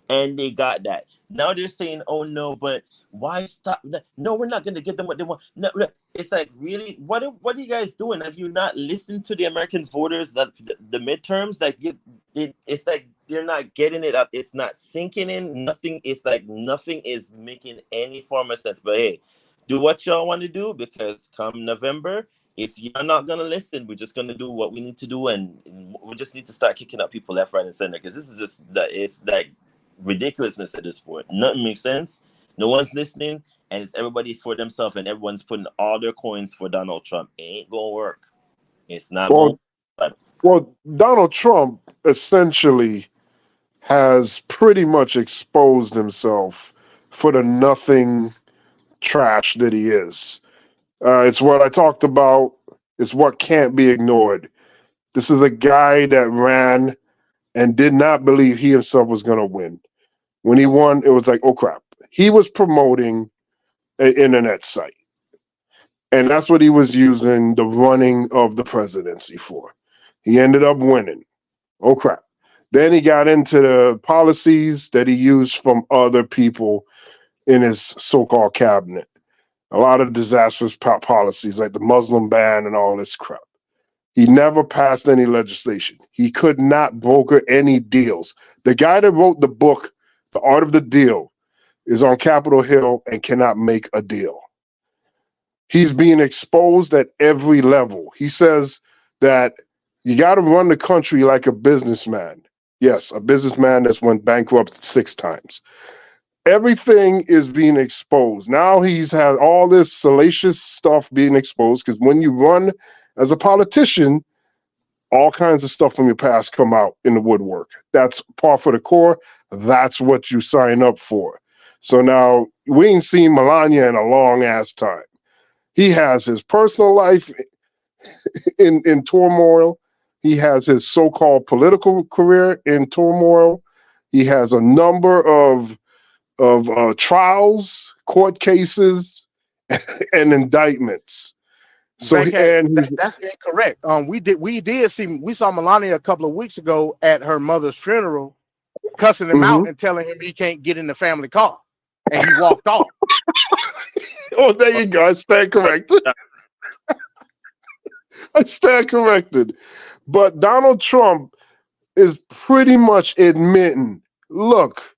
And they got that. Now they're saying, oh no, but why stop? No, we're not gonna give them what they want. No, it's like, really, what are you guys doing? Have you not listened to the American voters that the midterms? Like it's like they're not getting it up. It's not sinking in. Nothing. It's like nothing is making any form of sense. But hey, do what y'all want to do because come November, if you're not gonna listen, we're just gonna do what we need to do, and we just need to start kicking up people left, right, and center because this is just that. It's like ridiculousness at this point. Nothing makes sense. No one's listening, and it's everybody for themselves, and everyone's putting all their coins for Donald Trump. It ain't gonna work. It's not going. Well, Donald Trump essentially has pretty much exposed himself for the nothing trash that he is. It's what I talked about. It's what can't be ignored. This is a guy that ran and did not believe he himself was going to win. When he won, it was like, oh crap. He was promoting an internet site. And that's what he was using the running of the presidency for. He ended up winning. Oh crap. Then he got into the policies that he used from other people in his so-called cabinet. A lot of disastrous policies like the Muslim ban and all this crap. He never passed any legislation. He could not broker any deals. The guy that wrote the book, The Art of the Deal, is on Capitol Hill and cannot make a deal. He's being exposed at every level. He says that you got to run the country like a businessman. Yes, a businessman that's went bankrupt 6 times. Everything is being exposed. Now he's had all this salacious stuff being exposed because when you run as a politician, all kinds of stuff from your past come out in the woodwork. That's par for the core. That's what you sign up for. So now we ain't seen Melania in a long ass time. He has his personal life in turmoil. He has his so-called political career in turmoil. He has a number of trials, court cases, and indictments. So that's incorrect. We saw Melania a couple of weeks ago at her mother's funeral, cussing him out and telling him he can't get in the family car, and he walked off. Oh, there you go. I stand corrected. I stand corrected. But Donald Trump is pretty much admitting, look,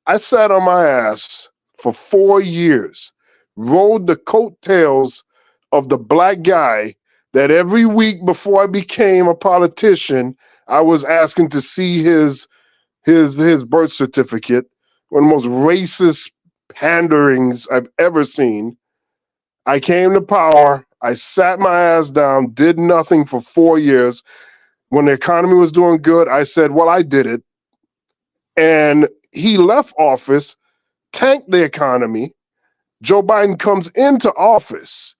I sat on my ass for 4 years, rode the coattails of the black guy that every week before I became a politician, I was asking to see his birth certificate. One of the most racist panderings I've ever seen. I came to power. I sat my ass down, did nothing for 4 years. When the economy was doing good, I said, well, I did it. And he left office, tanked the economy. Joe Biden comes into office.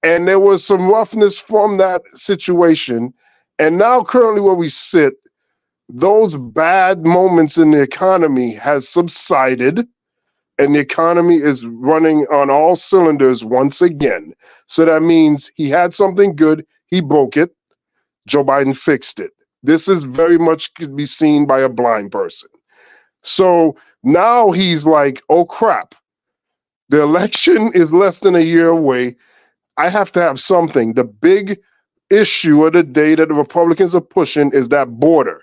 And there was some roughness from that situation. And now currently where we sit, those bad moments in the economy has subsided and the economy is running on all cylinders once again. So that means he had something good, he broke it, Joe Biden fixed it. This is very much could be seen by a blind person. So now he's like, oh crap, the election is less than a year away. I have to have something. The big issue of the day that the Republicans are pushing is that border.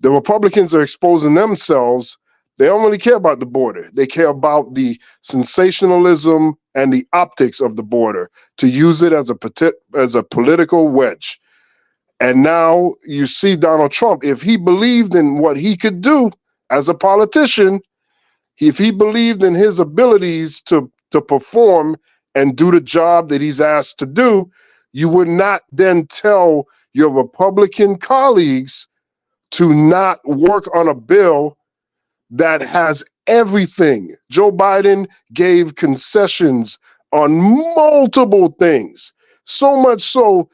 The Republicans are exposing themselves. They don't really care about the border. They care about the sensationalism and the optics of the border to use it as a political wedge. And now you see Donald Trump, if he believed in what he could do as a politician, if he believed in his abilities to to perform and do the job that he's asked to do, you would not then tell your Republican colleagues to not work on a bill that has everything. Joe Biden gave concessions on multiple things. So much so,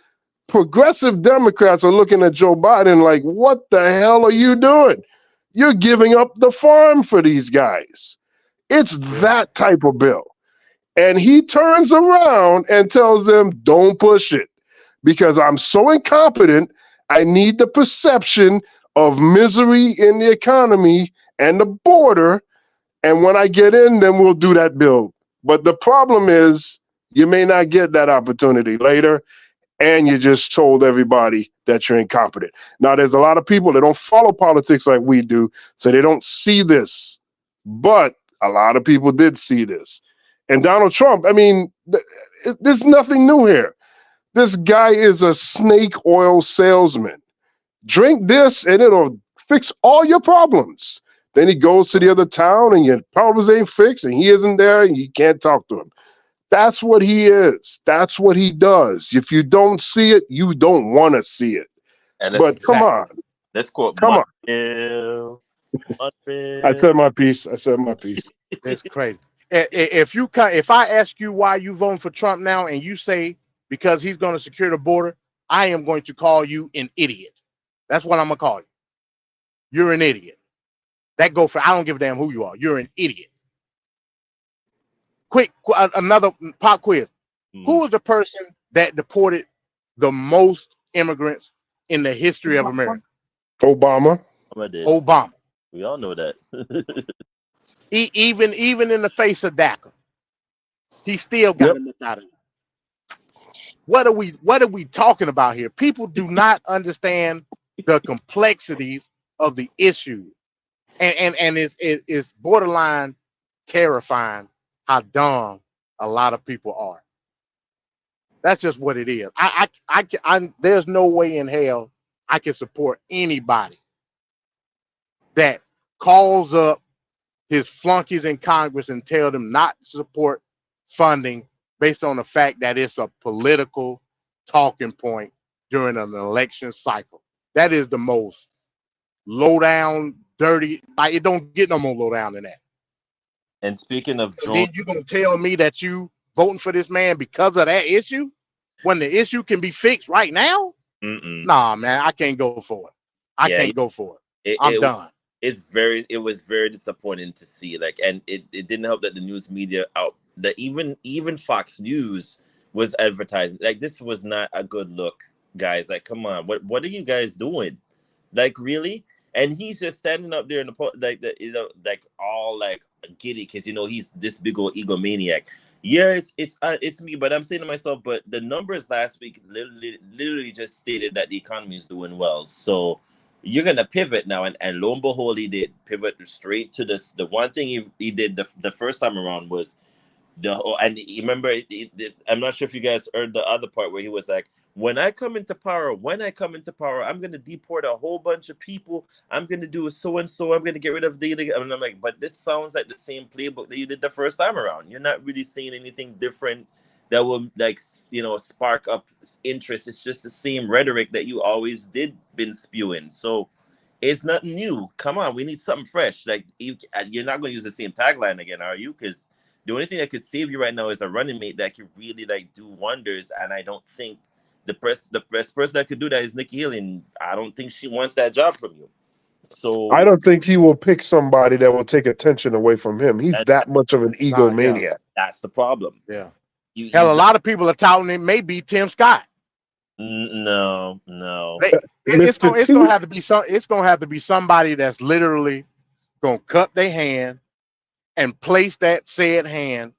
progressive Democrats are looking at Joe Biden like, what the hell are you doing? You're giving up the farm for these guys. It's that type of bill. And he turns around and tells them, don't push it because I'm so incompetent. I need the perception of misery in the economy and the border. And when I get in, then we'll do that bill. But the problem is you may not get that opportunity later. And you just told everybody that you're incompetent. Now, there's a lot of people that don't follow politics like we do, so they don't see this. But a lot of people did see this. And Donald Trump, I mean, there's nothing new here. This guy is a snake oil salesman. Drink this and it'll fix all your problems. Then he goes to the other town and your problems ain't fixed and he isn't there and you can't talk to him. That's what he is. That's what he does. If you don't see it, you don't want to see it. But come on. Let's quote. Come on. I said my piece. That's crazy. If I ask you why you voting for Trump now and you say because he's going to secure the border, I am going to call you an idiot. That's what I'm going to call you. You're an idiot. I don't give a damn who you are. You're an idiot. Quick, another pop quiz. Who was the person that deported the most immigrants in the history of America? Obama. Obama. We all know that. Even in the face of DACA, he still got him out of it. What are we talking about here? People do not understand the complexities of the issue, and it's borderline terrifying how dumb a lot of people are. That's just what it is. There's no way in hell I can support anybody that calls up his flunkies in Congress and tell them not to support funding based on the fact that it's a political talking point during an election cycle. That is the most low down, dirty. It don't get no more low down than that. And speaking of Joe, then you're gonna tell me that you voting for this man because of that issue when the issue can be fixed right now? Nah, man, I can't go for it. I can't go for it. I'm done. It was very disappointing to see, and it didn't help that the news media that even Fox News was advertising. This was not a good look, guys. Come on, what are you guys doing? Really? And he's just standing up there in the all giddy because he's this big old egomaniac. Yeah, it's me, but I'm saying to myself, but the numbers last week literally just stated that the economy is doing well. So you're gonna pivot now, and lo and behold, he did pivot straight to this. The one thing he did the first time around was and you remember, I'm not sure if you guys heard the other part where he was like, when I come into power, I'm going to deport a whole bunch of people. I'm going to do so and so. I'm going to get rid of the. And I'm like, but this sounds like the same playbook that you did the first time around. You're not really saying anything different that will spark up interest. It's just the same rhetoric that you always been spewing. So it's nothing new. Come on, we need something fresh. You're not going to use the same tagline again, are you? Because the only thing that could save you right now is a running mate that could really do wonders. And I don't think the best person that could do that is Nikki Haley. And I don't think she wants that job from you. So I don't think he will pick somebody that will take attention away from him. He's that much of an egomaniac. Yeah. That's the problem. Yeah. Hell, a lot of people are touting it may be Tim Scott. No. It's gonna have to be it's gonna have to be somebody that's literally gonna cup their hand and place that said hand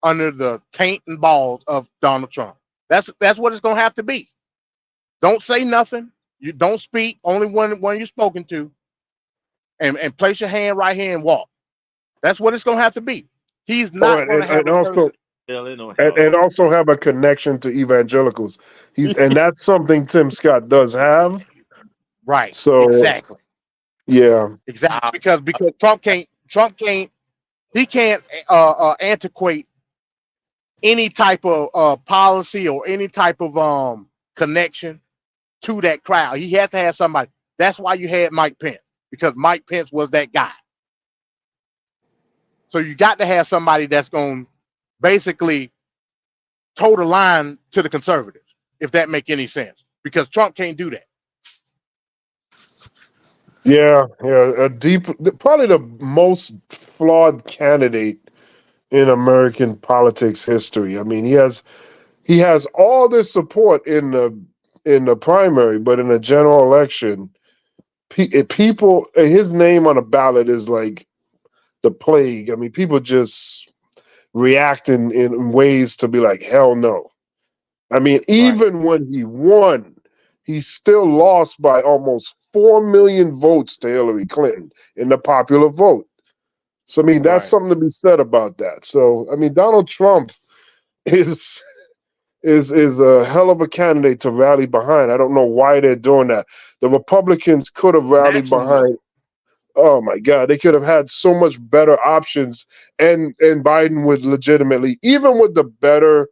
under the taint and balls of Donald Trump. That's what it's gonna have to be. Don't say nothing. You don't speak. Only when you're spoken to. And place your hand right here and walk. That's what it's gonna have to be. He's not gonna have and also have a connection to evangelicals. And that's something Tim Scott does have. Right. So exactly. Yeah. Exactly. Because Trump can't antiquate any type of policy or any type of connection to that crowd. He has to have somebody. That's why you had Mike Pence, because Mike Pence was that guy. So you got to have somebody that's going to basically toe the line to the conservatives, if that make any sense, because Trump can't do that. Yeah, probably the most flawed candidate in American politics history. I mean, he has all this support in the primary, but in the general election, people, his name on a ballot is like the plague. I mean, people just react in ways to be like, hell no. I mean, even when he won, he still lost by almost 4 million votes to Hillary Clinton in the popular vote. So, I mean, that's something to be said about that. So, I mean, Donald Trump is a hell of a candidate to rally behind. I don't know why they're doing that. The Republicans could have rallied behind. Oh my God, they could have had so much better options, and Biden would legitimately, even with the better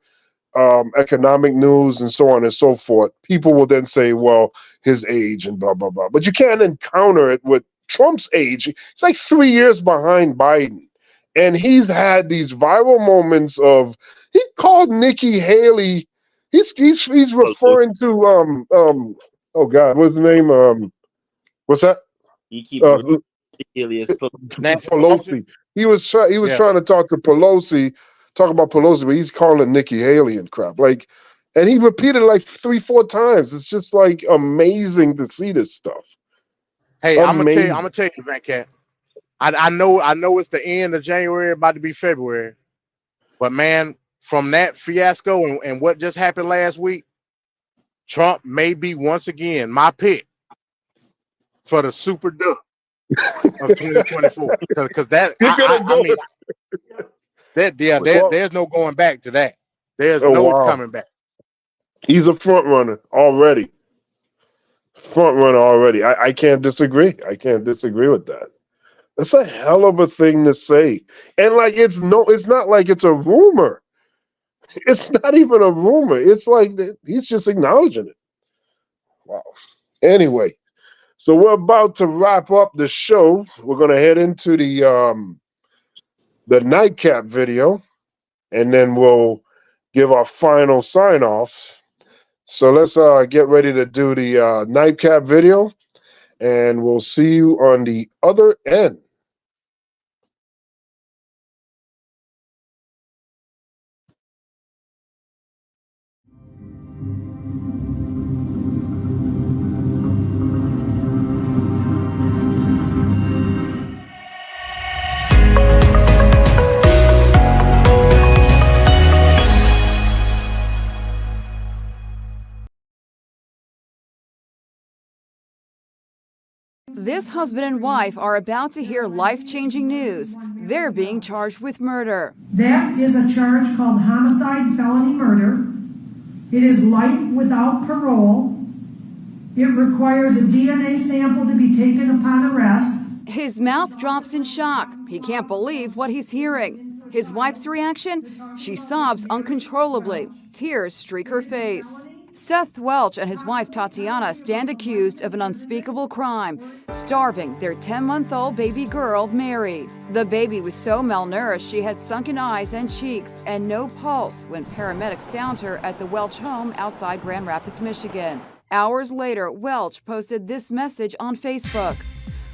economic news and so on and so forth, people will then say, well, his age and blah, blah, blah. But you can't encounter it with Trump's age. It's like 3 years behind Biden. And he's had these viral moments of, he called Nikki Haley. He's referring to oh God, what's the name? What's that? He keep Pelosi. He was trying to talk to Pelosi, talk about Pelosi, but he's calling it Nikki Haley and crap. Like, and he repeated it like 3-4 times. It's just like amazing to see this stuff. Hey, I'm gonna tell you, Van Cat. I know it's the end of January, about to be February, but man, from that fiasco and what just happened last week, Trump may be once again my pick for the Super Duck of 2024. Because that I mean there's no going back to that. There's no coming back. He's a front runner already. I can't disagree. I can't disagree with that. That's a hell of a thing to say. And like it's not like it's a rumor. It's not even a rumor. It's like he's just acknowledging it. Wow. Anyway, so we're about to wrap up the show. We're gonna head into the nightcap video, and then we'll give our final sign-offs. So let's get ready to do the nightcap video, and we'll see you on the other end. This husband and wife are about to hear life-changing news. They're being charged with murder. That is a charge called homicide felony murder. It is life without parole. It requires a DNA sample to be taken upon arrest. His mouth drops in shock. He can't believe what he's hearing. His wife's reaction? She sobs uncontrollably. Tears streak her face. Seth Welch and his wife Tatiana stand accused of an unspeakable crime, starving their 10-month-old baby girl, Mary. The baby was so malnourished she had sunken eyes and cheeks and no pulse when paramedics found her at the Welch home outside Grand Rapids, Michigan. Hours later, Welch posted this message on Facebook.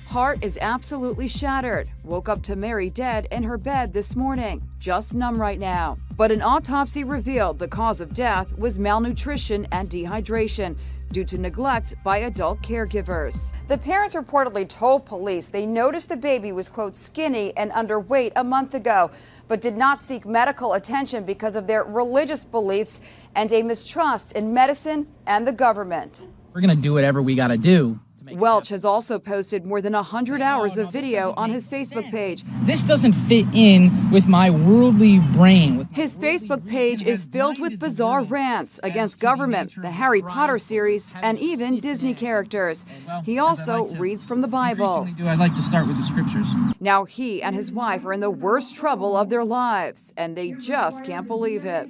Heart is absolutely shattered. Woke up to Mary dead in her bed this morning. Just numb right now. But an autopsy revealed the cause of death was malnutrition and dehydration due to neglect by adult caregivers. The parents reportedly told police they noticed the baby was, quote, skinny and underweight a month ago, but did not seek medical attention because of their religious beliefs and a mistrust in medicine and the government. We're going to do whatever we got to do. Welch has also posted more than 100 hours of video on his Facebook page. This doesn't fit in with my worldly brain. His Facebook page is filled with bizarre rants against government, the Harry Potter series, and even Disney characters. He also reads from the Bible. I like to start with the scriptures. Now he and his wife are in the worst trouble of their lives, and they just can't believe it.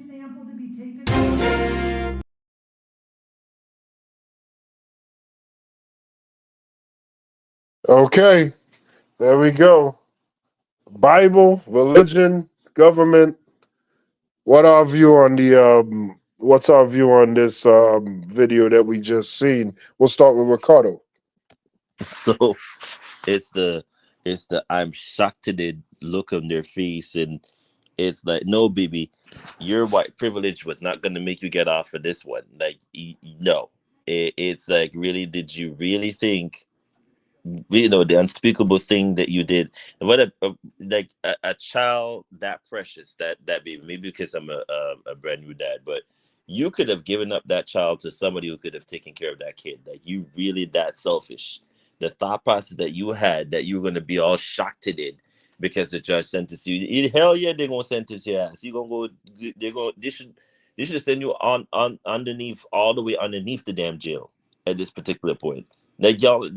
Okay, there we go. Bible, religion, government. What's our view on this video that we just seen? We'll start with Ricardo. So it's the I'm shocked to the look on their face, and it's like, no, baby, your white privilege was not going to make you get off of this one. Like, no, it's like, really, did you really think, the unspeakable thing that you did? What a child that precious, that baby, maybe because I'm a brand new dad, but you could have given up that child to somebody who could have taken care of that kid. Like, you really that selfish? The thought process that you had, that you were going to be all shocked to it because the judge sentenced you. Hell yeah, they're going to sentence your ass. You're going to go, they should send you on underneath, all the way underneath the damn jail at this particular point. Like, y'all,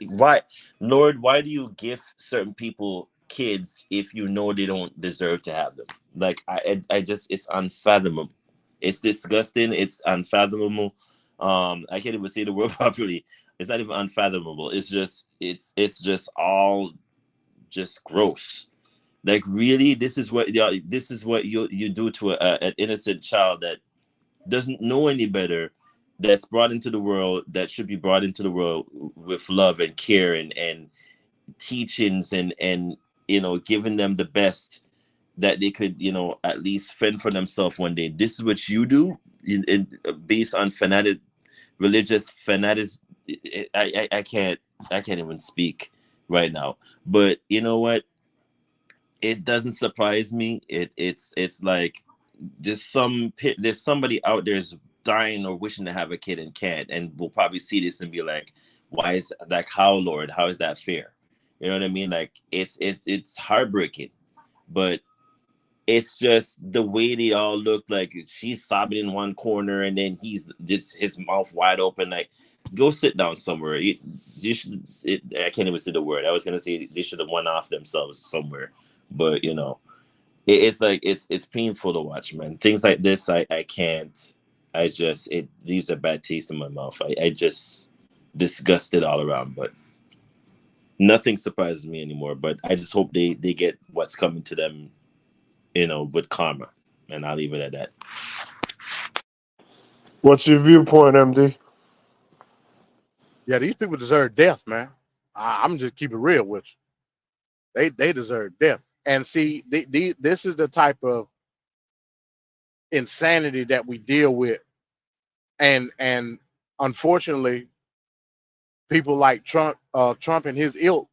why, Lord, why do you give certain people kids if you know they don't deserve to have them? Like, I just, it's unfathomable. It's disgusting. It's unfathomable. I can't even say the word properly. It's not even unfathomable. It's just all just gross. Like, really, this is what you do to an innocent child that doesn't know any better, that's brought into the world, that should be brought into the world with love and care and teachings and giving them the best that they could, at least fend for themselves one day. This is what you do based on religious fanatics. I can't even speak right now. But you know what? It doesn't surprise me. It's like there's somebody out there is dying or wishing to have a kid and can't, and will probably see this and be like, why is, like, how, Lord, how is that fair? You know what I mean? Like, it's heartbreaking, but it's just the way they all look. Like, she's sobbing in one corner and then he's just his mouth wide open. Like, go sit down somewhere. I can't even say the word. I was gonna say they should have went off themselves somewhere, but it's like it's painful to watch, man. Things like this, I can't. It leaves a bad taste in my mouth. I just disgusted all around, but nothing surprises me anymore. But I just hope they get what's coming to them, with karma, and I'll leave it at that. What's your viewpoint, MD? Yeah, these people deserve death, man. I'm just keep it real with you. They deserve death. And see, this is the type of insanity that we deal with, and unfortunately, people like Trump and his ilk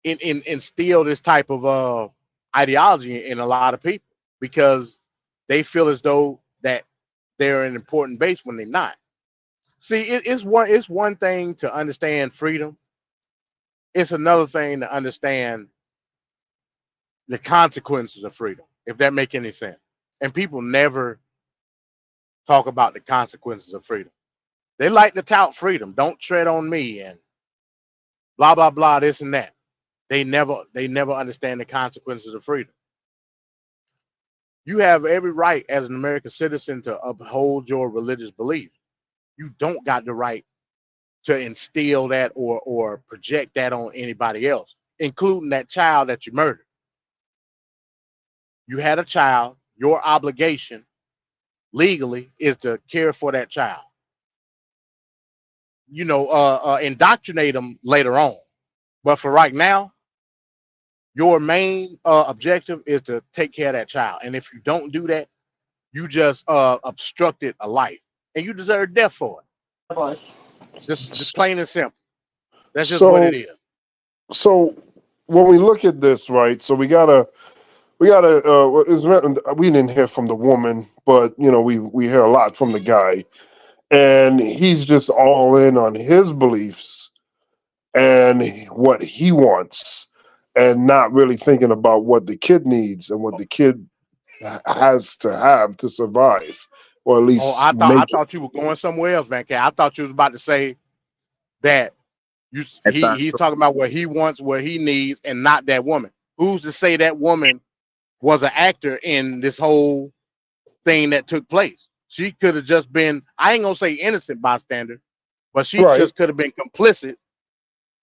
instill this type of ideology in a lot of people, because they feel as though that they're an important base when they're not. See, it's one thing to understand freedom. It's another thing to understand the consequences of freedom, if that makes any sense. And people never talk about the consequences of freedom. They like to tout freedom. Don't tread on me and blah, blah, blah, this and that. They never understand the consequences of freedom. You have every right as an American citizen to uphold your religious beliefs. You don't got the right to instill that or project that on anybody else, including that child that you murdered. You had a child. Your obligation legally is to care for that child. Indoctrinate them later on. But for right now, your main objective is to take care of that child. And if you don't do that, you just obstructed a life, and you deserve death for it. Just plain and simple. That's just what it is. So when we look at this, right? So we didn't hear from the woman, but we hear a lot from the guy. and he's just all in on his beliefs and what he wants, and not really thinking about what the kid needs and what the kid has to have to survive, or at Oh, least I make it. thought you were going somewhere else, Van Cat. I thought you was about to say that I thought he's so. talking about what he wants, what he needs, and not that woman. Who's to say that woman was an actor in this whole thing that took place? She could have just been, I ain't gonna say innocent bystander, but she Right, just could have been complicit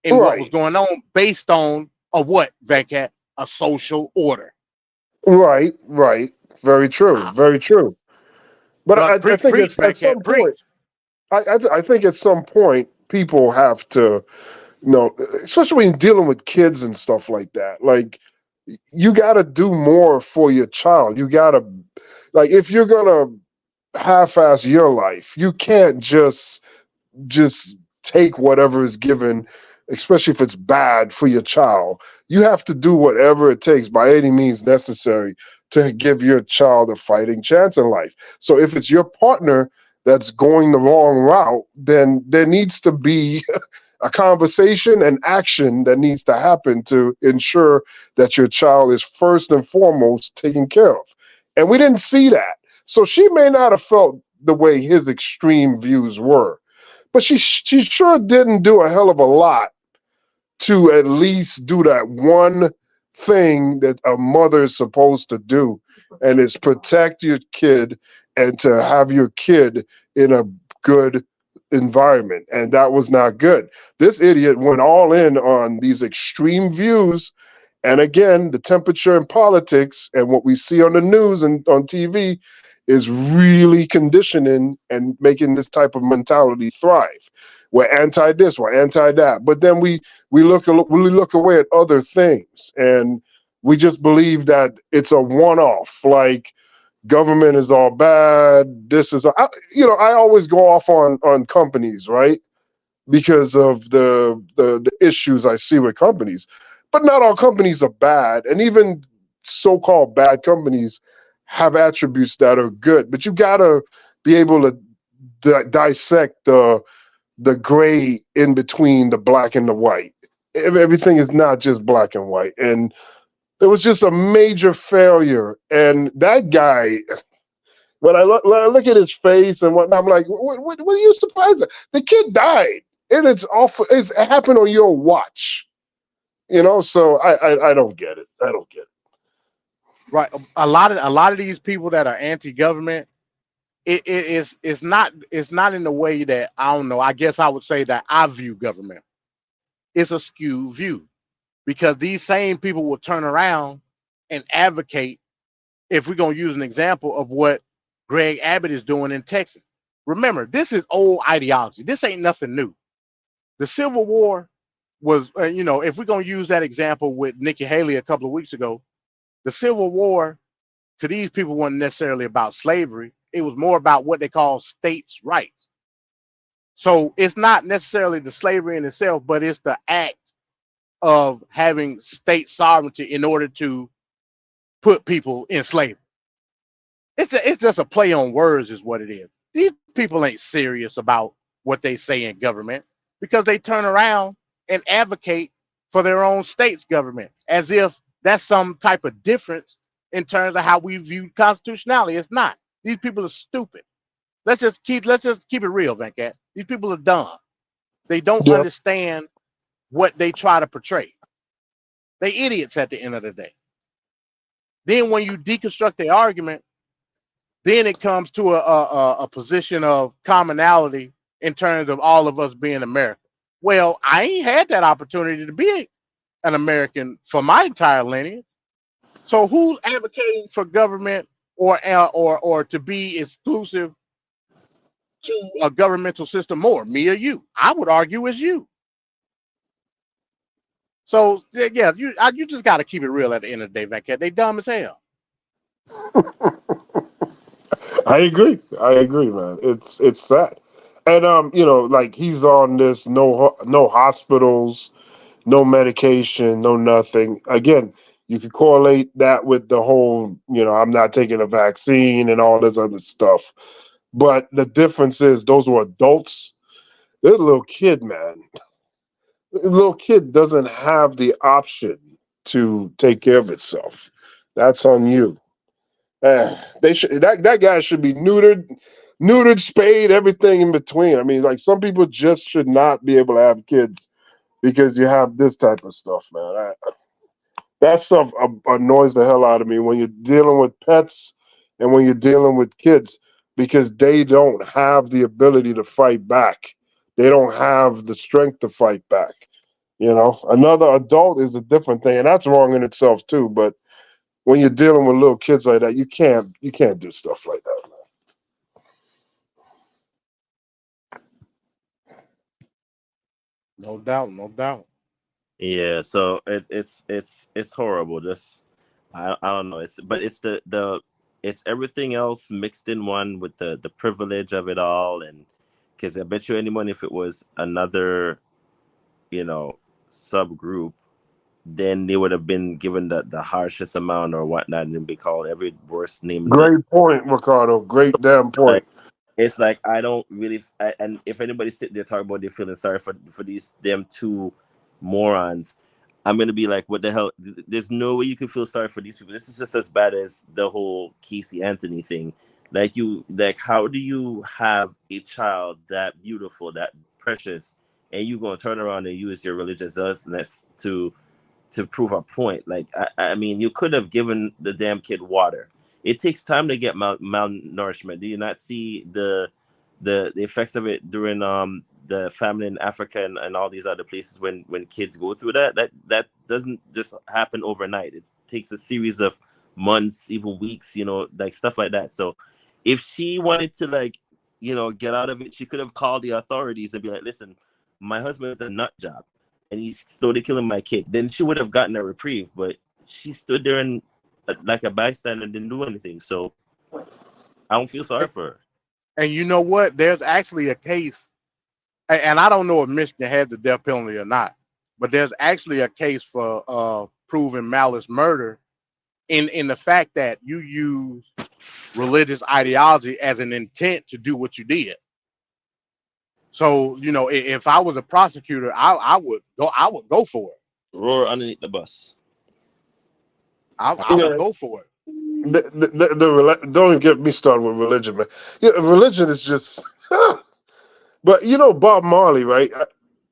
in what was right, going on based on a what, Van Cat? A social order. right. Very true, Ah, very true. But well, I think preach, it's Van at Cat, some point. preach. I think at some point people have to, especially when you're dealing with kids and stuff like that. Like, you got to do more for your child. You got to, like, if you're gonna half-ass your life, you can't just take whatever is given, especially if it's bad for your child. You have to do whatever it takes by any means necessary to give your child a fighting chance in life. So if it's your partner that's going the wrong route, then there needs to be a conversation and action that needs to happen to ensure that your child is first and foremost taken care of. And we didn't see that. So she may not have felt the way his extreme views were, but she sure didn't do a hell of a lot to at least do that one thing that a mother is supposed to do, and is protect your kid and to have your kid in a good environment. And that was not good. This idiot went all in on these extreme views. And again, the temperature in politics and what we see on the news and on TV is really conditioning and making this type of mentality thrive. We're anti this, we're anti that, but then we look away at other things, and we just believe that it's a one-off. Like, government is all bad. This is, I always go off on companies, right? Because of the issues I see with companies. But not all companies are bad, and even so-called bad companies have attributes that are good. But you gotta be able to dissect the gray in between the black and the white. Everything is not just black and white, and it was just a major failure. And that guy, when I look at his face and whatnot, I'm like, what are you surprised at? The kid died, and it's awful. It happened on your watch, So I don't get it. I don't get it. Right. A lot of these people that are anti-government, it's not in the way that, I don't know. I guess I would say that I view government. It's a skewed view, because these same people will turn around and advocate, if we're gonna use an example of what Greg Abbott is doing in Texas. Remember, this is old ideology. This ain't nothing new. The Civil War was, if we're gonna use that example with Nikki Haley a couple of weeks ago, the Civil War to these people wasn't necessarily about slavery. It was more about what they call states' rights. So it's not necessarily the slavery in itself, but it's the act of having state sovereignty in order to put people in slavery. It's just a play on words, is what it is. These people ain't serious about what they say in government, because they turn around and advocate for their own state's government as if that's some type of difference in terms of how we view constitutionality. It's not. These people are stupid. Let's just keep it real, Van Cat. These people are dumb. They don't Yep. understand what they try to portray. They idiots at the end of the day. Then when you deconstruct the argument, then it comes to a position of commonality in terms of all of us being American. Well, I ain't had that opportunity to be an American for my entire lineage. So who's advocating for government or to be exclusive to a governmental system more, me or you? I would argue it's you. So yeah, you just got to keep it real at the end of the day, Van Cat. They dumb as hell. I agree. I agree, man. It's sad. And like, he's on this no hospitals, no medication, no nothing. Again, you could correlate that with the whole, I'm not taking a vaccine and all this other stuff. But the difference is those were adults. This little kid, man. The little kid doesn't have the option to take care of itself. That's on you. They should that guy should be neutered, spayed, everything in between. I mean, like some people just should not be able to have kids because you have this type of stuff, man. That stuff annoys the hell out of me when you're dealing with pets and when you're dealing with kids because they don't have the ability to fight back. They don't have the strength to fight back. Another adult is a different thing, and that's wrong in itself too. But when you're dealing with little kids like that, you can't do stuff like that, man. No doubt, no doubt. Yeah, so it's horrible. Just I don't know. It's everything else mixed in one with the privilege of it all, and because I bet you any money if it was another, subgroup, then they would have been given the harshest amount or whatnot and be called every worst name in the Great point, Ricardo. Great damn point. it's like I don't really, and if anybody sit there talking about they feeling sorry for them two morons, I'm gonna be like, what the hell? There's no way you can feel sorry for these people. This is just as bad as the whole Casey Anthony thing. How do you have a child that beautiful, that precious, and you gonna turn around and use your religious zealousness to prove a point? Like, I mean, you could have given the damn kid water. It takes time to get malnourishment. Do you not see the effects of it during the famine in Africa and all these other places when kids go through that doesn't just happen overnight. It takes a series of months, even weeks, like stuff like that. So if she wanted to get out of it, she could have called the authorities and be like, listen, my husband is a nut job and he's slowly killing my kid. Then she would have gotten a reprieve, but she stood there and like a bystander and didn't do anything. So I don't feel sorry for her. And you know what? There's actually a case, and I don't know if Michigan had the death penalty or not, but there's actually a case for proven malice murder in the fact that you use religious ideology as an intent to do what you did. So, if I was a prosecutor, I would go for it. Roar underneath the bus. I would go for it. Don't get me started with religion, man. Yeah, religion is just. But Bob Marley, right?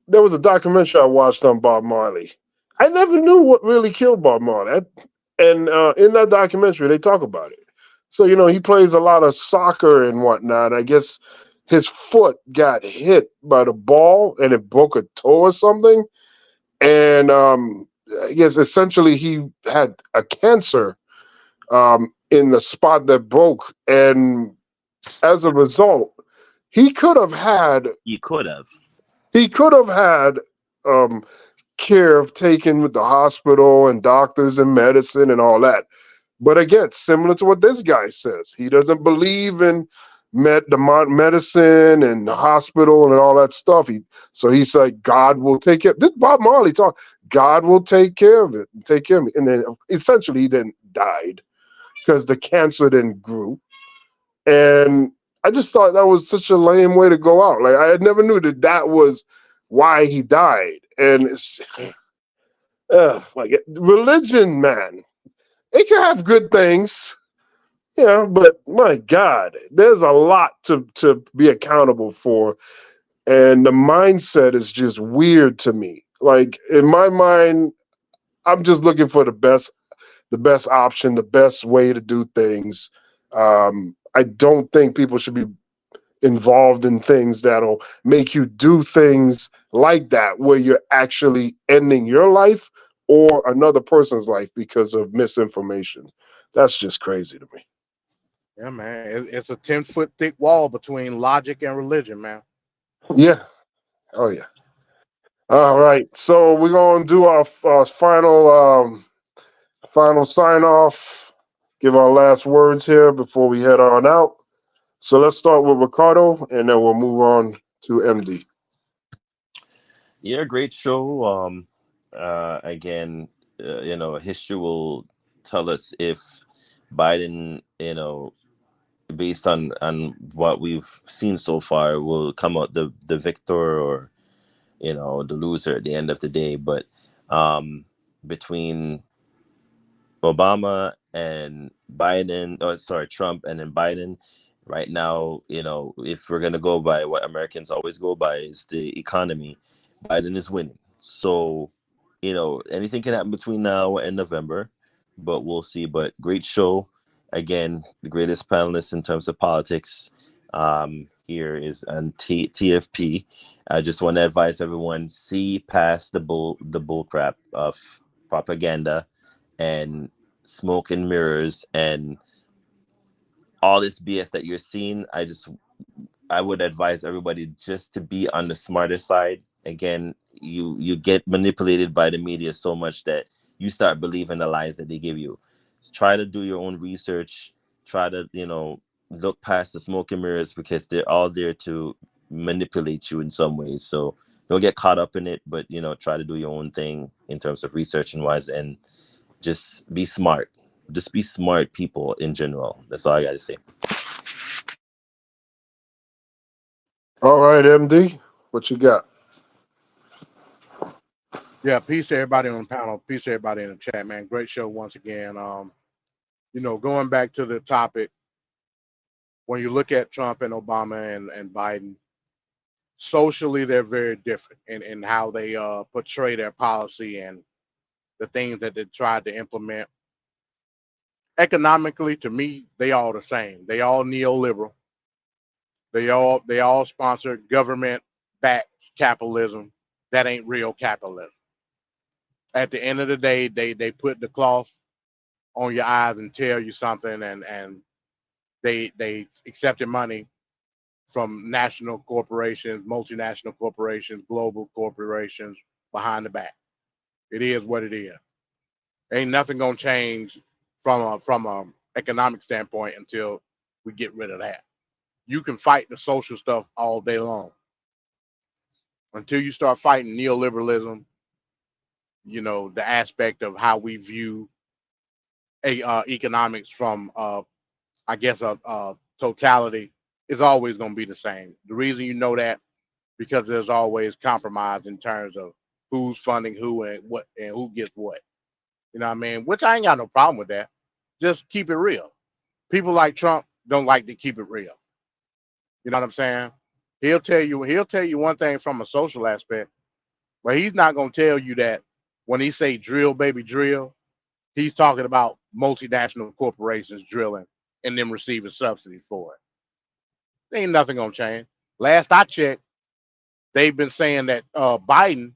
There was a documentary I watched on Bob Marley. I never knew what really killed Bob Marley, and in that documentary they talk about it. So he plays a lot of soccer and whatnot. I guess his foot got hit by the ball and it broke a toe or something, and I guess essentially he had a cancer in the spot that broke, and as a result, he could have had care taken with the hospital and doctors and medicine and all that. But again, similar to what this guy says, he doesn't believe in medicine and the hospital and all that stuff. So he's like, God will take care. This Bob Marley talk. God will take care of it, take care of me. And then essentially he then died because the cancer then grew. And I just thought that was such a lame way to go out. Like I never knew that was why he died. And it's like religion, man. It can have good things, but my God, there's a lot to be accountable for. And the mindset is just weird to me. Like in my mind, I'm just looking for the best option, the best way to do things. I don't think people should be involved in things that'll make you do things like that, where you're actually ending your life or another person's life because of misinformation. That's just crazy to me. Yeah, man. It's a 10-foot thick wall between logic and religion, man. Yeah. Oh, yeah. All right. So we're going to do our final sign off, give our last words here before we head on out. So let's start with Ricardo, and then we'll move on to MD. Yeah, great show. Again, history will tell us if Biden, based on what we've seen so far, will come out the victor, or the loser at the end of the day. But between Obama and Biden, or sorry, Trump and then Biden, right now, if we're gonna go by what Americans always go by, is the economy, Biden is winning. So, anything can happen between now and November, but we'll see. But great show. Again, the greatest panelist in terms of politics here is on TFP. I just want to advise everyone: see past the bull crap of propaganda and smoke and mirrors and all this BS that you're seeing. I would advise everybody just to be on the smarter side. Again, you get manipulated by the media so much that you start believing the lies that they give you. Try to do your own research. Try to, look past the smoke and mirrors, because they're all there to manipulate you in some ways. So don't get caught up in it, but, try to do your own thing in terms of research and wise, and just be smart. Just be smart people in general. That's all I got to say. All right, MD, what you got? Yeah, peace to everybody on the panel. Peace to everybody in the chat, man. Great show once again. Going back to the topic, when you look at Trump and Obama and Biden, socially they're very different in how they portray their policy and the things that they tried to implement. Economically, to me, they all the same. They all neoliberal. They all sponsor government-backed capitalism. That ain't real capitalism. At the end of the day, they put the cloth on your eyes and tell you something, and they accepted money from national corporations, multinational corporations, global corporations behind the back. It is what it is. Ain't nothing gonna change from a economic standpoint until we get rid of that. You can fight the social stuff all day long. Until you start fighting neoliberalism, the aspect of how we view economics from, I guess, a totality is always going to be the same. The reason you know that, because there's always compromise in terms of who's funding who and what and who gets what. You know what I mean? Which I ain't got no problem with that. Just keep it real. People like Trump don't like to keep it real. You know what I'm saying? He'll tell you one thing from a social aspect, but he's not going to tell you that when he say drill, baby, drill, he's talking about multinational corporations drilling and them receiving subsidies for it. There ain't nothing going to change. Last I checked, they've been saying that Biden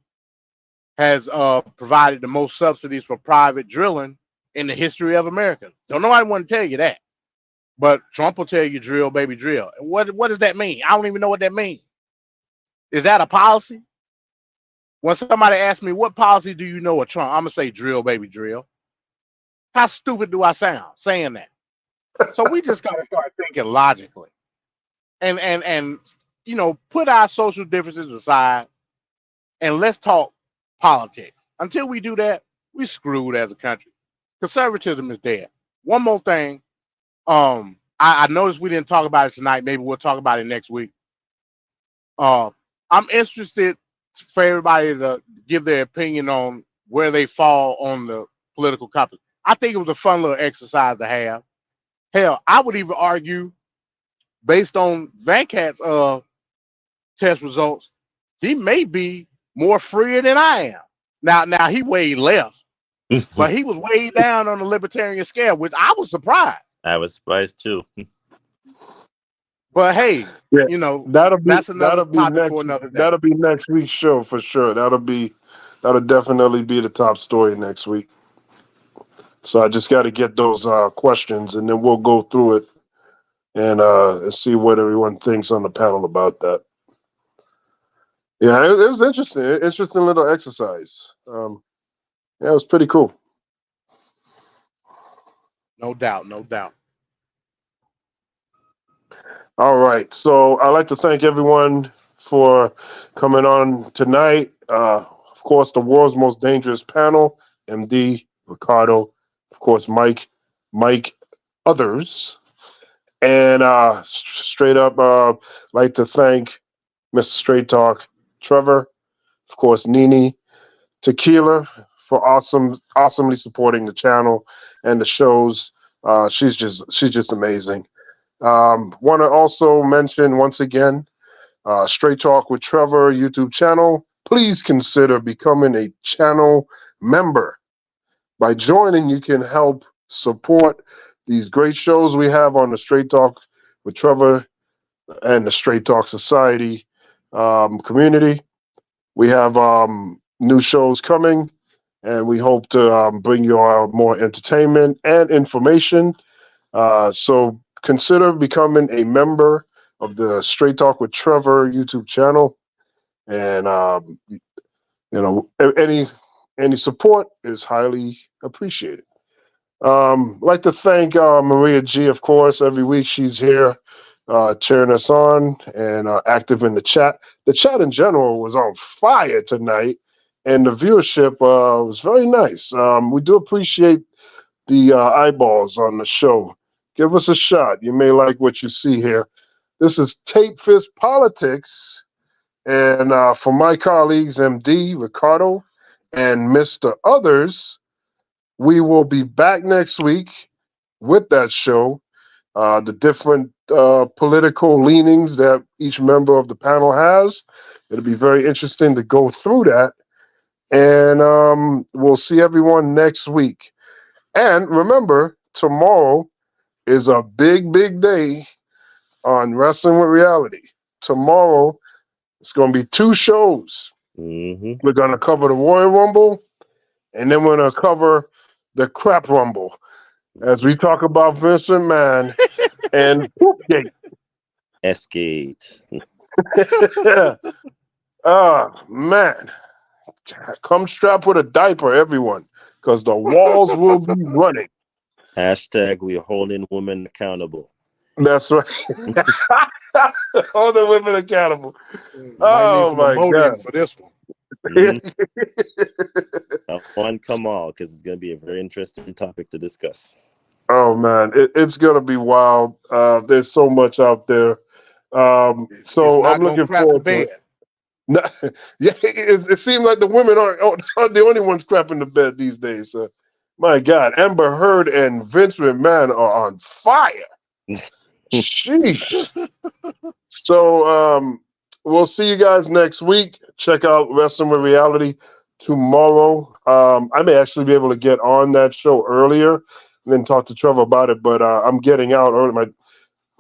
has provided the most subsidies for private drilling in the history of America. Don't nobody want to tell you that. But Trump will tell you drill, baby, drill. What does that mean? I don't even know what that means. Is that a policy? When somebody asks me, what policy do you know of Trump? I'm going to say drill, baby, drill. How stupid do I sound saying that? So we just got to start thinking logically. And put our social differences aside and let's talk politics. Until we do that, we screwed as a country. Conservatism is dead. One more thing. I noticed we didn't talk about it tonight. Maybe we'll talk about it next week. I'm interested for everybody to give their opinion on where they fall on the political compass. I think it was a fun little exercise to have. Hell, I would even argue, based on Van Cat's test results, he may be more freer than I am. Now he way left, but he was way down on the libertarian scale, which I was surprised. I was surprised too. But hey, that's another topic for another day. That'll be next week's show for sure. That'll definitely be the top story next week. So I just got to get those questions, and then we'll go through it and see what everyone thinks on the panel about that. Yeah, it was interesting. Interesting little exercise. Yeah, it was pretty cool. No doubt, no doubt. All right. So I'd like to thank everyone for coming on tonight. Of course, the world's most dangerous panel, MD, Ricardo, of course, Mike, others. And straight up, like to thank Mr. Straight Talk, Trevor, of course, Nene, Tequila for awesomely supporting the channel and the shows. She's just amazing. Want to also mention once again, Straight Talk with Trevor YouTube channel. Please consider becoming a channel member. By joining, you can help support these great shows we have on the Straight Talk with Trevor and the Straight Talk Society community. We have new shows coming, and we hope to bring you all more entertainment and information. So consider becoming a member of the Straight Talk with Trevor YouTube channel, and any support is highly appreciated. Like to thank Maria G, of course. Every week she's here cheering us on and active in the chat. The chat in general was on fire tonight, and the viewership was very nice. We do appreciate the eyeballs on the show. Give us a shot. You may like what you see here. This is Tape Fist Politics, and for my colleagues, MD, Ricardo, and Mr. Others, we will be back next week with that show. The different political leanings that each member of the panel has. It'll be very interesting to go through that. And we'll see everyone next week. And remember, tomorrow is a big, big day on Wrestling with Reality. Tomorrow, it's going to be 2 shows. Mm-hmm. We're going to cover the Royal Rumble, and then we're going to cover the Crap Rumble as we talk about Vince McMahon and Poopgate. S-Gate. Oh, man. Come strapped with a diaper, everyone, because the walls will be running. Hashtag we're holding women accountable. That's right. Hold the women accountable. Oh, my God. For this one. One come on, because it's going to be a very interesting topic to discuss. Oh, man. It's going to be wild. There's so much out there. So I'm looking forward to it. No, yeah, it seems like the women aren't the only ones crapping the bed these days. My God, Amber Heard and Vince McMahon are on fire. Sheesh. So we'll see you guys next week. Check out Wrestling with Reality tomorrow. I may actually be able to get on that show earlier and then talk to Trevor about it, but I'm getting out early.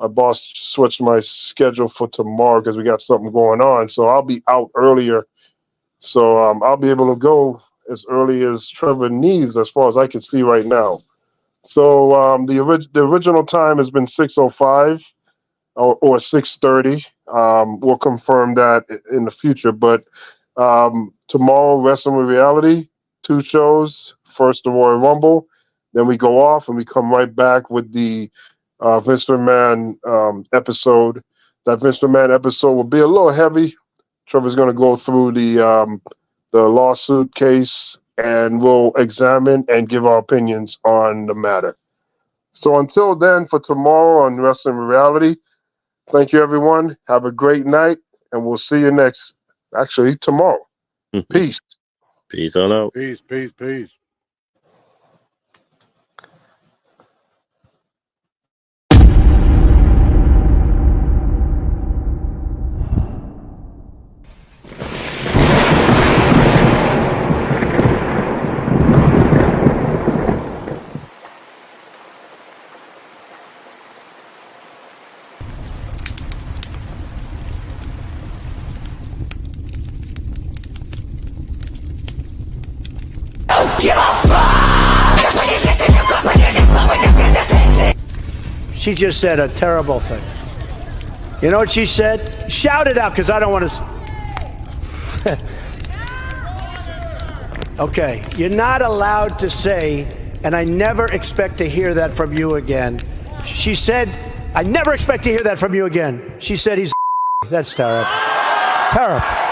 My boss switched my schedule for tomorrow because we got something going on. So I'll be out earlier. So I'll be able to go as early as Trevor needs as far as I can see right now. So the original time has been 6:05 or 6:30. We'll confirm that in the future. But tomorrow, Wrestling with Reality, 2 shows. First, the Royal Rumble. Then we go off and we come right back with the Vince McMahon episode. That Vince McMahon episode will be a little heavy. Trevor's going to go through the lawsuit case, and we'll examine and give our opinions on the matter. So until then, for tomorrow on Wrestling with Reality, thank you, everyone. Have a great night, and we'll see you tomorrow. Peace. Peace on out. Peace, peace, peace. She just said a terrible thing. You know what she said? Shout it out, because I don't want to. Okay, you're not allowed to say, and I never expect to hear that from you again. She said, I never expect to hear that from you again. She said he's. That's terrible. Terrible.